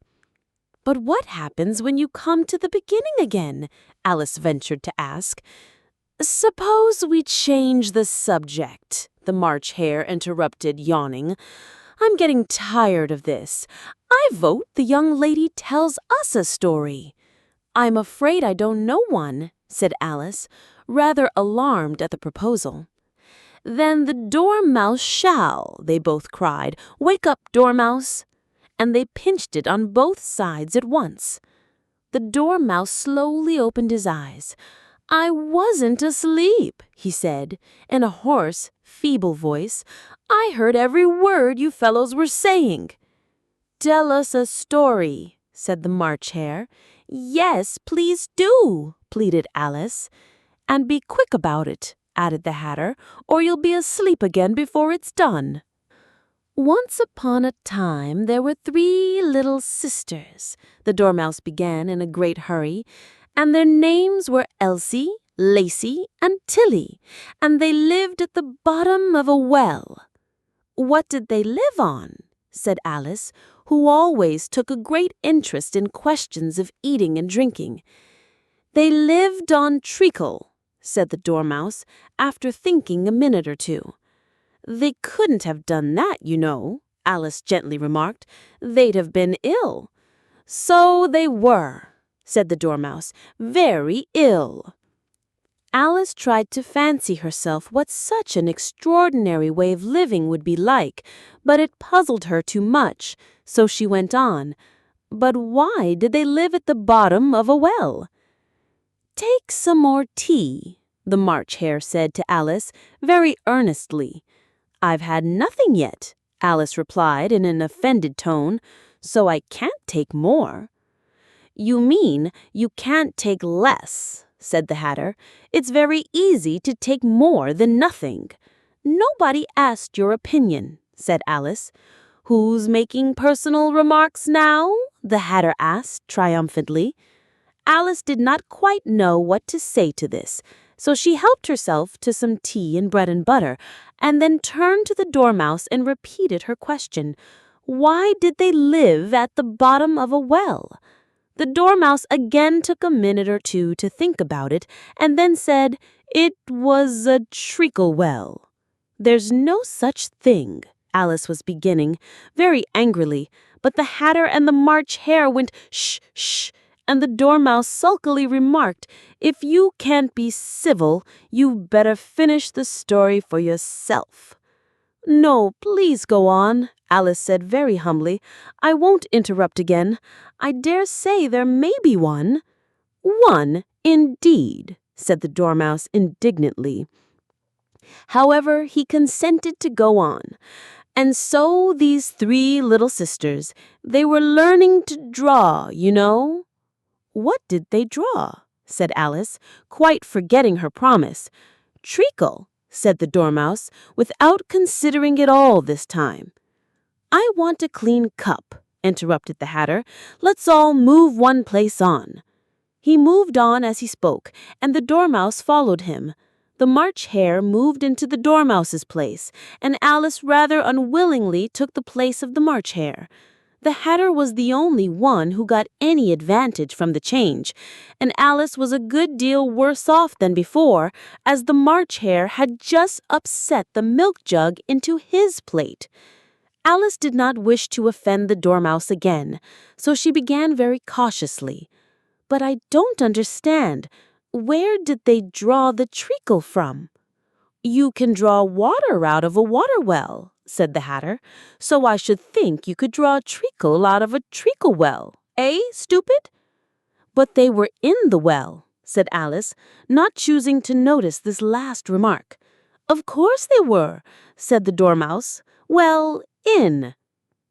"But what happens when you come to the beginning again?" Alice ventured to ask. "Suppose we change the subject," the March Hare interrupted, yawning. "I'm getting tired of this. I vote the young lady tells us a story." "I'm afraid I don't know one," said Alice, rather alarmed at the proposal. "Then the Dormouse shall," they both cried. "Wake up, Dormouse!" And they pinched it on both sides at once. The Dormouse slowly opened his eyes. "I wasn't asleep," he said, in a hoarse, feeble voice. "I heard every word you fellows were saying." "Tell us a story," said the March Hare. "Yes, please do," pleaded Alice. "And be quick about it," added the Hatter, "or you'll be asleep again before it's done." "Once upon a time there were 3 little sisters," the Dormouse began in a great hurry, "and their names were Elsie, Lacie, and Tilly, and they lived at the bottom of a well." "What did they live on?" said Alice, who always took a great interest in questions of eating and drinking. "They lived on treacle," said the Dormouse, after thinking a minute or two. "They couldn't have done that, you know," Alice gently remarked. "They'd have been ill." "So they were," said the Dormouse, "very ill." Alice tried to fancy herself what such an extraordinary way of living would be like, but it puzzled her too much, so she went on. "But why did they live at the bottom of a well?" "Take some more tea," the March Hare said to Alice, very earnestly. "I've had nothing yet," Alice replied in an offended tone, "so I can't take more." "You mean you can't take less," said the Hatter. "It's very easy to take more than nothing." "Nobody asked your opinion," said Alice. "Who's making personal remarks now?" the Hatter asked triumphantly. Alice did not quite know what to say to this, so she helped herself to some tea and bread and butter, and then turned to the Dormouse and repeated her question. Why did they live at the bottom of a well? The Dormouse again took a minute or two to think about it, and then said, "It was a treacle well." "There's no such thing," Alice was beginning, very angrily, but the Hatter and the March Hare went shh, shh, and the Dormouse sulkily remarked, "If you can't be civil, you better finish the story for yourself." "No, please go on," Alice said very humbly. "I won't interrupt again. I dare say there may be one." "One, indeed," said the Dormouse indignantly. However, he consented to go on. "And so these 3 little sisters, they were learning to draw, you know." "What did they draw?" said Alice, quite forgetting her promise. "Treacle," said the Dormouse, without considering it all this time. "I want a clean cup," interrupted the Hatter. "Let's all move one place on." He moved on as he spoke, and the Dormouse followed him. The March Hare moved into the Dormouse's place, and Alice rather unwillingly took the place of the March Hare. The Hatter was the only one who got any advantage from the change, and Alice was a good deal worse off than before, as the March Hare had just upset the milk jug into his plate. Alice did not wish to offend the Dormouse again, so she began very cautiously. "But I don't understand. Where did they draw the treacle from?" "You can draw water out of a water well," said the Hatter, "so I should think you could draw a treacle out of a treacle well. Eh, stupid?" "But they were in the well," said Alice, not choosing to notice this last remark. "Of course they were," said the Dormouse. "Well, in."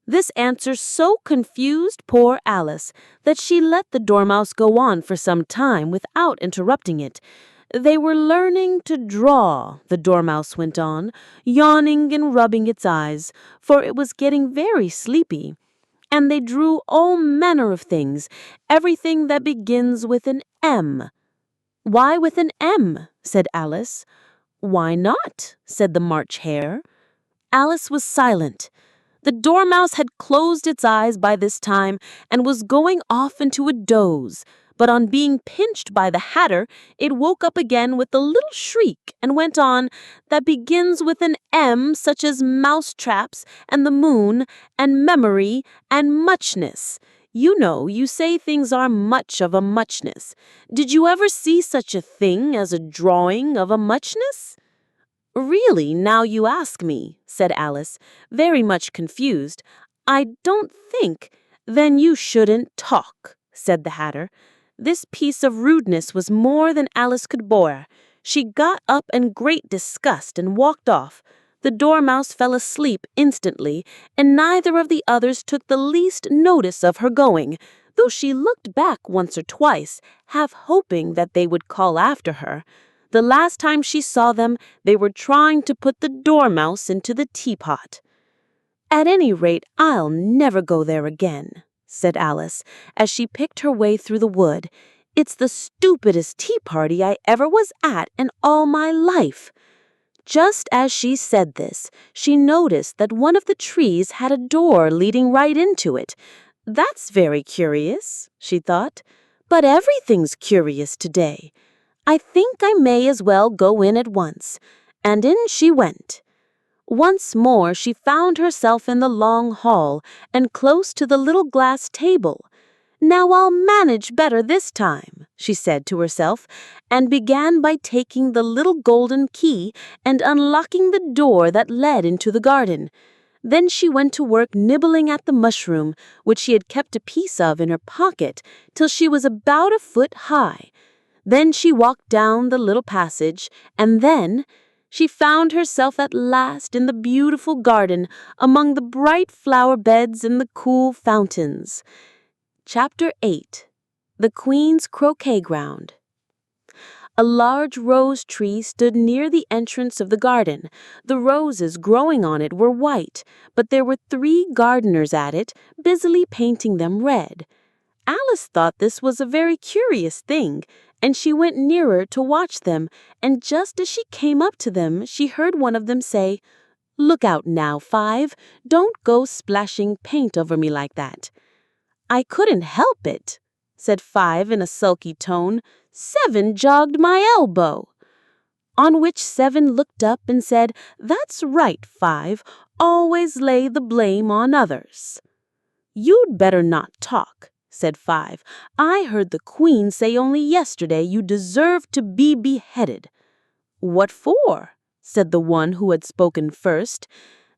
This answer so confused poor Alice that she let the Dormouse go on for some time without interrupting it. "They were learning to draw," the Dormouse went on, yawning and rubbing its eyes, for it was getting very sleepy. "And they drew all manner of things, everything that begins with an M." "Why with an M?" said Alice. "Why not?" said the March Hare. Alice was silent. The Dormouse had closed its eyes by this time and was going off into a doze, but on being pinched by the Hatter, it woke up again with a little shriek and went on, "That begins with an M, such as mousetraps and the moon and memory and muchness. You know, you say things are much of a muchness. Did you ever see such a thing as a drawing of a muchness?" "Really, now you ask me," said Alice, very much confused. "I don't think." "Then you shouldn't talk," said the Hatter. This piece of rudeness was more than Alice could bear. She got up in great disgust and walked off. The Dormouse fell asleep instantly, and neither of the others took the least notice of her going, though she looked back once or twice, half hoping that they would call after her. The last time she saw them, they were trying to put the Dormouse into the teapot. "At any rate, I'll never go there again," said Alice, as she picked her way through the wood. "It's the stupidest tea party I ever was at in all my life." Just as she said this, she noticed that one of the trees had a door leading right into it. "That's very curious," she thought, "but everything's curious today. I think I may as well go in at once." And in she went. Once more she found herself in the long hall and close to the little glass table. "Now I'll manage better this time," she said to herself, and began by taking the little golden key and unlocking the door that led into the garden. Then she went to work nibbling at the mushroom, which she had kept a piece of in her pocket, till she was about a foot high. Then she walked down the little passage, and then she found herself at last in the beautiful garden among the bright flower beds and the cool fountains. Chapter 8. The Queen's Croquet-Ground. A large rose tree stood near the entrance of the garden. The roses growing on it were white, but there were 3 gardeners at it, busily painting them red. Alice thought this was a very curious thing, and she went nearer to watch them, and just as she came up to them, she heard one of them say, "Look out now, Five, don't go splashing paint over me like that." "I couldn't help it," said Five in a sulky tone. "Seven jogged my elbow." On which Seven looked up and said, "That's right, Five, always lay the blame on others." "You'd better not talk," said Five. "I heard the Queen say only yesterday you deserved to be beheaded." "What for?" said the one who had spoken first.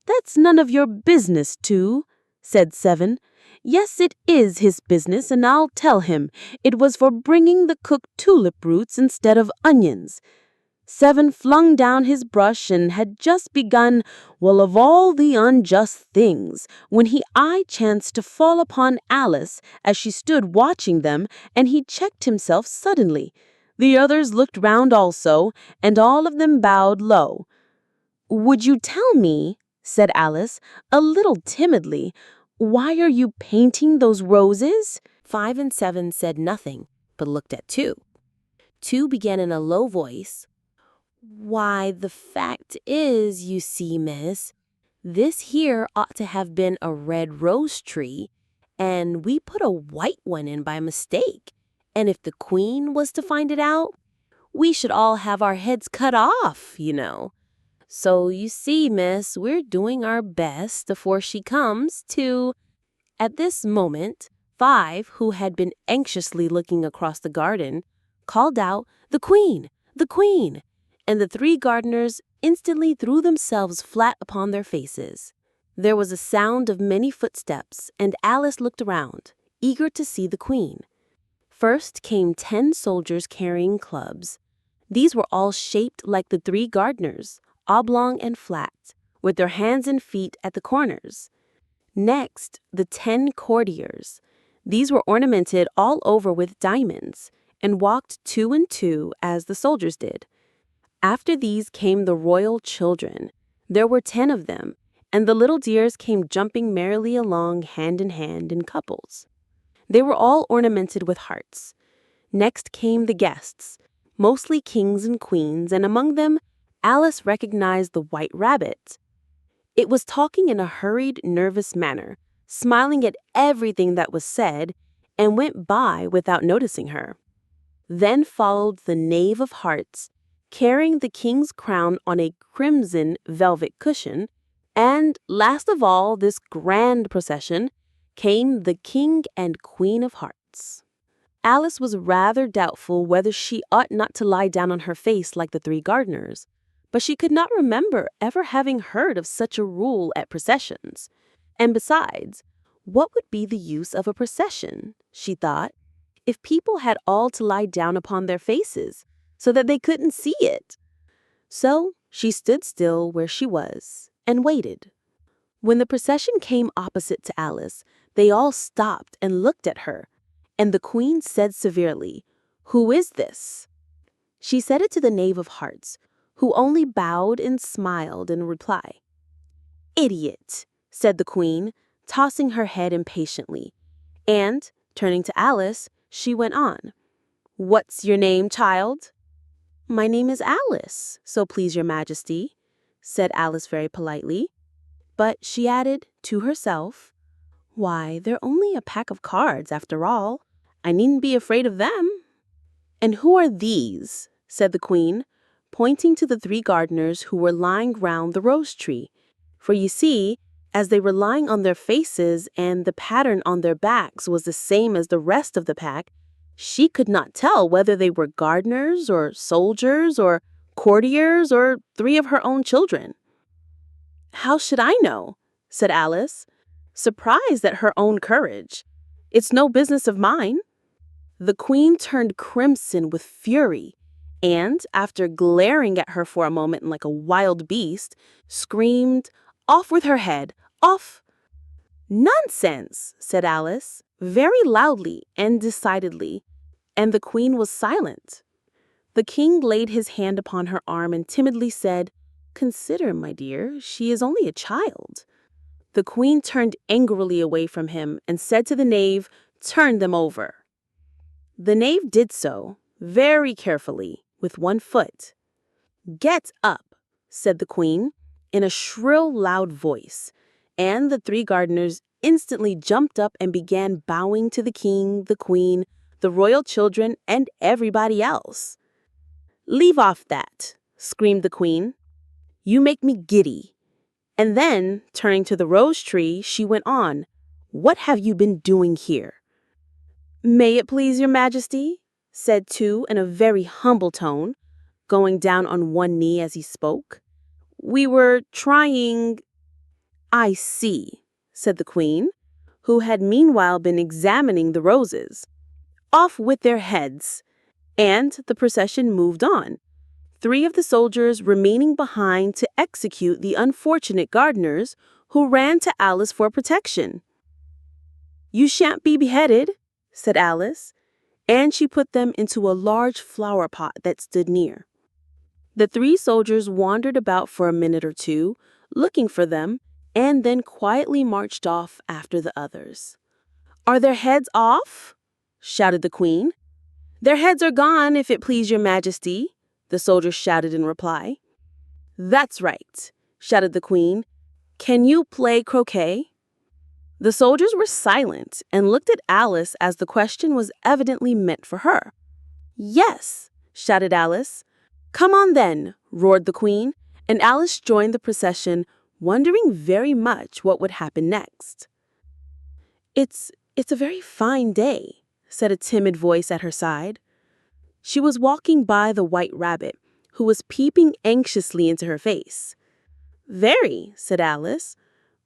"That's none of your business, Two," said Seven. "Yes, it is his business, and I'll tell him. It was for bringing the cook tulip roots instead of onions." Seven flung down his brush and had just begun, "Well, of all the unjust things," when his eye chanced to fall upon Alice as she stood watching them, and he checked himself suddenly. The others looked round also, and all of them bowed low. "Would you tell me," said Alice, a little timidly, "why are you painting those roses?" 5 and 7 said nothing, but looked at 2. 2 began in a low voice, "Why, the fact is, you see, miss, this here ought to have been a red rose tree, and we put a white one in by mistake, and if the Queen was to find it out, we should all have our heads cut off, you know. So, you see, miss, we're doing our best afore she comes to—" At this moment, 5, who had been anxiously looking across the garden, called out, "The Queen! The Queen!" and the 3 gardeners instantly threw themselves flat upon their faces. There was a sound of many footsteps, and Alice looked around, eager to see the Queen. First came 10 soldiers carrying clubs. These were all shaped like the 3 gardeners, oblong and flat, with their hands and feet at the corners. Next, the 10 courtiers. These were ornamented all over with diamonds and walked 2 and 2 as the soldiers did. After these came the royal children. There were 10 of them, and the little dears came jumping merrily along hand in couples. They were all ornamented with hearts. Next came the guests, mostly kings and queens, and among them, Alice recognized the white rabbit. It was talking in a hurried, nervous manner, smiling at everything that was said, and went by without noticing her. Then followed the Knave of Hearts, carrying the king's crown on a crimson velvet cushion, and last of all this grand procession came the King and Queen of Hearts. Alice was rather doubtful whether she ought not to lie down on her face like the 3 gardeners, but she could not remember ever having heard of such a rule at processions. And besides, what would be the use of a procession, she thought, if people had all to lie down upon their faces so that they couldn't see it? So she stood still where she was and waited. When the procession came opposite to Alice, they all stopped and looked at her, and the queen said severely, "Who is this?" She said it to the Knave of Hearts, who only bowed and smiled in reply. "Idiot," said the queen, tossing her head impatiently, and, turning to Alice, she went on. "What's your name, child?" "My name is Alice, so please your majesty," said Alice very politely. But she added, to herself, "Why, they're only a pack of cards, after all. I needn't be afraid of them." "And who are these?" said the queen, pointing to the 3 gardeners who were lying round the rose tree. For you see, as they were lying on their faces and the pattern on their backs was the same as the rest of the pack, she could not tell whether they were gardeners or soldiers or courtiers or 3 of her own children. "How should I know?" said Alice, surprised at her own courage. "It's no business of mine." The queen turned crimson with fury and, after glaring at her for a moment like a wild beast, screamed, "Off with her head! Off!" "Nonsense!" said Alice, very loudly and decidedly, and the queen was silent. The king laid his hand upon her arm and timidly said, "Consider, my dear, she is only a child." The queen turned angrily away from him and said to the knave, "Turn them over." The knave did so, very carefully, with 1 foot. "Get up," said the queen, in a shrill, loud voice, and the 3 gardeners instantly jumped up and began bowing to the king, the queen, the royal children, and everybody else. "Leave off that," screamed the queen. "You make me giddy." And then, turning to the rose tree, she went on, "What have you been doing here?" "May it please your majesty," said 2 in a very humble tone, going down on 1 knee as he spoke. "We were trying—" "I see," said the queen, who had meanwhile been examining the roses. "Off with their heads." And the procession moved on, 3 of the soldiers remaining behind to execute the unfortunate gardeners who ran to Alice for protection. "You shan't be beheaded," said Alice, and she put them into a large flower pot that stood near. The 3 soldiers wandered about for a minute or 2, looking for them, and then quietly marched off after the others. "Are their heads off?" shouted the queen. "Their heads are gone, if it please your majesty," the soldiers shouted in reply. "That's right," shouted the queen. "Can you play croquet?" The soldiers were silent and looked at Alice as the question was evidently meant for her. "Yes," shouted Alice. "Come on then," roared the queen, and Alice joined the procession, wondering very much what would happen next. It's a very fine day," said a timid voice at her side. She was walking by the white rabbit, who was peeping anxiously into her face. "Very," said Alice.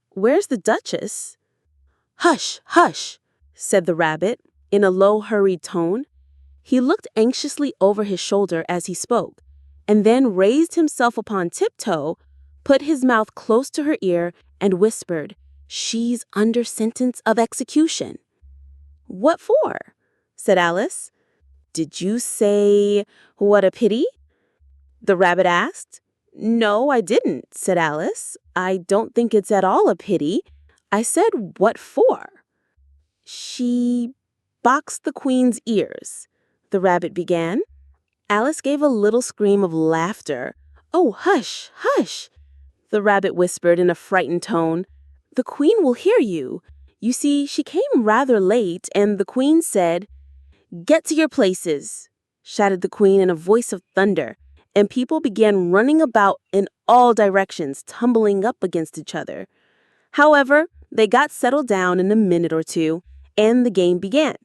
"Where's the Duchess?" "Hush, hush," said the rabbit, in a low, hurried tone. He looked anxiously over his shoulder as he spoke, and then raised himself upon tiptoe, put his mouth close to her ear, and whispered, "She's under sentence of execution." "What for?" said Alice. "Did you say, 'What a pity'?" the rabbit asked. "No, I didn't," said Alice. "I don't think it's at all a pity. I said, 'What for?'" "She boxed the queen's ears," the rabbit began. Alice gave a little scream of laughter. "Oh, hush, hush," the rabbit whispered in a frightened tone. "The queen will hear you. You see, she came rather late, and the queen said—" "Get to your places," shouted the queen in a voice of thunder, and people began running about in all directions, tumbling up against each other. However, they got settled down in a minute or two, and the game began.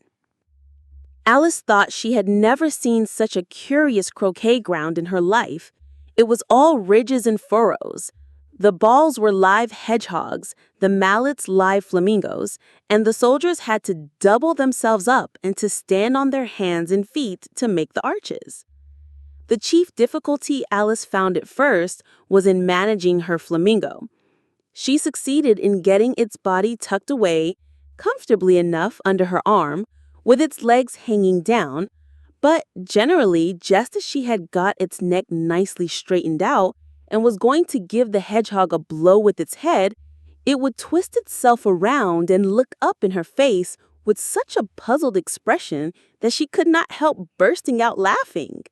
Alice thought she had never seen such a curious croquet ground in her life. It was all ridges and furrows. The balls were live hedgehogs, the mallets live flamingos, and the soldiers had to double themselves up and to stand on their hands and feet to make the arches. The chief difficulty Alice found at first was in managing her flamingo. She succeeded in getting its body tucked away comfortably enough under her arm, with its legs hanging down, but generally, just as she had got its neck nicely straightened out and was going to give the hedgehog a blow with its head, it would twist itself around and look up in her face with such a puzzled expression that she could not help bursting out laughing.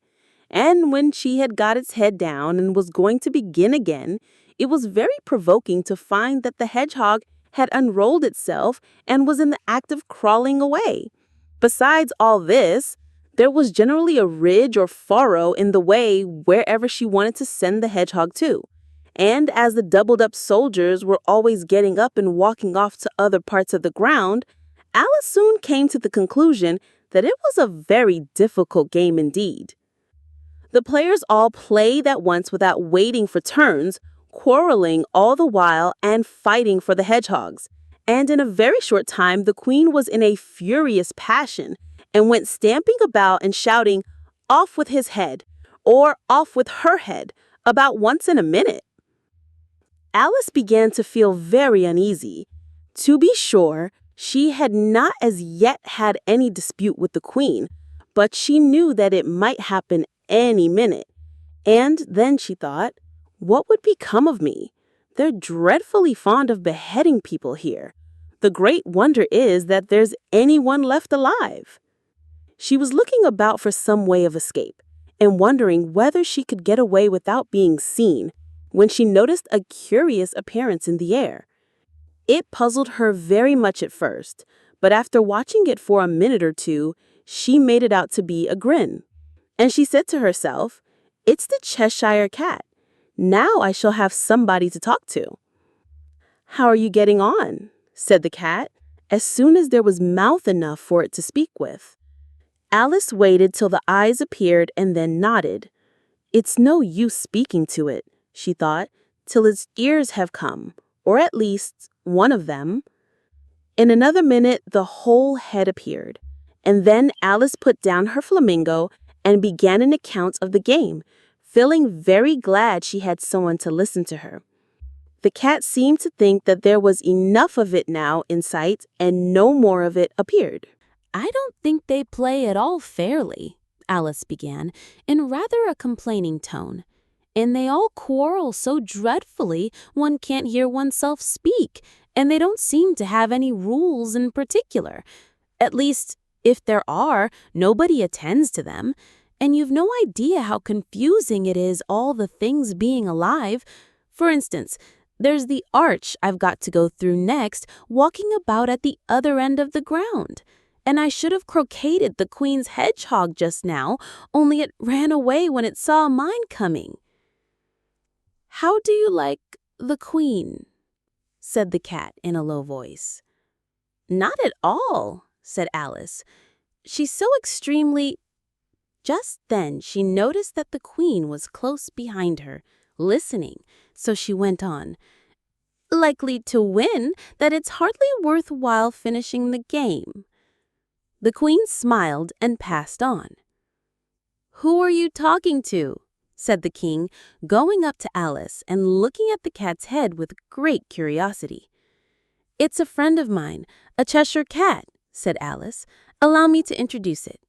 And when she had got its head down and was going to begin again, it was very provoking to find that the hedgehog had unrolled itself and was in the act of crawling away. Besides all this, there was generally a ridge or furrow in the way wherever she wanted to send the hedgehog to. And as the doubled-up soldiers were always getting up and walking off to other parts of the ground, Alice soon came to the conclusion that it was a very difficult game indeed. The players all played at once without waiting for turns, quarreling all the while and fighting for the hedgehogs. And in a very short time, the queen was in a furious passion and went stamping about and shouting, "Off with his head," or "Off with her head," about once in a minute. Alice began to feel very uneasy. To be sure, she had not as yet had any dispute with the queen, but she knew that it might happen any minute. And then she thought, what would become of me? They're dreadfully fond of beheading people here. The great wonder is that there's anyone left alive. She was looking about for some way of escape and wondering whether she could get away without being seen when she noticed a curious appearance in the air. It puzzled her very much at first, but after watching it for a minute or two, she made it out to be a grin. And she said to herself, "It's the Cheshire Cat. Now I shall have somebody to talk to." "How are you getting on?" said the cat, as soon as there was mouth enough for it to speak with. Alice waited till the eyes appeared and then nodded. "It's no use speaking to it," she thought, "till its ears have come, or at least one of them." In another minute, the whole head appeared, and then Alice put down her flamingo and began an account of the game, feeling very glad she had someone to listen to her. The cat seemed to think that there was enough of it now in sight, and no more of it appeared. "I don't think they play at all fairly," Alice began, in rather a complaining tone. "And they all quarrel so dreadfully one can't hear oneself speak, and they don't seem to have any rules in particular. At least, if there are, nobody attends to them. And you've no idea how confusing it is, all the things being alive. For instance, there's the arch I've got to go through next, walking about at the other end of the ground. And I should have croqueted the queen's hedgehog just now, only it ran away when it saw mine coming." "How do you like the queen?" said the cat in a low voice. "Not at all," said Alice. "She's so extremely—" Just then she noticed that the queen was close behind her, listening, so she went on, "Likely to win that it's hardly worth while finishing the game." The queen smiled and passed on. "Who are you talking to?" said the king, going up to Alice and looking at the cat's head with great curiosity. "It's a friend of mine, a Cheshire cat," said Alice. "Allow me to introduce it."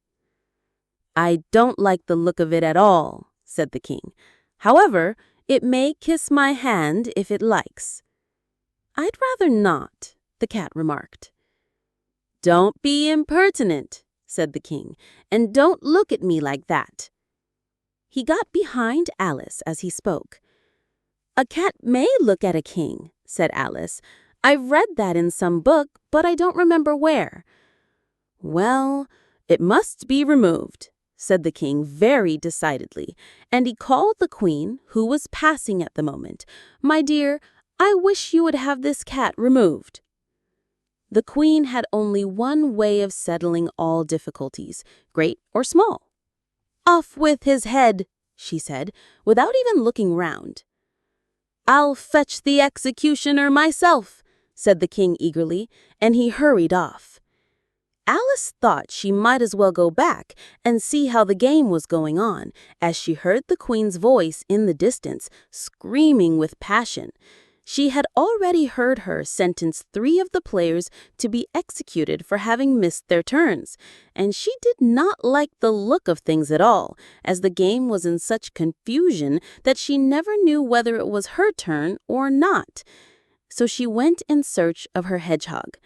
"I don't like the look of it at all," said the king. "However, it may kiss my hand if it likes." "I'd rather not," the cat remarked. "Don't be impertinent," said the king, "and don't look at me like that." He got behind Alice as he spoke. "A cat may look at a king," said Alice. "I've read that in some book, but I don't remember where." "Well, it must be removed," said the king very decidedly, and he called the queen, who was passing at the moment. "My dear, I wish you would have this cat removed." The queen had only one way of settling all difficulties, great or small. "Off with his head," she said, without even looking round. "I'll fetch the executioner myself," said the king eagerly, and he hurried off. Alice thought she might as well go back and see how the game was going on, as she heard the queen's voice in the distance, screaming with passion. She had already heard her sentence 3 of the players to be executed for having missed their turns, and she did not like the look of things at all, as the game was in such confusion that she never knew whether it was her turn or not. So she went in search of her hedgehog.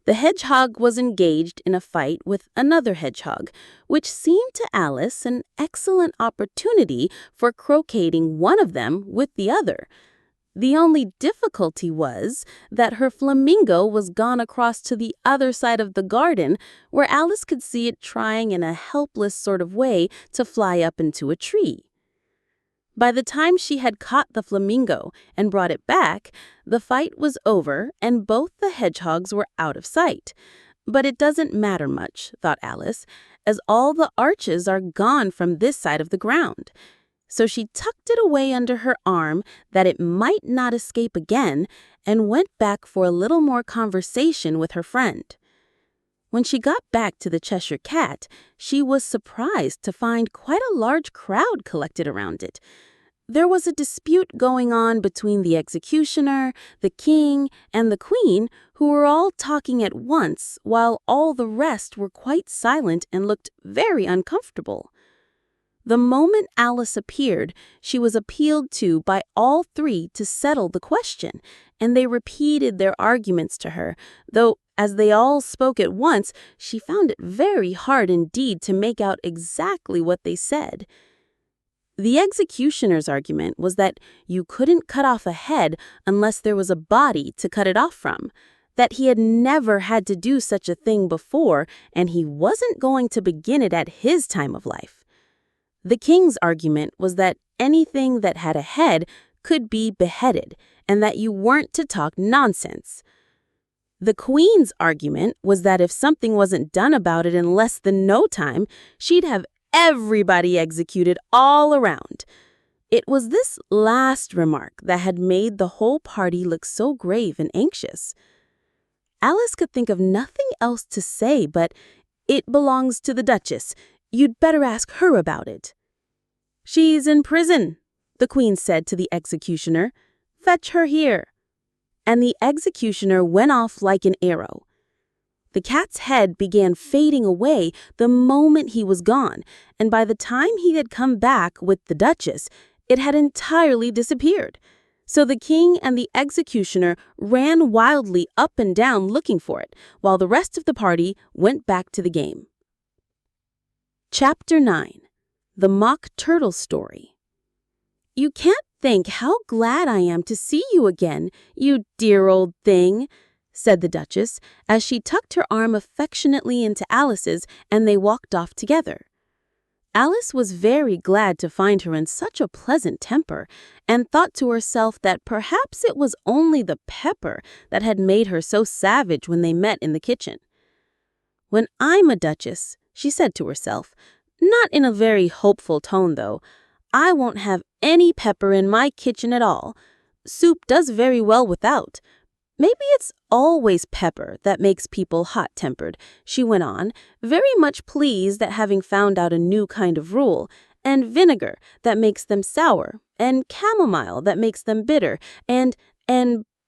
The hedgehog was engaged in a fight with another hedgehog, which seemed to Alice an excellent opportunity for croqueting one of them with the other. The only difficulty was that her flamingo was gone across to the other side of the garden, where Alice could see it trying in a helpless sort of way to fly up into a tree. By the time she had caught the flamingo and brought it back, the fight was over and both the hedgehogs were out of sight. But it doesn't matter much, thought Alice, as all the arches are gone from this side of the ground. So she tucked it away under her arm that it might not escape again and went back for a little more conversation with her friend. When she got back to the Cheshire Cat, she was surprised to find quite a large crowd collected around it. There was a dispute going on between the executioner, the king, and the queen, who were all talking at once, while all the rest were quite silent and looked very uncomfortable. The moment Alice appeared, she was appealed to by all 3 to settle the question, and they repeated their arguments to her, though as they all spoke at once, she found it very hard indeed to make out exactly what they said. The executioner's argument was that you couldn't cut off a head unless there was a body to cut it off from, that he had never had to do such a thing before, and he wasn't going to begin it at his time of life. The king's argument was that anything that had a head could be beheaded, and that you weren't to talk nonsense. The queen's argument was that if something wasn't done about it in less than no time, she'd have everybody executed all around. It was this last remark that had made the whole party look so grave and anxious. Alice could think of nothing else to say but, "It belongs to the Duchess. You'd better ask her about it." "She's in prison," the queen said to the executioner. "Fetch her here." And the executioner went off like an arrow. The cat's head began fading away the moment he was gone, and by the time he had come back with the Duchess, it had entirely disappeared. So the king and the executioner ran wildly up and down looking for it, while the rest of the party went back to the game. Chapter 9. The Mock Turtle Story. "You can't think how glad I am to see you again, you dear old thing," said the Duchess, as she tucked her arm affectionately into Alice's and they walked off together. Alice was very glad to find her in such a pleasant temper, and thought to herself that perhaps it was only the pepper that had made her so savage when they met in the kitchen. "When I'm a duchess," she said to herself, not in a very hopeful tone though, "I won't have any pepper in my kitchen at all. Soup does very well without. Maybe it's always pepper that makes people hot-tempered," she went on, very much pleased at having found out a new kind of rule, and vinegar that makes them sour, and chamomile that makes them bitter, and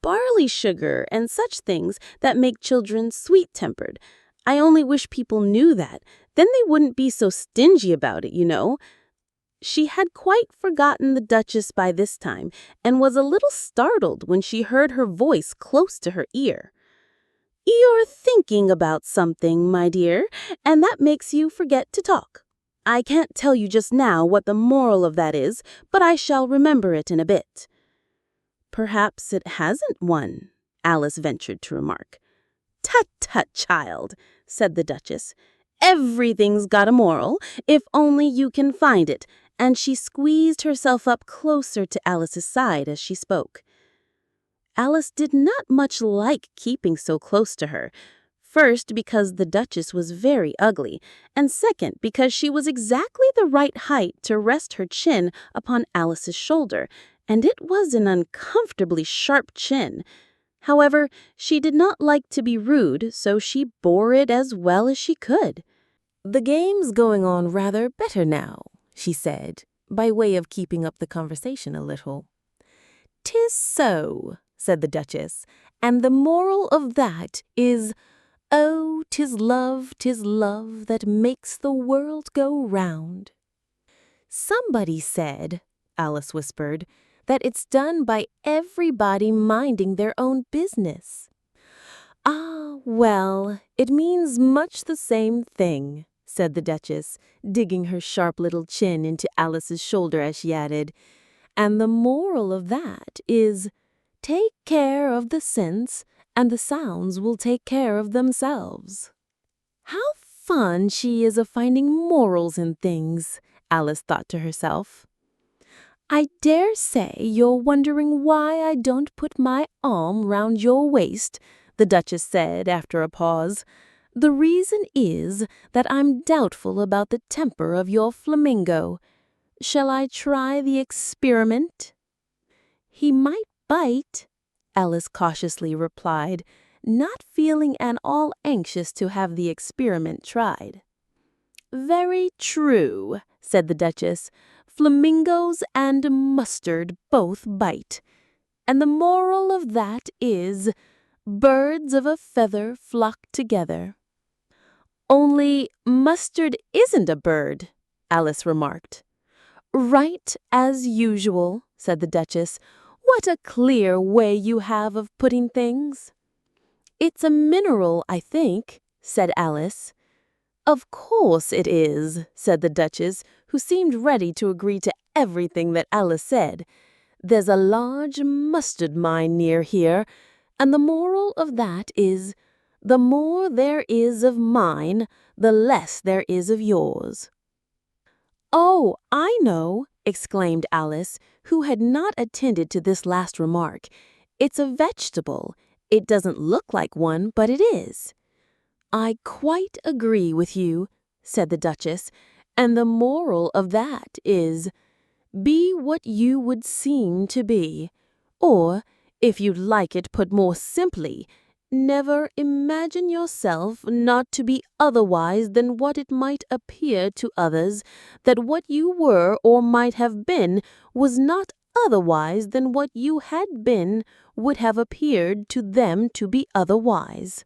barley sugar and such things that make children sweet-tempered. I only wish people knew that. Then they wouldn't be so stingy about it, you know." She had quite forgotten the Duchess by this time and was a little startled when she heard her voice close to her ear. "You're thinking about something, my dear, and that makes you forget to talk. I can't tell you just now what the moral of that is, but I shall remember it in a bit." "Perhaps it hasn't one," Alice ventured to remark. "Tut, tut, child," said the Duchess. "Everything's got a moral, if only you can find it," and she squeezed herself up closer to Alice's side as she spoke. Alice did not much like keeping so close to her. First, because the Duchess was very ugly, and second, because she was exactly the right height to rest her chin upon Alice's shoulder, and it was an uncomfortably sharp chin. However, she did not like to be rude, so she bore it as well as she could. "The game's going on rather better now," she said, by way of keeping up the conversation a little. "'Tis so," said the Duchess, "and the moral of that is, 'Oh, 'tis love that makes the world go round.'" "Somebody said," Alice whispered, "that it's done by everybody minding their own business." "Ah, well, it means much the same thing," said the Duchess, digging her sharp little chin into Alice's shoulder as she added, "and the moral of that is, take care of the sense, and the sounds will take care of themselves." "How fond she is of finding morals in things," Alice thought to herself. "I dare say you're wondering why I don't put my arm round your waist," the Duchess said after a pause. "The reason is that I'm doubtful about the temper of your flamingo. Shall I try the experiment?" "He might bite," Alice cautiously replied, not feeling at all anxious to have the experiment tried. "Very true," said the Duchess. "Flamingos and mustard both bite. And the moral of that is, birds of a feather flock together." "Only mustard isn't a bird," Alice remarked. "Right as usual," said the Duchess. "What a clear way you have of putting things." "It's a mineral, I think," said Alice. "Of course it is," said the Duchess, who seemed ready to agree to everything that Alice said. "There's a large mustard mine near here, and the moral of that is, the more there is of mine, the less there is of yours." "Oh, I know," exclaimed Alice, who had not attended to this last remark. "It's a vegetable. It doesn't look like one, but it is." "I quite agree with you," said the Duchess, "and the moral of that is, be what you would seem to be, or, if you'd like it put more simply, never imagine yourself not to be otherwise than what it might appear to others, that what you were or might have been was not otherwise than what you had been would have appeared to them to be otherwise."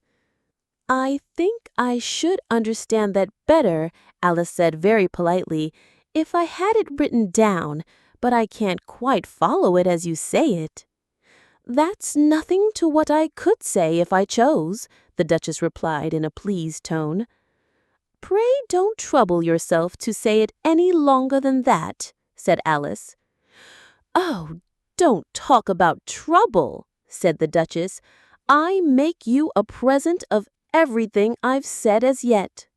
"I think I should understand that better," Alice said very politely, "if I had it written down, but I can't quite follow it as you say it." "That's nothing to what I could say if I chose," the Duchess replied in a pleased tone. "Pray don't trouble yourself to say it any longer than that," said Alice. "Oh, don't talk about trouble," said the Duchess. "I make you a present of everything I've said as yet."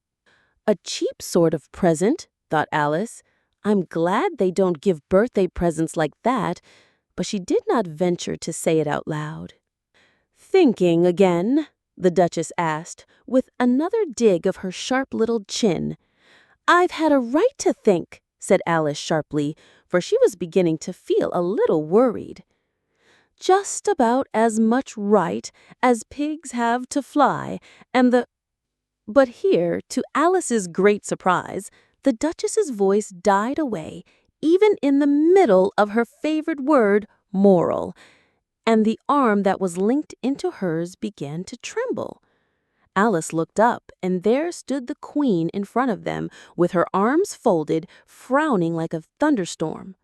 "A cheap sort of present," thought Alice. "I'm glad they don't give birthday presents like that," but she did not venture to say it out loud. "Thinking again?" the Duchess asked, with another dig of her sharp little chin. "I've had a right to think," said Alice sharply, for she was beginning to feel a little worried. "Just about as much right as pigs have to fly, and the—" But here, to Alice's great surprise, The Duchess's voice died away, even in the middle of her favorite word, moral, and the arm that was linked into hers began to tremble. Alice looked up, and there stood the Queen in front of them, with her arms folded, frowning like a thunderstorm.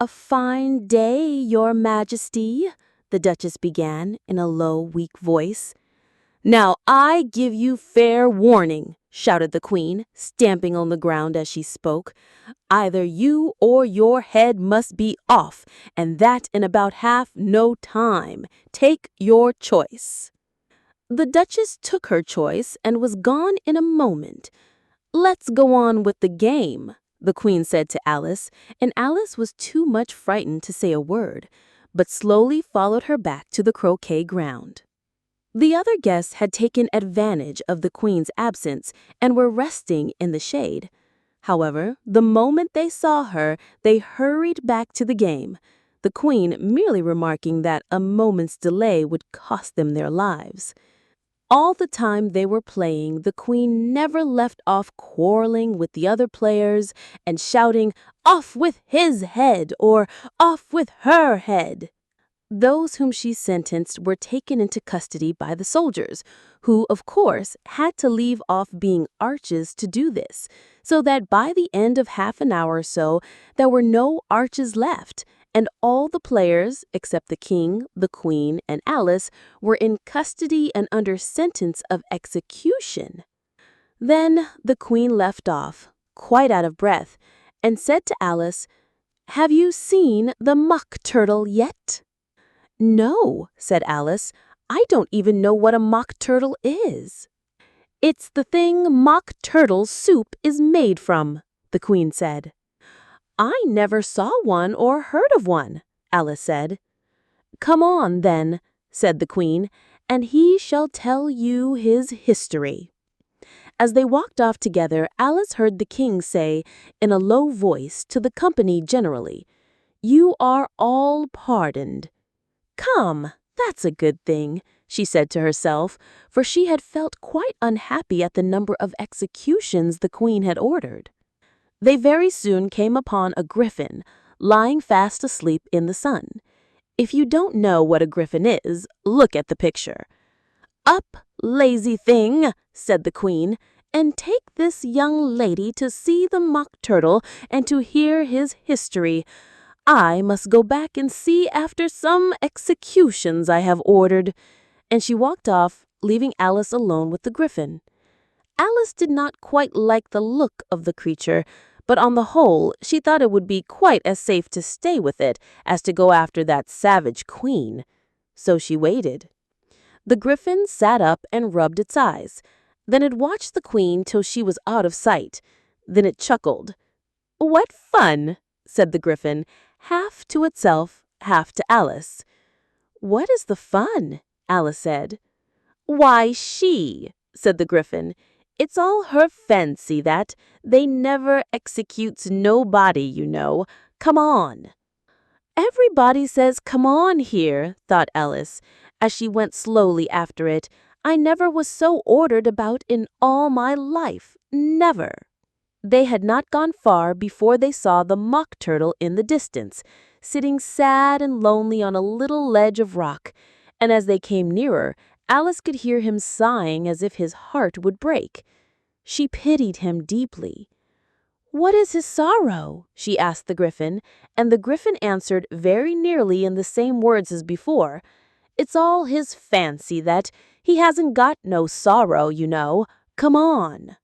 "A fine day, Your Majesty," the Duchess began in a low, weak voice. "Now I give you fair warning," shouted the Queen, stamping on the ground as she spoke. "Either you or your head must be off, and that in about half no time. Take your choice." The Duchess took her choice and was gone in a moment. "Let's go on with the game," the Queen said to Alice, and Alice was too much frightened to say a word, but slowly followed her back to the croquet-ground. The other guests had taken advantage of the Queen's absence and were resting in the shade. However, the moment they saw her, they hurried back to the game, the Queen merely remarking that a moment's delay would cost them their lives. All the time they were playing, the Queen never left off quarreling with the other players and shouting, "Off with his head," or "Off with her head." Those whom she sentenced were taken into custody by the soldiers, who, of course, had to leave off being arches to do this, so that by the end of half an hour or so, there were no arches left, and all the players, except the King, the Queen, and Alice, were in custody and under sentence of execution. Then the Queen left off, quite out of breath, and said to Alice, "Have you seen the mock turtle yet?" "No," said Alice. "I don't even know what a mock turtle is." "It's the thing mock turtle soup is made from," the Queen said. "I never saw one or heard of one," Alice said. "Come on, then," said the Queen, "and he shall tell you his history." As they walked off together, Alice heard the King say, in a low voice, to the company generally, "You are all pardoned." "Come, that's a good thing," she said to herself, for she had felt quite unhappy at the number of executions the Queen had ordered. They very soon came upon a griffin, lying fast asleep in the sun. If you don't know what a griffin is, look at the picture. "Up, lazy thing," said the Queen, "and take this young lady to see the mock turtle and to hear his history. I must go back and see after some executions I have ordered." And she walked off, leaving Alice alone with the griffin. Alice did not quite like the look of the creature, but on the whole, she thought it would be quite as safe to stay with it as to go after that savage Queen. So she waited. The griffin sat up and rubbed its eyes. Then it watched the Queen till she was out of sight. Then it chuckled. "What fun!" said the griffin, half to itself, half to Alice. "What is the fun?" Alice said. "Why, she," said the griffin. "It's all her fancy that. They never executes nobody, you know. Come on." "Everybody says come on here," thought Alice, as she went slowly after it. "I never was so ordered about in all my life. Never." They had not gone far before they saw the mock turtle in the distance, sitting sad and lonely on a little ledge of rock, and as they came nearer, Alice could hear him sighing as if his heart would break. She pitied him deeply. "What is his sorrow?" she asked the griffin, and the griffin answered very nearly in the same words as before. "It's all his fancy that. He hasn't got no sorrow, you know. Come on."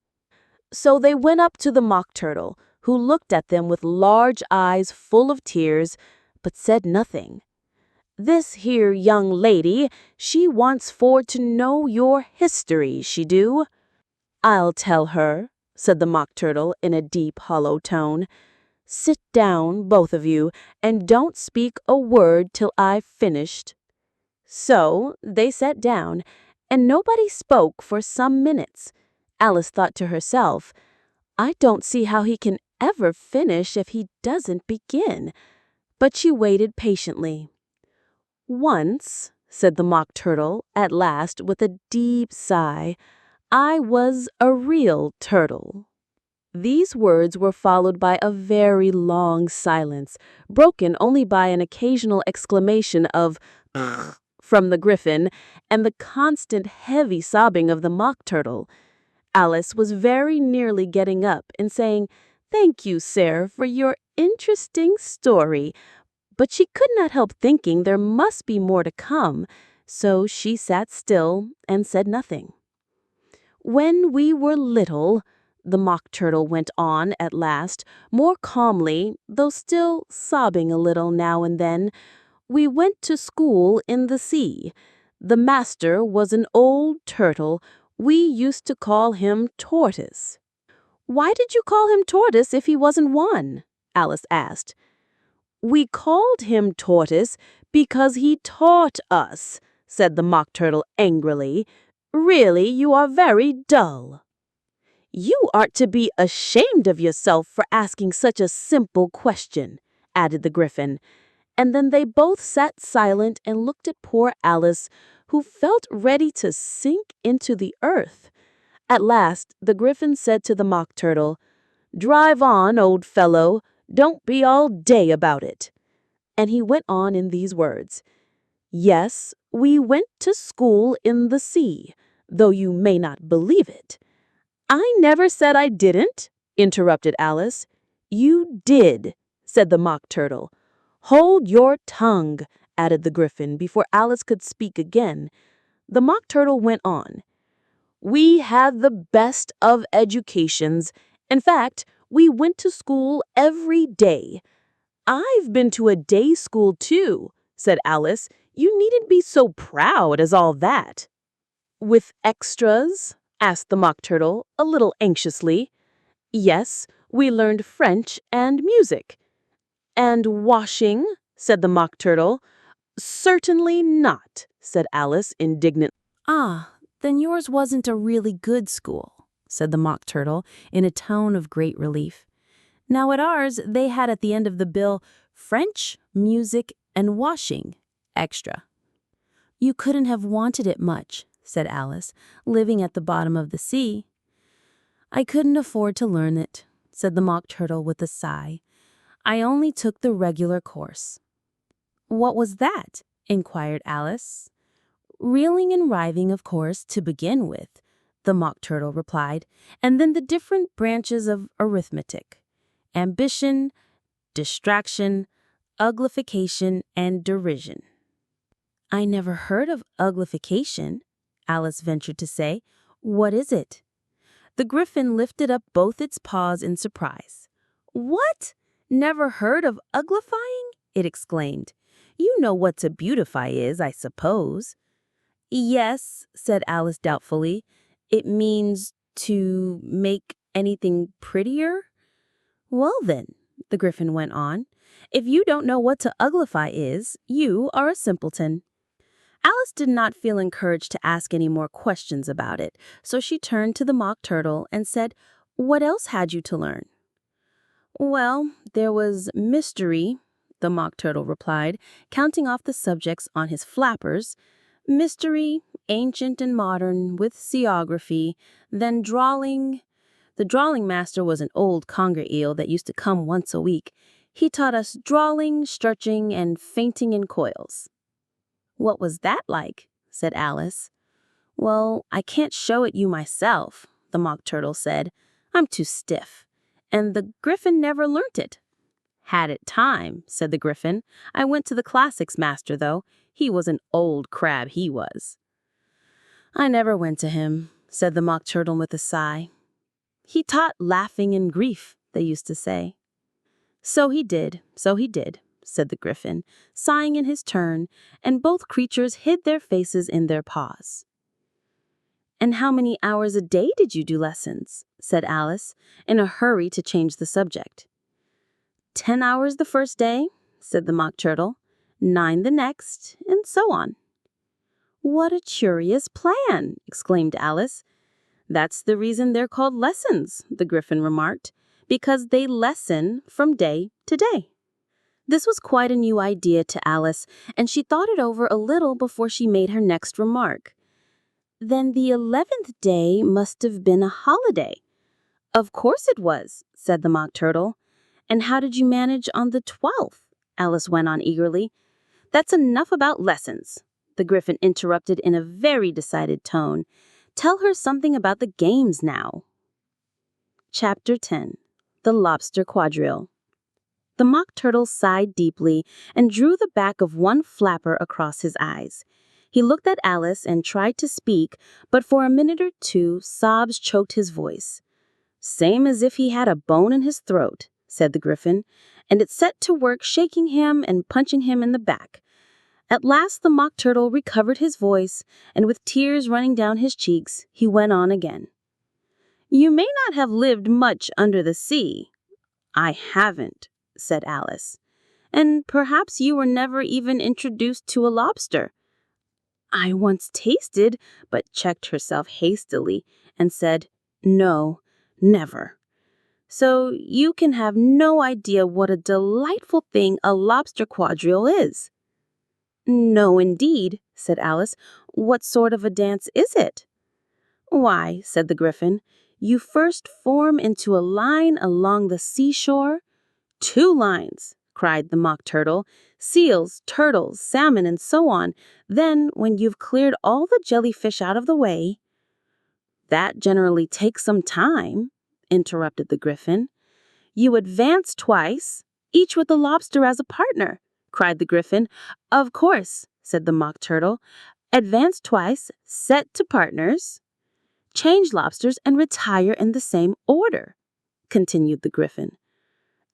So they went up to the mock turtle, who looked at them with large eyes full of tears, but said nothing. "This here young lady, she wants for to know your history, she do." "I'll tell her," said the mock turtle in a deep, hollow tone. "Sit down, both of you, and don't speak a word till I've finished." So they sat down, and nobody spoke for some minutes. Alice thought to herself, "I don't see how he can ever finish if he doesn't begin." But she waited patiently. "Once," said the mock turtle at last with a deep sigh, "I was a real turtle." These words were followed by a very long silence, broken only by an occasional exclamation of from the Griffin and the constant heavy sobbing of the Mock Turtle. Alice was very nearly getting up and saying, "Thank you, sir, for your interesting story," but she could not help thinking there must be more to come, so she sat still and said nothing. "When we were little," the Mock Turtle went on at last, more calmly, though still sobbing a little now and then, "we went to school in the sea. The master was an old turtle. We used to call him Tortoise." "Why did you call him Tortoise if he wasn't one?" Alice asked. "We called him Tortoise because he taught us," said the Mock Turtle angrily. "Really, you are very dull." "You ought to be ashamed of yourself for asking such a simple question," added the Griffin. And then they both sat silent and looked at poor Alice, who felt ready to sink into the earth. At last, the Griffin said to the Mock Turtle, "Drive on, old fellow. Don't be all day about it." And he went on in these words, "Yes, we went to school in the sea, though you may not believe it." "I never said I didn't," interrupted Alice. "You did," said the Mock Turtle. "Hold your tongue," added the Griffin before Alice could speak again. The Mock Turtle went on. "We had the best of educations. In fact, we went to school every day." "I've been to a day school too," said Alice. "You needn't be so proud as all that." "With extras?" asked the Mock Turtle, a little anxiously. "Yes, we learned French and music." "And washing?" said the Mock Turtle. "Certainly not," said Alice indignantly. "Ah, then yours wasn't a really good school," said the Mock Turtle in a tone of great relief. "Now at ours, they had at the end of the bill French, music, and washing, extra." "You couldn't have wanted it much," said Alice, "living at the bottom of the sea." "I couldn't afford to learn it," said the Mock Turtle with a sigh. "I only took the regular course." "What was that?" inquired Alice. "Reeling and writhing, of course, to begin with," the Mock Turtle replied, "and then the different branches of arithmetic: ambition, distraction, uglification, and derision." "I never heard of uglification," Alice ventured to say. "What is it?" The Griffin lifted up both its paws in surprise. "What? Never heard of uglifying?" it exclaimed. "You know what to beautify is, I suppose." "Yes," said Alice doubtfully. "It means to make anything prettier." "Well then," the Griffin went on, "if you don't know what to uglify is, you are a simpleton." Alice did not feel encouraged to ask any more questions about it, so she turned to the Mock Turtle and said, "What else had you to learn?" "Well, there was mystery," the Mock Turtle replied, counting off the subjects on his flappers. "Mystery, ancient and modern, with seaography, then drawling." The drawling master was an old conger eel that used to come once a week. He taught us drawling, stretching, and fainting in coils. "What was that like?" said Alice. "Well, I can't show it you myself," the Mock Turtle said. "I'm too stiff. And the Griffin never learnt it." "Had it time," said the Griffin. "I went to the classics master, though. He was an old crab, he was." "I never went to him," said the Mock Turtle with a sigh. "He taught laughing and grief," they used to say. So he did," said the Griffin, sighing in his turn, and both creatures hid their faces in their paws. "And how many hours a day did you do lessons?" said Alice, in a hurry to change the subject. 10 hours the first day," said the Mock Turtle, 9 the next, and so on. "What a curious plan!" exclaimed Alice. "That's the reason they're called lessons," the Griffin remarked, "because they lessen from day to day." This was quite a new idea to Alice, and she thought it over a little before she made her next remark. "Then the 11th day must have been a holiday." Of course it was, said the Mock Turtle. And how did you manage on the 12th? Alice went on eagerly. That's enough about lessons, the Gryphon interrupted in a very decided tone. Tell her something about the games now. Chapter 10. The Lobster Quadrille. The Mock Turtle sighed deeply and drew the back of one flapper across his eyes. He looked at Alice and tried to speak, but for a minute or two sobs choked his voice. Same as if he had a bone in his throat, said the Gryphon, and it set to work shaking him and punching him in the back. At last the Mock Turtle recovered his voice, and with tears running down his cheeks, he went on again. You may not have lived much under the sea. I haven't, said Alice. And perhaps you were never even introduced to a lobster. I once tasted, but checked herself hastily and said, No, never. So you can have no idea what a delightful thing a lobster quadrille is. No, indeed, said Alice. What sort of a dance is it? Why, said the Gryphon, you first form into a line along the seashore. 2 lines, cried the Mock Turtle. Seals, turtles, salmon, and so on. Then, when you've cleared all the jellyfish out of the way— That generally takes some time, interrupted the Gryphon. You advance twice, each with the lobster as a partner, cried the Gryphon. Of course, said the Mock Turtle. Advance twice, set to partners. Change lobsters and retire in the same order, continued the Gryphon.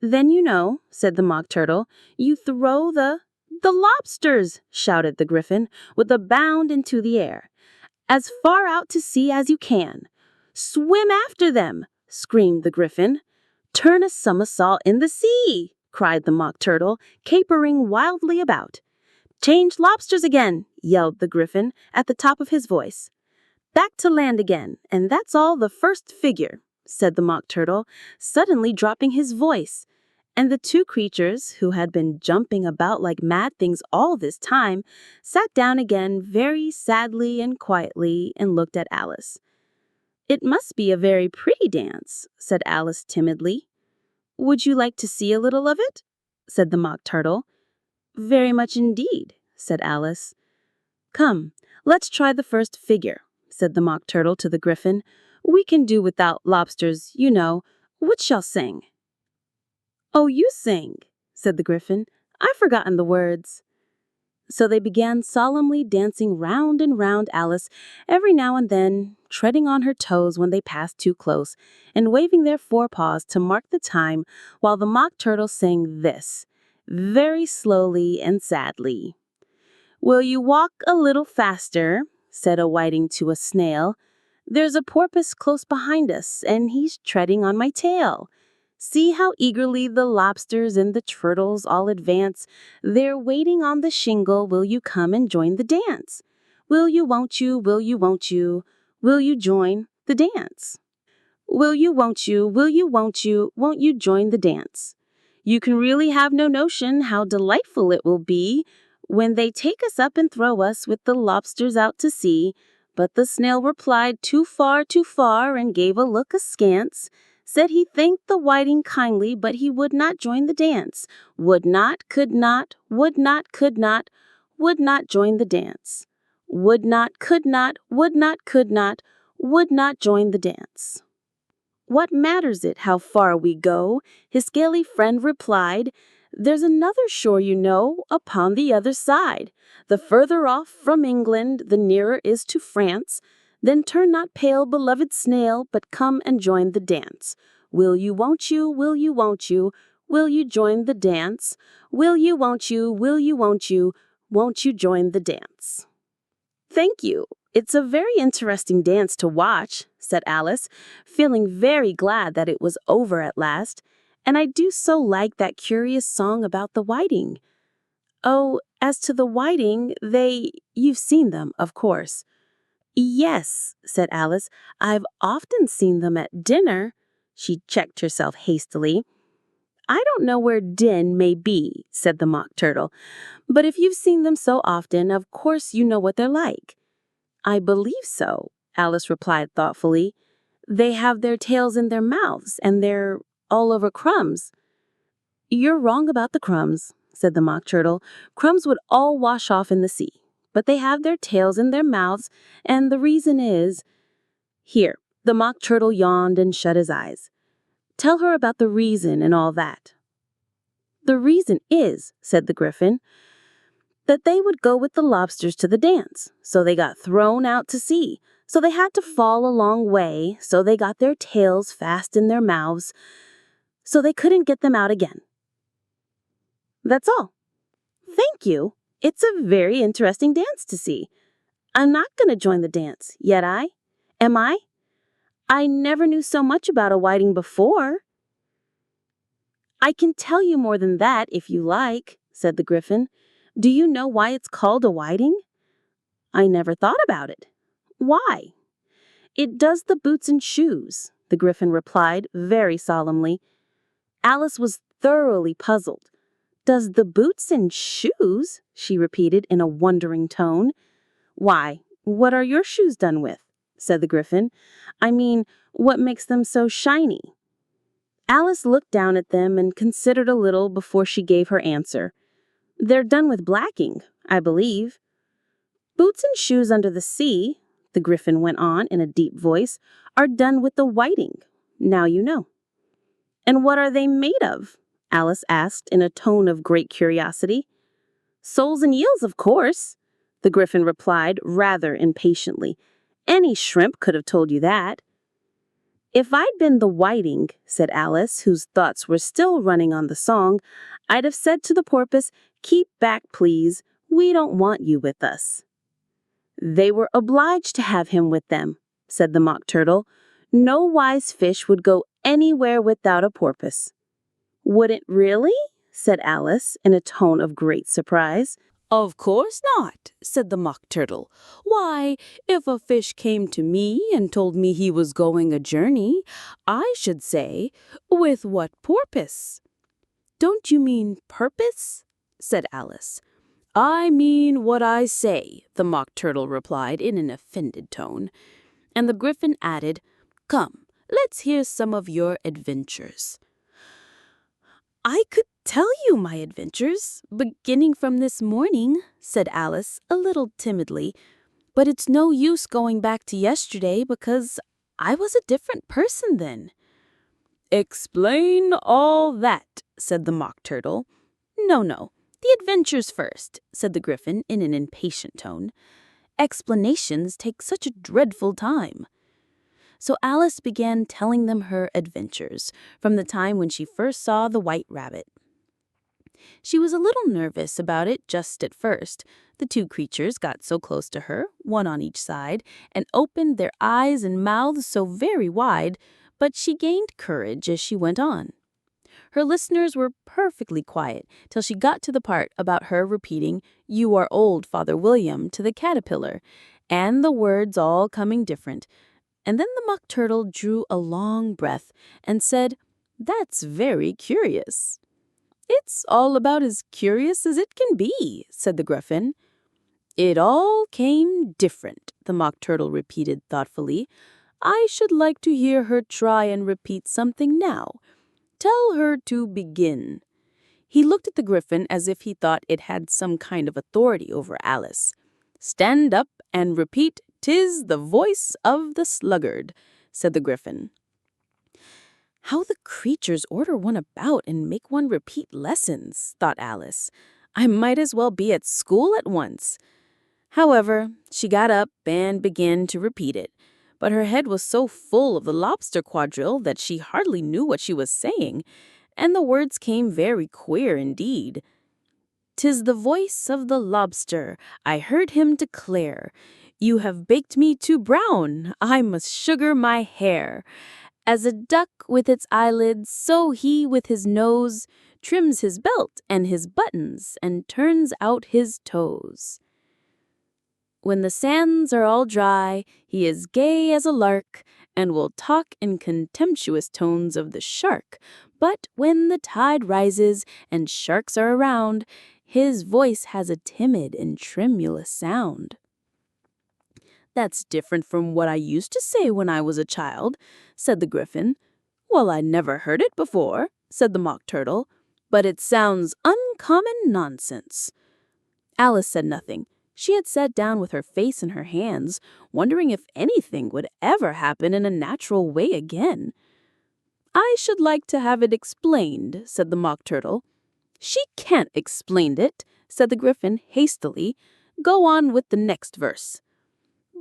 Then you know, said the Mock Turtle, you throw the lobsters, shouted the Gryphon, with a bound into the air. As far out to sea as you can. Swim after them, screamed the Gryphon. Turn a somersault in the sea, cried the Mock Turtle, capering wildly about. Change lobsters again, yelled the Gryphon at the top of his voice. Back to land again, and that's all the first figure, said the Mock Turtle, suddenly dropping his voice. And the 2 creatures, who had been jumping about like mad things all this time, sat down again very sadly and quietly and looked at Alice. It must be a very pretty dance, said Alice timidly. Would you like to see a little of it? Said the Mock Turtle. Very much indeed, said Alice. Come, let's try the first figure, said the Mock Turtle to the Gryphon. We can do without lobsters, you know. Which shall sing? Oh, you sing, said the Gryphon. I've forgotten the words. So they began solemnly dancing round and round Alice, every now and then treading on her toes when they passed too close, and waving their forepaws to mark the time, while the Mock Turtle sang this, very slowly and sadly. Will you walk a little faster? Said a whiting to a snail. There's a porpoise close behind us, and he's treading on my tail. See how eagerly the lobsters and the turtles all advance. They're waiting on the shingle. Will you come and join the dance? Will you, won't you, will you, won't you, will you join the dance? Will you, won't you, won't you join the dance? You can really have no notion how delightful it will be when they take us up and throw us with the lobsters out to sea. But the snail replied, too far, and gave a look askance. Said he thanked the whiting kindly, but he would not join the dance. Would not, could not, would not, could not, would not join the dance. Would not, could not, would not, could not, would not join the dance. What matters it how far we go? His scaly friend replied. There's another shore, you know, upon the other side. The further off from England, the nearer is to France. Then turn not pale, beloved snail, but come and join the dance. Will you, won't you, will you, won't you, will you join the dance? Will you, won't you, won't you join the dance? Thank you. It's a very interesting dance to watch, said Alice, feeling very glad that it was over at last. And I do so like that curious song about the whiting. Oh, as to the whiting, you've seen them, of course. Yes, said Alice, I've often seen them at dinner. She checked herself hastily. I don't know where din may be, said the Mock Turtle, but if you've seen them so often, of course you know what they're like. I believe so, Alice replied thoughtfully. They have their tails in their mouths, and they're all over crumbs." "You're wrong about the crumbs," said the Mock Turtle. "Crumbs would all wash off in the sea. But they have their tails in their mouths, and the reason is—" Here, the Mock Turtle yawned and shut his eyes. "Tell her about the reason and all that." "The reason is," said the Griffin, "that they would go with the lobsters to the dance. So they got thrown out to sea. So they had to fall a long way. So they got their tails fast in their mouths. So they couldn't get them out again. That's all." "Thank you. It's a very interesting dance to see. I'm not going to join the dance, yet I? Am I? I never knew so much about a whiting before." "I can tell you more than that if you like," said the Griffin. "Do you know why it's called a whiting?" "I never thought about it." "Why?" "It does the boots and shoes," the Griffin replied very solemnly. Alice was thoroughly puzzled. "Does the boots and shoes?" she repeated in a wondering tone. "Why, what are your shoes done with?" said the Griffin. "I mean, what makes them so shiny?" Alice looked down at them and considered a little before she gave her answer. "They're done with blacking, I believe." "Boots and shoes under the sea," the Griffin went on in a deep voice, "are done with the whiting. Now you know." "And what are they made of?" Alice asked in a tone of great curiosity. "Soles and eels, of course," the Griffin replied rather impatiently. "Any shrimp could have told you that." "If I'd been the whiting," said Alice, whose thoughts were still running on the song, "I'd have said to the porpoise, 'Keep back, please. We don't want you with us.'" "They were obliged to have him with them," said the Mock Turtle. "No wise fish would go anywhere without a porpoise." "Wouldn't really?" said Alice in a tone of great surprise. "Of course not," said the Mock Turtle. "Why, if a fish came to me and told me he was going a journey, I should say, 'With what porpoise?'" "Don't you mean purpose?" said Alice. "I mean what I say," the Mock Turtle replied in an offended tone. And the Griffin added, "Come, let's hear some of your adventures." "I could tell you my adventures, beginning from this morning," said Alice a little timidly. "But it's no use going back to yesterday because I was a different person then." "Explain all that," said the Mock Turtle. "No, the adventures first," said the Griffin in an impatient tone. "Explanations take such a dreadful time." So Alice began telling them her adventures, from the time when she first saw the White Rabbit. She was a little nervous about it just at first. The two creatures got so close to her, one on each side, and opened their eyes and mouths so very wide, but she gained courage as she went on. Her listeners were perfectly quiet till she got to the part about her repeating, "You are old, Father William," to the caterpillar, and the words all coming different. And then the Mock Turtle drew a long breath and said, "That's very curious." "It's all about as curious as it can be," said the Griffin. "It all came different," the Mock Turtle repeated thoughtfully. "I should like to hear her try and repeat something now. Tell her to begin." He looked at the Griffin as if he thought it had some kind of authority over Alice. "Stand up and repeat, 'Tis the voice of the sluggard,'" said the Griffin. "How the creatures order one about and make one repeat lessons," thought Alice. "I might as well be at school at once." However, she got up and began to repeat it, but her head was so full of the lobster quadrille that she hardly knew what she was saying, and the words came very queer indeed. "'Tis the voice of the lobster, I heard him declare, 'You have baked me too brown, I must sugar my hair.' As a duck with its eyelids, so he with his nose trims his belt and his buttons and turns out his toes. When the sands are all dry, he is gay as a lark, and will talk in contemptuous tones of the shark. But when the tide rises and sharks are around, his voice has a timid and tremulous sound." "That's different from what I used to say when I was a child," said the Gryphon. "Well, I never heard it before," said the Mock Turtle, "but it sounds uncommon nonsense." Alice said nothing. She had sat down with her face in her hands, wondering if anything would ever happen in a natural way again. "I should like to have it explained," said the Mock Turtle. "She can't explain it," said the Gryphon hastily. "Go on with the next verse."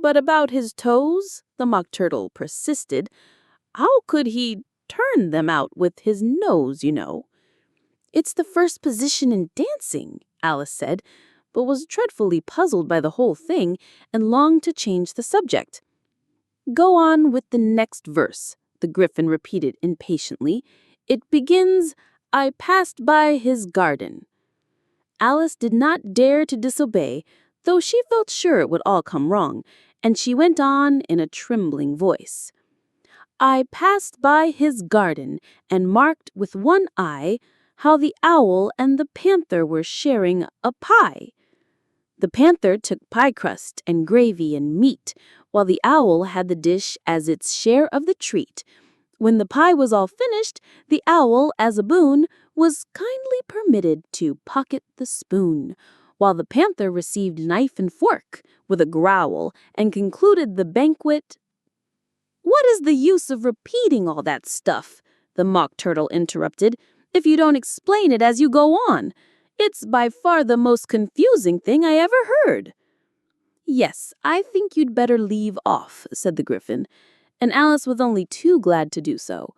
"But about his toes," the Mock Turtle persisted. "How could he turn them out with his nose, you know?" "It's the first position in dancing," Alice said, but was dreadfully puzzled by the whole thing and longed to change the subject. "Go on with the next verse," the Gryphon repeated impatiently. "It begins, 'I passed by his garden.'" Alice did not dare to disobey, though she felt sure it would all come wrong, and she went on in a trembling voice. "I passed by his garden, and marked with one eye how the owl and the panther were sharing a pie. The panther took pie crust and gravy and meat, while the owl had the dish as its share of the treat. When the pie was all finished, the owl, as a boon, was kindly permitted to pocket the spoon, while the panther received knife and fork with a growl and concluded the banquet—" "What is the use of repeating all that stuff?" the Mock Turtle interrupted, "if you don't explain it as you go on? It's by far the most confusing thing I ever heard." "Yes, I think you'd better leave off," said the Gryphon, and Alice was only too glad to do so.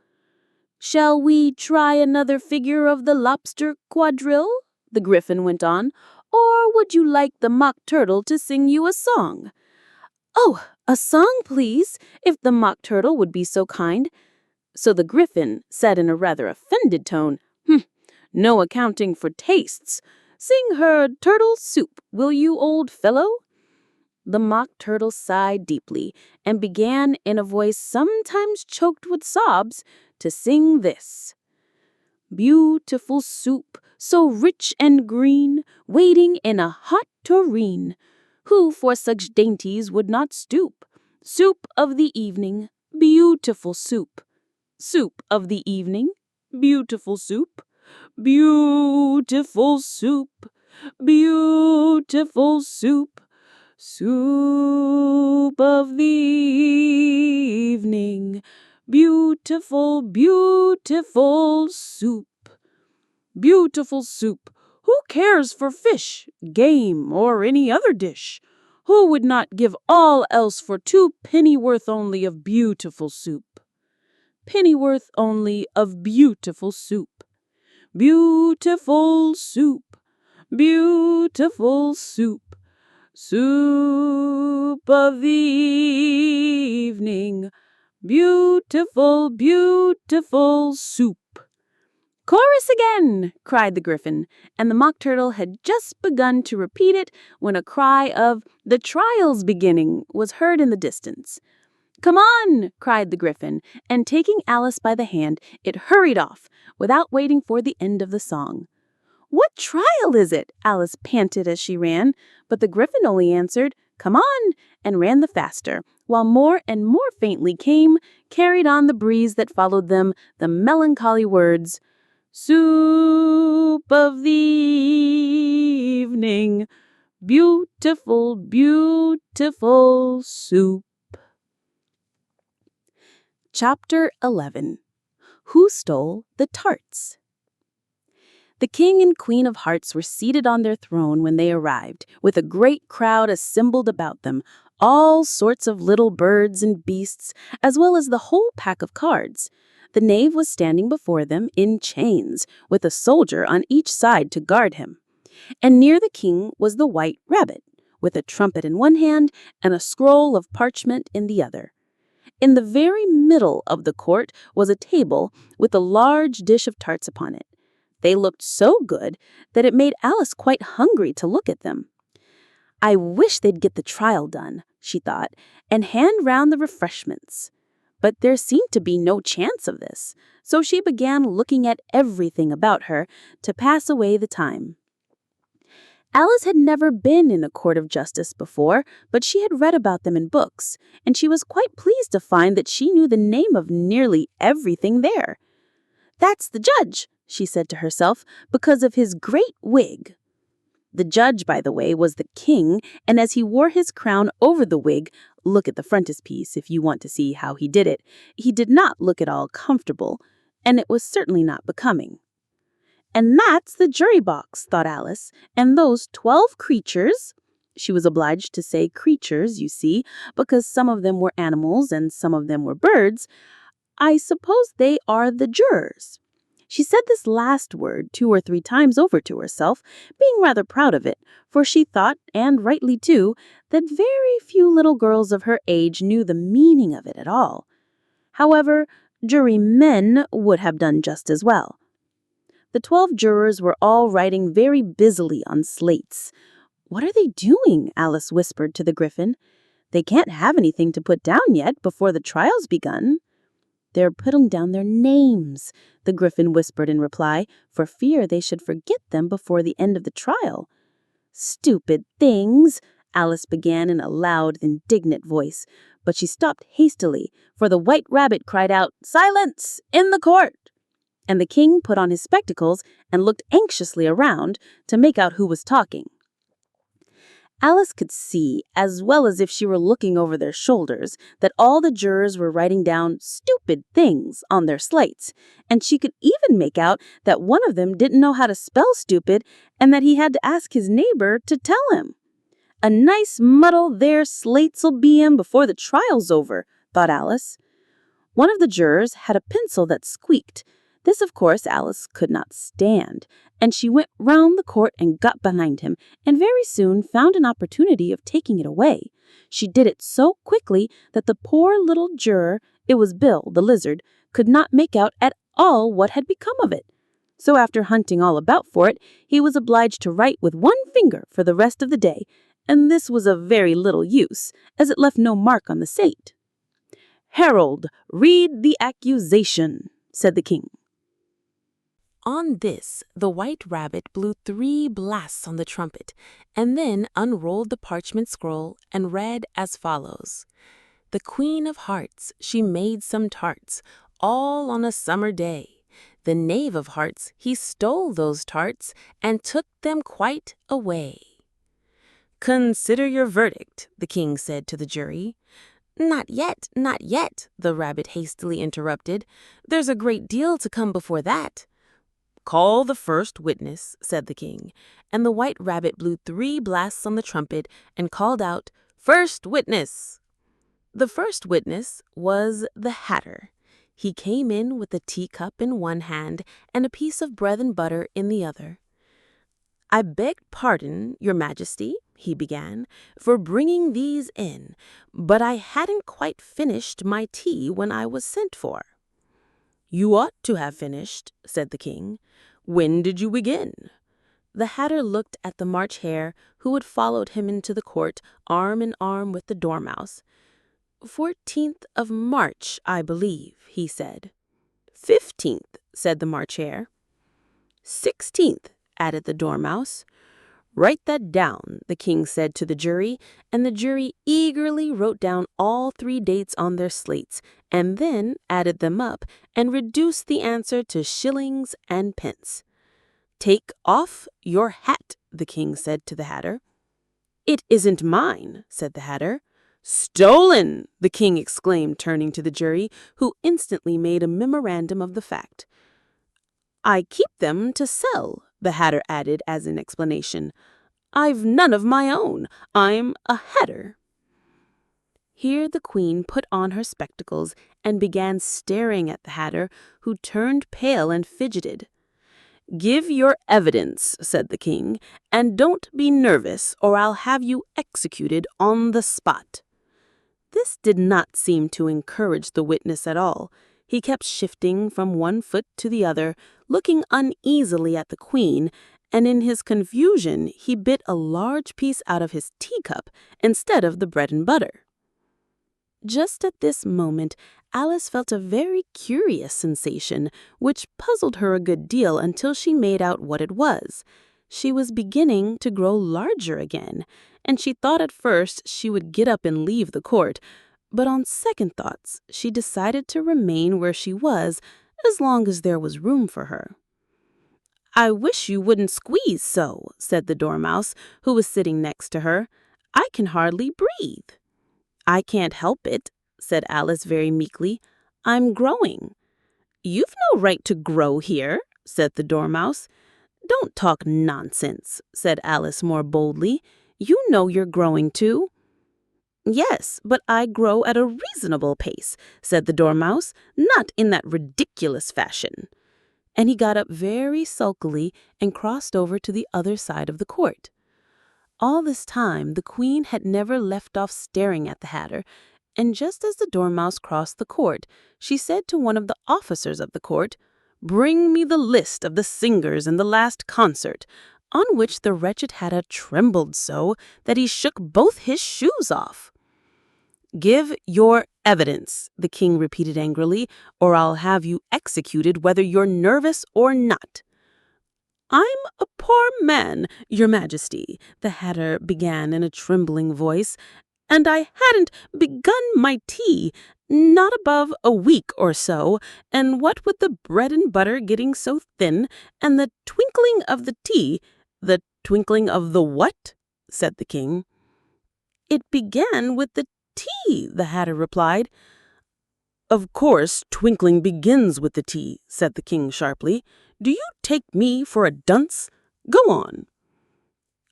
"Shall we try another figure of the Lobster Quadrille?" the Gryphon went on, "or would you like the Mock Turtle to sing you a song?" "Oh, a song, please, if the Mock Turtle would be so kind." So the Gryphon said in a rather offended tone, "No accounting for tastes. Sing her turtle soup, will you, old fellow?" The Mock Turtle sighed deeply and began, in a voice sometimes choked with sobs, to sing this: "Beautiful soup, so rich and green, waiting in a hot tureen. Who for such dainties would not stoop? Soup of the evening, beautiful soup. Soup of the evening, beautiful soup. Beautiful soup, beautiful soup. Soup of the evening, beautiful, beautiful soup." Beautiful soup. Who cares for fish, game, or any other dish? Who would not give all else for 2 pennyworth only of beautiful soup? Pennyworth only of beautiful soup. Beautiful soup, beautiful soup. Soup of the evening, beautiful, beautiful soup. "Chorus again!" cried the Gryphon, and the Mock Turtle had just begun to repeat it when a cry of "The trial's beginning" was heard in the distance. "Come on!" cried the Gryphon, and taking Alice by the hand, it hurried off, without waiting for the end of the song. "What trial is it?" Alice panted as she ran, but the Gryphon only answered, "Come on!" and ran the faster, while more and more faintly came, carried on the breeze that followed them, the melancholy words, "Soup of the evening, beautiful, beautiful soup." Chapter 11. Who Stole the Tarts? The King and Queen of Hearts were seated on their throne when they arrived, with a great crowd assembled about them, all sorts of little birds and beasts, as well as the whole pack of cards. The knave was standing before them in chains, with a soldier on each side to guard him. And near the king was the White Rabbit, with a trumpet in one hand and a scroll of parchment in the other. In the very middle of the court was a table with a large dish of tarts upon it. They looked so good that it made Alice quite hungry to look at them. "I wish they'd get the trial done," she thought, "and hand round the refreshments." But there seemed to be no chance of this, so she began looking at everything about her to pass away the time. Alice had never been in a court of justice before, but she had read about them in books, and she was quite pleased to find that she knew the name of nearly everything there. "That's the judge," she said to herself, "because of his great wig." The judge, by the way, was the king, and as he wore his crown over the wig, look at the frontispiece if you want to see how he did not look at all comfortable, and it was certainly not becoming. "And that's the jury box," thought Alice, "and those 12 creatures," she was obliged to say creatures, you see, because some of them were animals and some of them were birds, "I suppose they are the jurors." She said this last word 2 or 3 times over to herself, being rather proud of it, for she thought, and rightly too, that very few little girls of her age knew the meaning of it at all. However, jurymen would have done just as well. The 12 jurors were all writing very busily on slates. "What are they doing?" Alice whispered to the Griffin. "They can't have anything to put down yet before the trial's begun." "They're putting down their names," the Griffin whispered in reply, for fear they should forget them before the end of the trial. "Stupid things," Alice began in a loud, indignant voice, but she stopped hastily, for the White Rabbit cried out, "Silence! In the court!" And the king put on his spectacles and looked anxiously around to make out who was talking. Alice could see, as well as if she were looking over their shoulders, that all the jurors were writing down "stupid things" on their slates, and she could even make out that one of them didn't know how to spell stupid and that he had to ask his neighbor to tell him. "A nice muddle their slates'll be in before the trial's over," thought Alice. One of the jurors had a pencil that squeaked. This, of course, Alice could not stand, and she went round the court and got behind him, and very soon found an opportunity of taking it away. She did it so quickly that the poor little juror, it was Bill, the lizard, could not make out at all what had become of it. So after hunting all about for it, he was obliged to write with one finger for the rest of the day, and this was of very little use, as it left no mark on the slate. "Herald, read the accusation," said the king. On this, the White Rabbit blew 3 blasts on the trumpet, and then unrolled the parchment scroll and read as follows. "The Queen of Hearts, she made some tarts, all on a summer day. The Knave of Hearts, he stole those tarts, and took them quite away." "Consider your verdict," the king said to the jury. Not yet, the rabbit hastily interrupted. "There's a great deal to come before that." "Call the first witness," said the king, and the White Rabbit blew 3 blasts on the trumpet and called out, "First witness!" The first witness was the Hatter. He came in with a teacup in one hand and a piece of bread and butter in the other. "I beg pardon, Your Majesty," he began, "for bringing these in, but I hadn't quite finished my tea when I was sent for." "You ought to have finished," said the king. "When did you begin?" The Hatter looked at the March Hare, who had followed him into the court, arm in arm with the Dormouse. 14th of March, I believe," he said. 15th, said the March Hare. 16th, added the Dormouse. "Write that down," the king said to the jury, and the jury eagerly wrote down all 3 dates on their slates, and then added them up and reduced the answer to shillings and pence. "Take off your hat," the king said to the Hatter. "It isn't mine," said the Hatter. "Stolen!" the king exclaimed, turning to the jury, who instantly made a memorandum of the fact. "I keep them to sell," the Hatter added as an explanation. "I've none of my own. I'm a Hatter." Here the queen put on her spectacles and began staring at the Hatter, who turned pale and fidgeted. "Give your evidence," said the king, "and don't be nervous, or I'll have you executed on the spot." This did not seem to encourage the witness at all. He kept shifting from one foot to the other, looking uneasily at the queen, and in his confusion he bit a large piece out of his teacup instead of the bread and butter. Just at this moment, Alice felt a very curious sensation, which puzzled her a good deal until she made out what it was. She was beginning to grow larger again, and she thought at first she would get up and leave the court, but on second thoughts, she decided to remain where she was as long as there was room for her. "I wish you wouldn't squeeze so," said the Dormouse, who was sitting next to her. "I can hardly breathe." "I can't help it," said Alice very meekly. "I'm growing." "You've no right to grow here," said the Dormouse. "Don't talk nonsense," said Alice more boldly. "You know you're growing too." "Yes, but I grow at a reasonable pace," said the Dormouse, "not in that ridiculous fashion." And he got up very sulkily and crossed over to the other side of the court. All this time the Queen had never left off staring at the Hatter, and just as the Dormouse crossed the court, she said to one of the officers of the court, "Bring me the list of the singers in the last concert," on which the wretched Hatter trembled so that he shook both his shoes off. "Give your evidence," the king repeated angrily, "or I'll have you executed whether you're nervous or not." "I'm a poor man, your majesty," the Hatter began in a trembling voice, "and I hadn't begun my tea, not above a week or so, and what with the bread and butter getting so thin, and the twinkling of the tea—" "The twinkling of the what?" said the king. "It began with the tea," the Hatter replied. "Of course, twinkling begins with the tea," said the king sharply. "Do you take me for a dunce? Go on."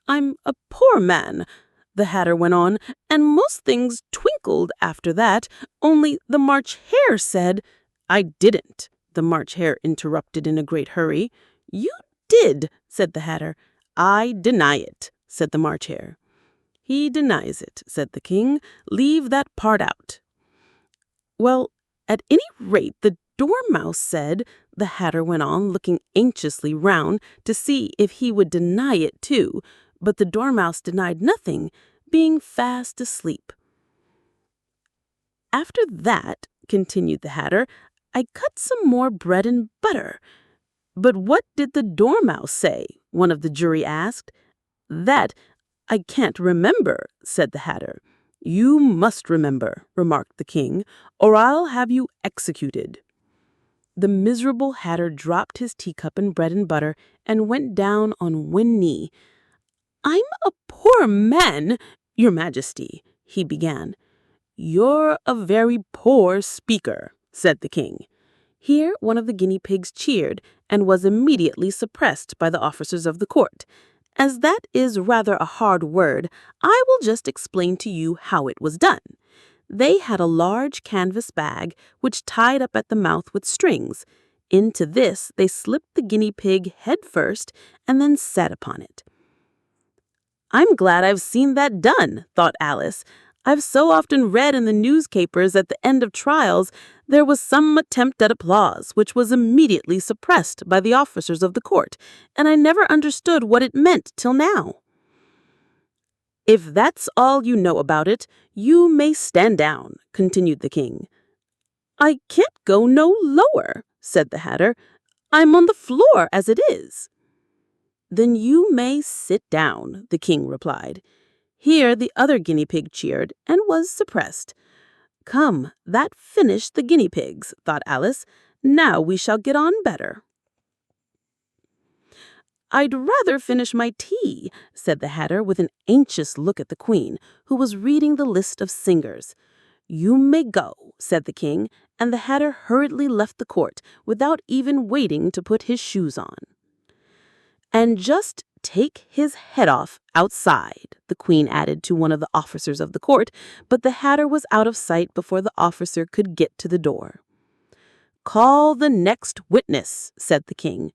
"I'm a poor man," the Hatter went on, "and most things twinkled after that, only the March Hare said—" "I didn't," the March Hare interrupted in a great hurry. "You did," said the Hatter. "I deny it," said the March Hare. "He denies it," said the king. "Leave that part out." "Well, at any rate, the Dormouse said," the Hatter went on, looking anxiously round to see if he would deny it too, but the Dormouse denied nothing, being fast asleep. "After that," continued the Hatter, "I cut some more bread and butter." "But what did the Dormouse say?" one of the jury asked. "That I can't remember," said the Hatter. "You must remember," remarked the king, "or I'll have you executed." The miserable Hatter dropped his teacup and bread and butter and went down on one knee. "I'm a poor man, your majesty," he began. "You're a very poor speaker," said the king. Here one of the guinea pigs cheered and was immediately suppressed by the officers of the court. As that is rather a hard word, I will just explain to you how it was done. They had a large canvas bag, which tied up at the mouth with strings. Into this they slipped the guinea pig head first and then sat upon it. "I'm glad I've seen that done," thought Alice. "I've so often read in the newspapers at the end of trials there was some attempt at applause, which was immediately suppressed by the officers of the court, and I never understood what it meant till now." "If that's all you know about it, you may stand down," continued the king. "I can't go no lower," said the Hatter. "I'm on the floor as it is." "Then you may sit down," the king replied. Here the other guinea pig cheered and was suppressed. "Come, that finished the guinea pigs," thought Alice. "Now we shall get on better." "I'd rather finish my tea," said the Hatter with an anxious look at the Queen, who was reading the list of singers. "You may go," said the king, and the Hatter hurriedly left the court without even waiting to put his shoes on. "And just take his head off outside," the Queen added to one of the officers of the court, but the Hatter was out of sight before the officer could get to the door. "Call the next witness," said the king.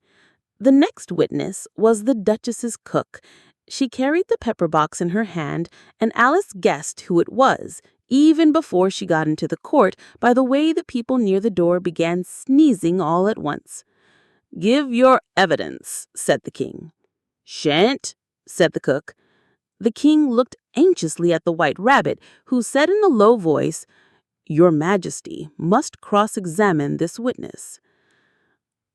The next witness was the Duchess's cook. She carried the pepper box in her hand, and Alice guessed who it was, even before she got into the court, by the way the people near the door began sneezing all at once. "Give your evidence," said the king. "Shan't," said the cook. The king looked anxiously at the White Rabbit, who said in a low voice, "Your Majesty must cross-examine this witness."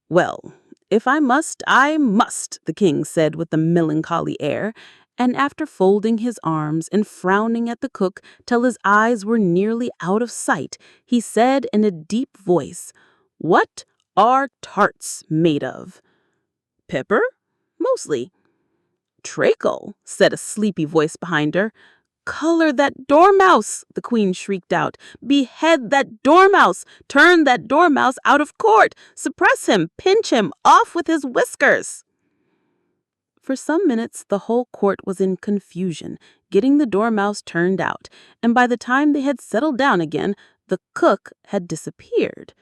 "Well, "If I must, I must," the king said with a melancholy air, and after folding his arms and frowning at the cook till his eyes were nearly out of sight, he said in a deep voice, "What are tarts made of?" "Pepper? Mostly." "Treacle," said a sleepy voice behind her. "Color that dormouse!" the queen shrieked out. "Behead that dormouse! Turn that dormouse out of court! Suppress him! Pinch him! Off with his whiskers!" For some minutes the whole court was in confusion, getting the dormouse turned out, and by the time they had settled down again, the cook had disappeared.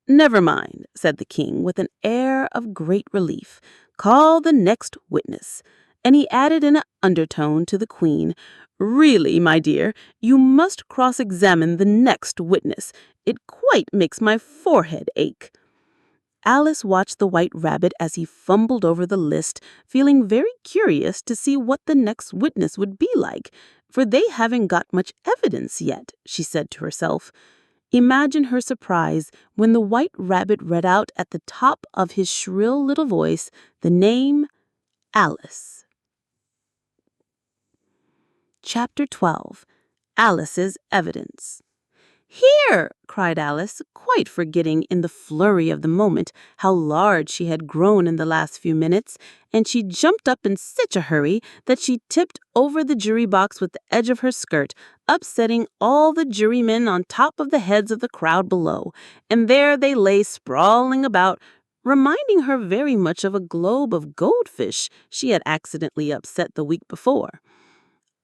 "Never mind," said the king with an air of great relief. "Call the next witness." And he added in an undertone to the queen, "Really, my dear, you must cross-examine the next witness. It quite makes my forehead ache." Alice watched the White Rabbit as he fumbled over the list, feeling very curious to see what the next witness would be like, for they haven't got much evidence yet, she said to herself. Imagine her surprise when the White Rabbit read out at the top of his shrill little voice the name Alice. Chapter 12. Alice's Evidence. "Here!" cried Alice, quite forgetting in the flurry of the moment how large she had grown in the last few minutes, and she jumped up in such a hurry that she tipped over the jury box with the edge of her skirt, upsetting all the jurymen on top of the heads of the crowd below, and there they lay sprawling about, reminding her very much of a globe of goldfish she had accidentally upset the week before.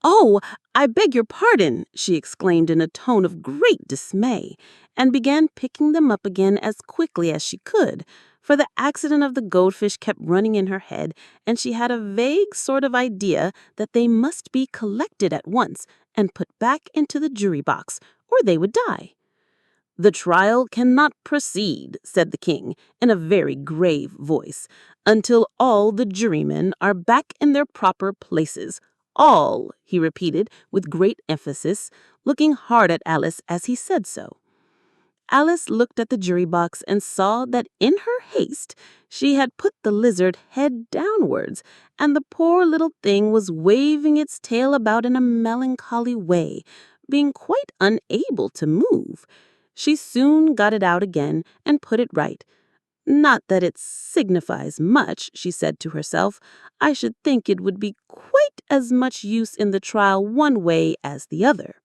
"Oh, I beg your pardon," she exclaimed in a tone of great dismay, and began picking them up again as quickly as she could, for the accident of the goldfish kept running in her head, and she had a vague sort of idea that they must be collected at once and put back into the jury box, or they would die. "The trial cannot proceed," said the king, in a very grave voice, "until all the jurymen are back in their proper places. All," he repeated with great emphasis, looking hard at Alice as he said so. Alice looked at the jury box and saw that in her haste she had put the lizard head downwards, and the poor little thing was waving its tail about in a melancholy way, being quite unable to move. She soon got it out again and put it right. "Not that it signifies much," she said to herself. "I should think it would be quite as much use in the trial one way as the other."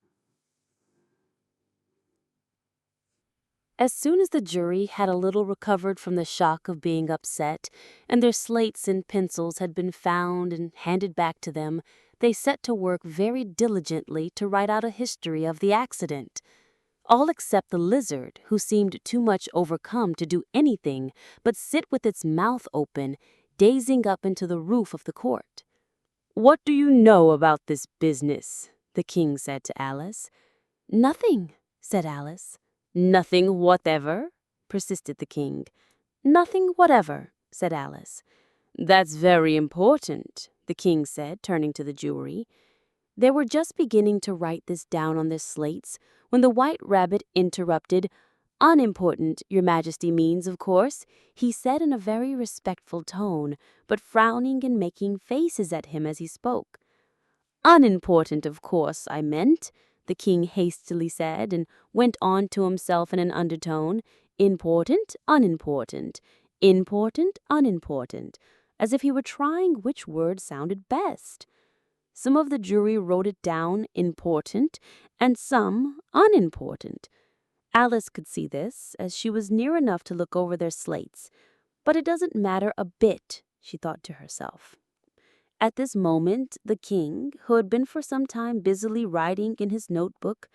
As soon as the jury had a little recovered from the shock of being upset, and their slates and pencils had been found and handed back to them, they set to work very diligently to write out a history of the accident. All except the lizard, who seemed too much overcome to do anything but sit with its mouth open, gazing up into the roof of the court. "What do you know about this business?" the king said to Alice. "Nothing," said Alice. "Nothing whatever?" persisted the king. "Nothing whatever," said Alice. "That's very important," the king said, turning to the jury. They were just beginning to write this down on their slates when the White Rabbit interrupted. "Unimportant, Your Majesty means, of course," he said in a very respectful tone, but frowning and making faces at him as he spoke. "Unimportant, of course, I meant," the king hastily said, and went on to himself in an undertone, "important, unimportant, important, unimportant," as if he were trying which word sounded best. Some of the jury wrote it down important, and some unimportant. Alice could see this, as she was near enough to look over their slates. But it doesn't matter a bit, she thought to herself. At this moment, the king, who had been for some time busily writing in his notebook,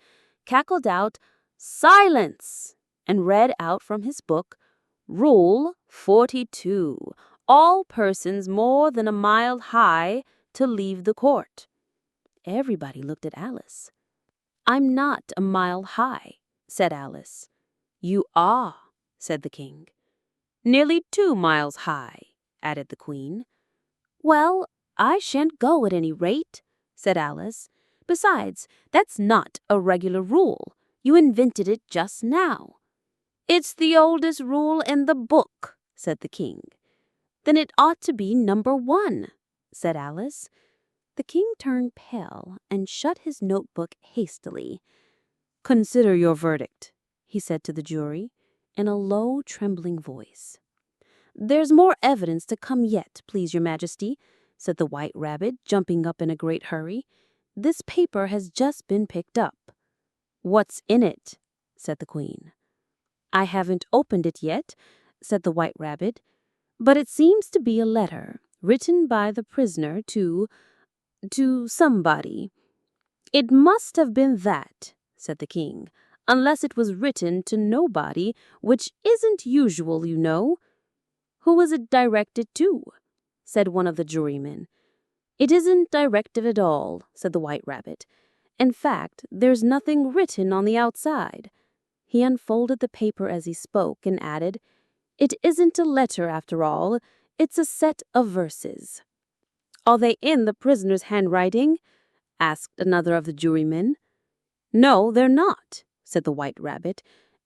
cackled out, "Silence!" and read out from his book, "Rule 42. All persons more than a mile high to leave the court." Everybody looked at Alice. "I'm not a mile high," said Alice. "You are," said the king. "Nearly 2 miles high," added the queen. "Well, I shan't go at any rate," said Alice. "Besides, that's not a regular rule. You invented it just now." "It's the oldest rule in the book," said the king. Then it ought to be number 1, said Alice. The king turned pale and shut his notebook hastily. Consider your verdict, he said to the jury in a low, trembling voice. There's more evidence to come yet, please your majesty, said the White Rabbit, jumping up in a great hurry. This paper has just been picked up. What's in it? Said the queen. I haven't opened it yet, said the White Rabbit, but it seems to be a letter written by the prisoner to somebody. It must have been that, said the king, unless it was written to nobody, which isn't usual, you know. Who was it directed to? Said one of the jurymen. It isn't directed at all, said the White Rabbit. In fact, there's nothing written on the outside. He unfolded the paper as he spoke and added, It isn't a letter after all, it's a set of verses. Are they in the prisoner's handwriting? Asked another of the jurymen. No, they're not, said the White Rabbit,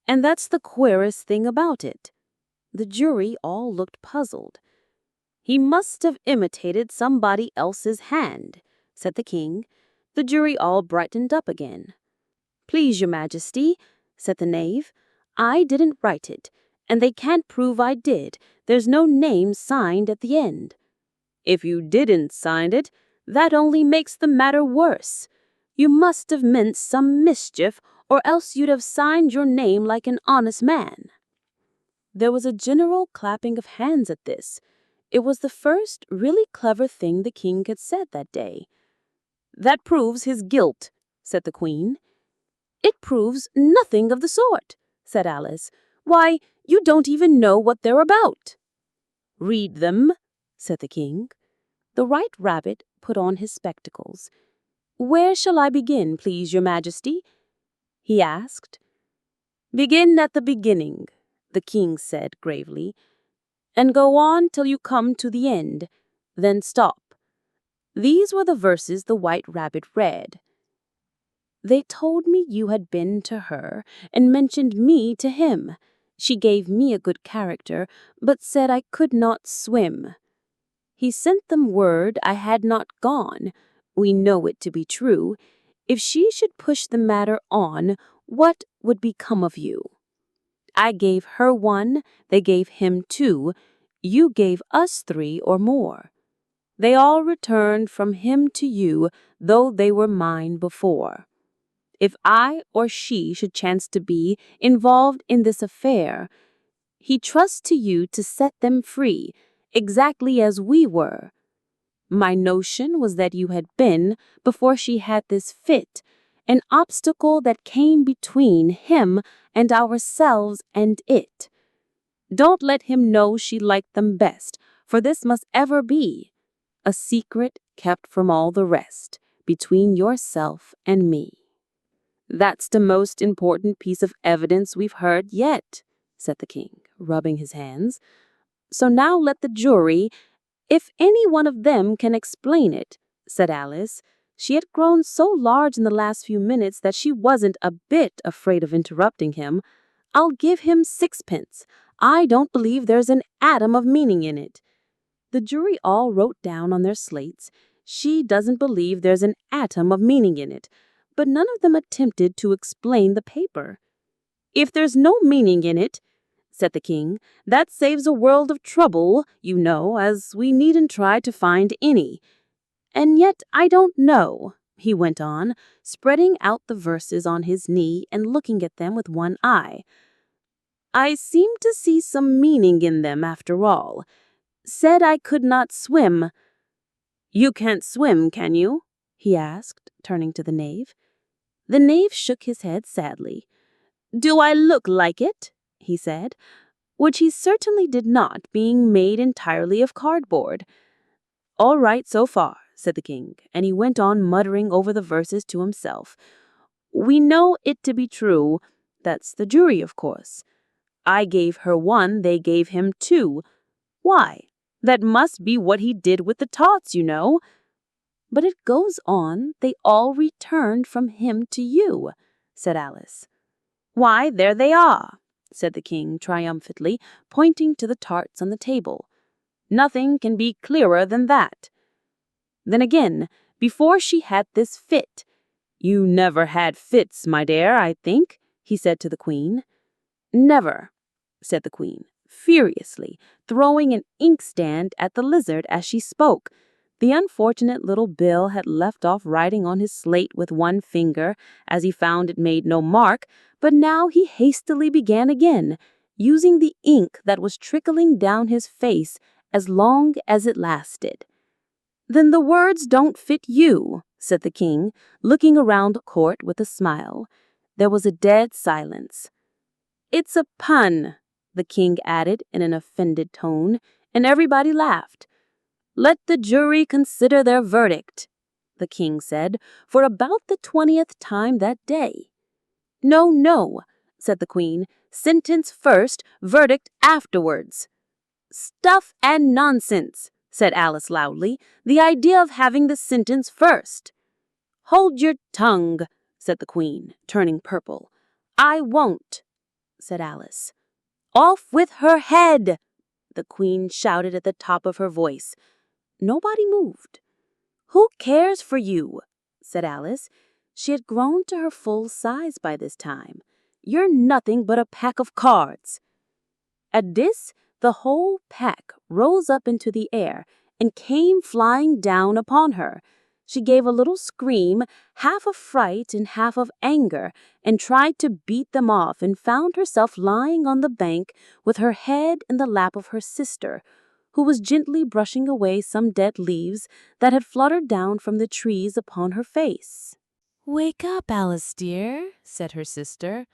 and that's the queerest thing about it. The jury all looked puzzled. He must have imitated somebody else's hand, said the king. The jury all brightened up again. Please your majesty, said the knave, I didn't write it, and they can't prove I did. There's no name signed at the end. If you didn't sign it, that only makes the matter worse. You must have meant some mischief, or else you'd have signed your name like an honest man. There was a general clapping of hands at this. It was the first really clever thing the king had said that day. That proves his guilt, said the queen. It proves nothing of the sort, said Alice. Why, you don't even know what they're about. Read them, said the king. The White Rabbit put on his spectacles. Where shall I begin, please your majesty? He asked. Begin at the beginning, the king said gravely, and go on till you come to the end, then stop. These were the verses the White Rabbit read. They told me you had been to her and mentioned me to him. She gave me a good character, but said I could not swim. He sent them word I had not gone. We know it to be true. If she should push the matter on, what would become of you? I gave her 1, they gave him 2, you gave us 3 or more. They all returned from him to you, though they were mine before. If I or she should chance to be involved in this affair, he trusts to you to set them free, exactly as we were. My notion was that you had been, before she had this fit, an obstacle that came between him and ourselves and it. Don't let him know she liked them best, for this must ever be a secret kept from all the rest, between yourself and me. That's the most important piece of evidence we've heard yet, said the king, rubbing his hands. So now let the jury, if any one of them can explain it, said Alice. She had grown so large in the last few minutes that she wasn't a bit afraid of interrupting him. I'll give him 6pence. I don't believe there's an atom of meaning in it. The jury all wrote down on their slates, she doesn't believe there's an atom of meaning in it, but none of them attempted to explain the paper. If there's no meaning in it, said the king, that saves a world of trouble, you know, as we needn't try to find any. And yet I don't know, he went on, spreading out the verses on his knee and looking at them with one eye. I seem to see some meaning in them after all. Said I could not swim. You can't swim, can you? He asked, turning to the knave. The knave shook his head sadly. Do I look like it? He said, which he certainly did not, being made entirely of cardboard. All right so far, said the king, and he went on muttering over the verses to himself. We know it to be true. That's the jury, of course. I gave her 1, they gave him 2. Why? That must be what he did with the Tarts, you know. But it goes on, they all returned from him to you, said Alice. Why, there they are, said the king triumphantly, pointing to the tarts on the table. Nothing can be clearer than that. Then again, before she had this fit. You never had fits, my dear, I think, he said to the Queen. Never, said the Queen, furiously, throwing an inkstand at the lizard as she spoke. The unfortunate little Bill had left off writing on his slate with one finger, as he found it made no mark, but now he hastily began again, using the ink that was trickling down his face as long as it lasted. Then the words don't fit you, said the King, looking around the court with a smile. There was a dead silence. It's a pun, the King added in an offended tone, and everybody laughed. Let the jury consider their verdict, the King said, for about the 20th time that day. No, no, said the Queen. Sentence first, verdict afterwards. Stuff and nonsense, said Alice loudly. The idea of having the sentence first. Hold your tongue, said the Queen, turning purple. I won't, said Alice. Off with her head, the Queen shouted at the top of her voice. Nobody moved. Who cares for you? Said Alice. She had grown to her full size by this time. You're nothing but a pack of cards. At this, the whole pack rose up into the air and came flying down upon her. She gave a little scream, half of fright and half of anger, and tried to beat them off and found herself lying on the bank with her head in the lap of her sister, who was gently brushing away some dead leaves that had fluttered down from the trees upon her face. "Wake up, Alice dear," said her sister.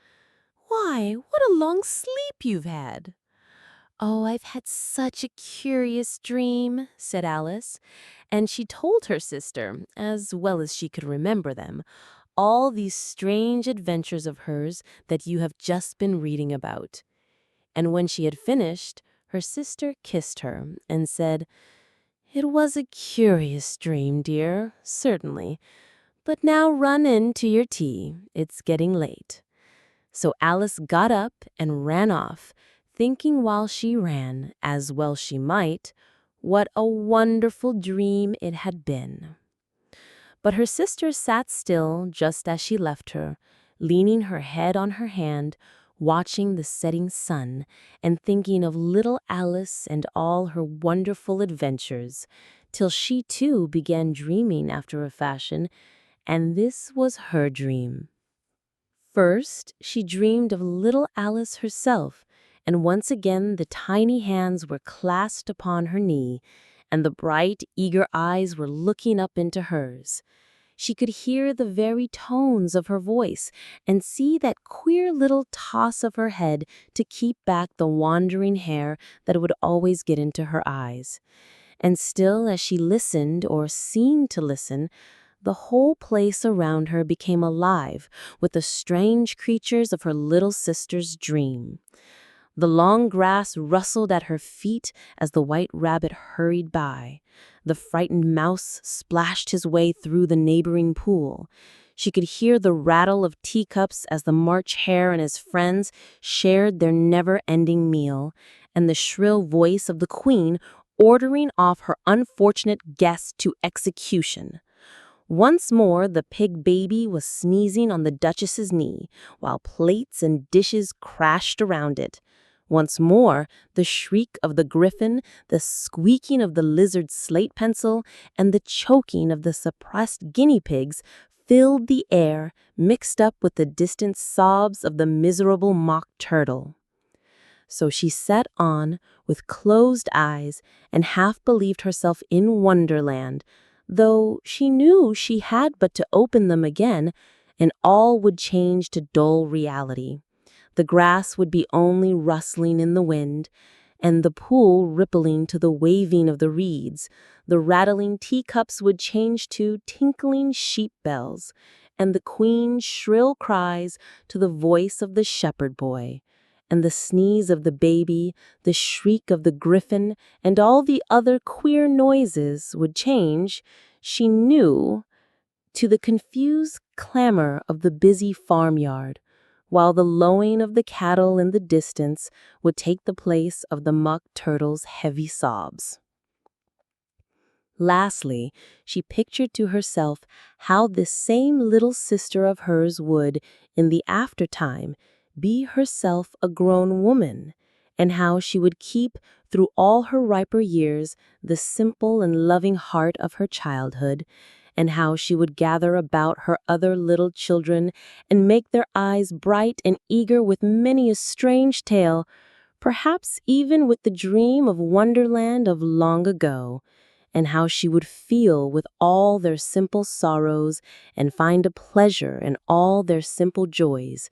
"Why, what a long sleep you've had." "Oh, I've had such a curious dream," said Alice, and she told her sister, as well as she could remember them, all these strange adventures of hers that you have just been reading about. And when she had finished, her sister kissed her and said, "It was a curious dream, dear, certainly. But now run in to your tea. It's getting late." So Alice got up and ran off, thinking while she ran, as well she might, what a wonderful dream it had been. But her sister sat still just as she left her, leaning her head on her hand, watching the setting sun and thinking of little Alice and all her wonderful adventures, till she too began dreaming after a fashion, and this was her dream. First, she dreamed of little Alice herself, and once again the tiny hands were clasped upon her knee, and the bright, eager eyes were looking up into hers. She could hear the very tones of her voice and see that queer little toss of her head to keep back the wandering hair that would always get into her eyes. And still, as she listened, or seemed to listen, the whole place around her became alive with the strange creatures of her little sister's dream. The long grass rustled at her feet as the white rabbit hurried by. The frightened mouse splashed his way through the neighboring pool. She could hear the rattle of teacups as the March Hare and his friends shared their never-ending meal, and the shrill voice of the Queen ordering off her unfortunate guests to execution. Once more, the pig baby was sneezing on the Duchess's knee, while plates and dishes crashed around it. Once more, the shriek of the griffin, the squeaking of the lizard's slate pencil, and the choking of the suppressed guinea pigs filled the air, mixed up with the distant sobs of the miserable mock turtle. So she sat on, with closed eyes, and half believed herself in Wonderland, though she knew she had but to open them again, and all would change to dull reality. The grass would be only rustling in the wind, and the pool rippling to the waving of the reeds. The rattling teacups would change to tinkling sheep bells, and the Queen's shrill cries to the voice of the shepherd boy. And the sneeze of the baby, the shriek of the griffin, and all the other queer noises would change, she knew, to the confused clamor of the busy farmyard, while the lowing of the cattle in the distance would take the place of the mock turtle's heavy sobs. Lastly, she pictured to herself how this same little sister of hers would, in the aftertime, be herself a grown woman, and how she would keep, through all her riper years, the simple and loving heart of her childhood, and how she would gather about her other little children and make their eyes bright and eager with many a strange tale, perhaps even with the dream of Wonderland of long ago, and how she would feel with all their simple sorrows and find a pleasure in all their simple joys,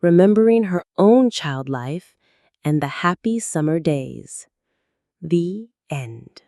remembering her own child life and the happy summer days. The end.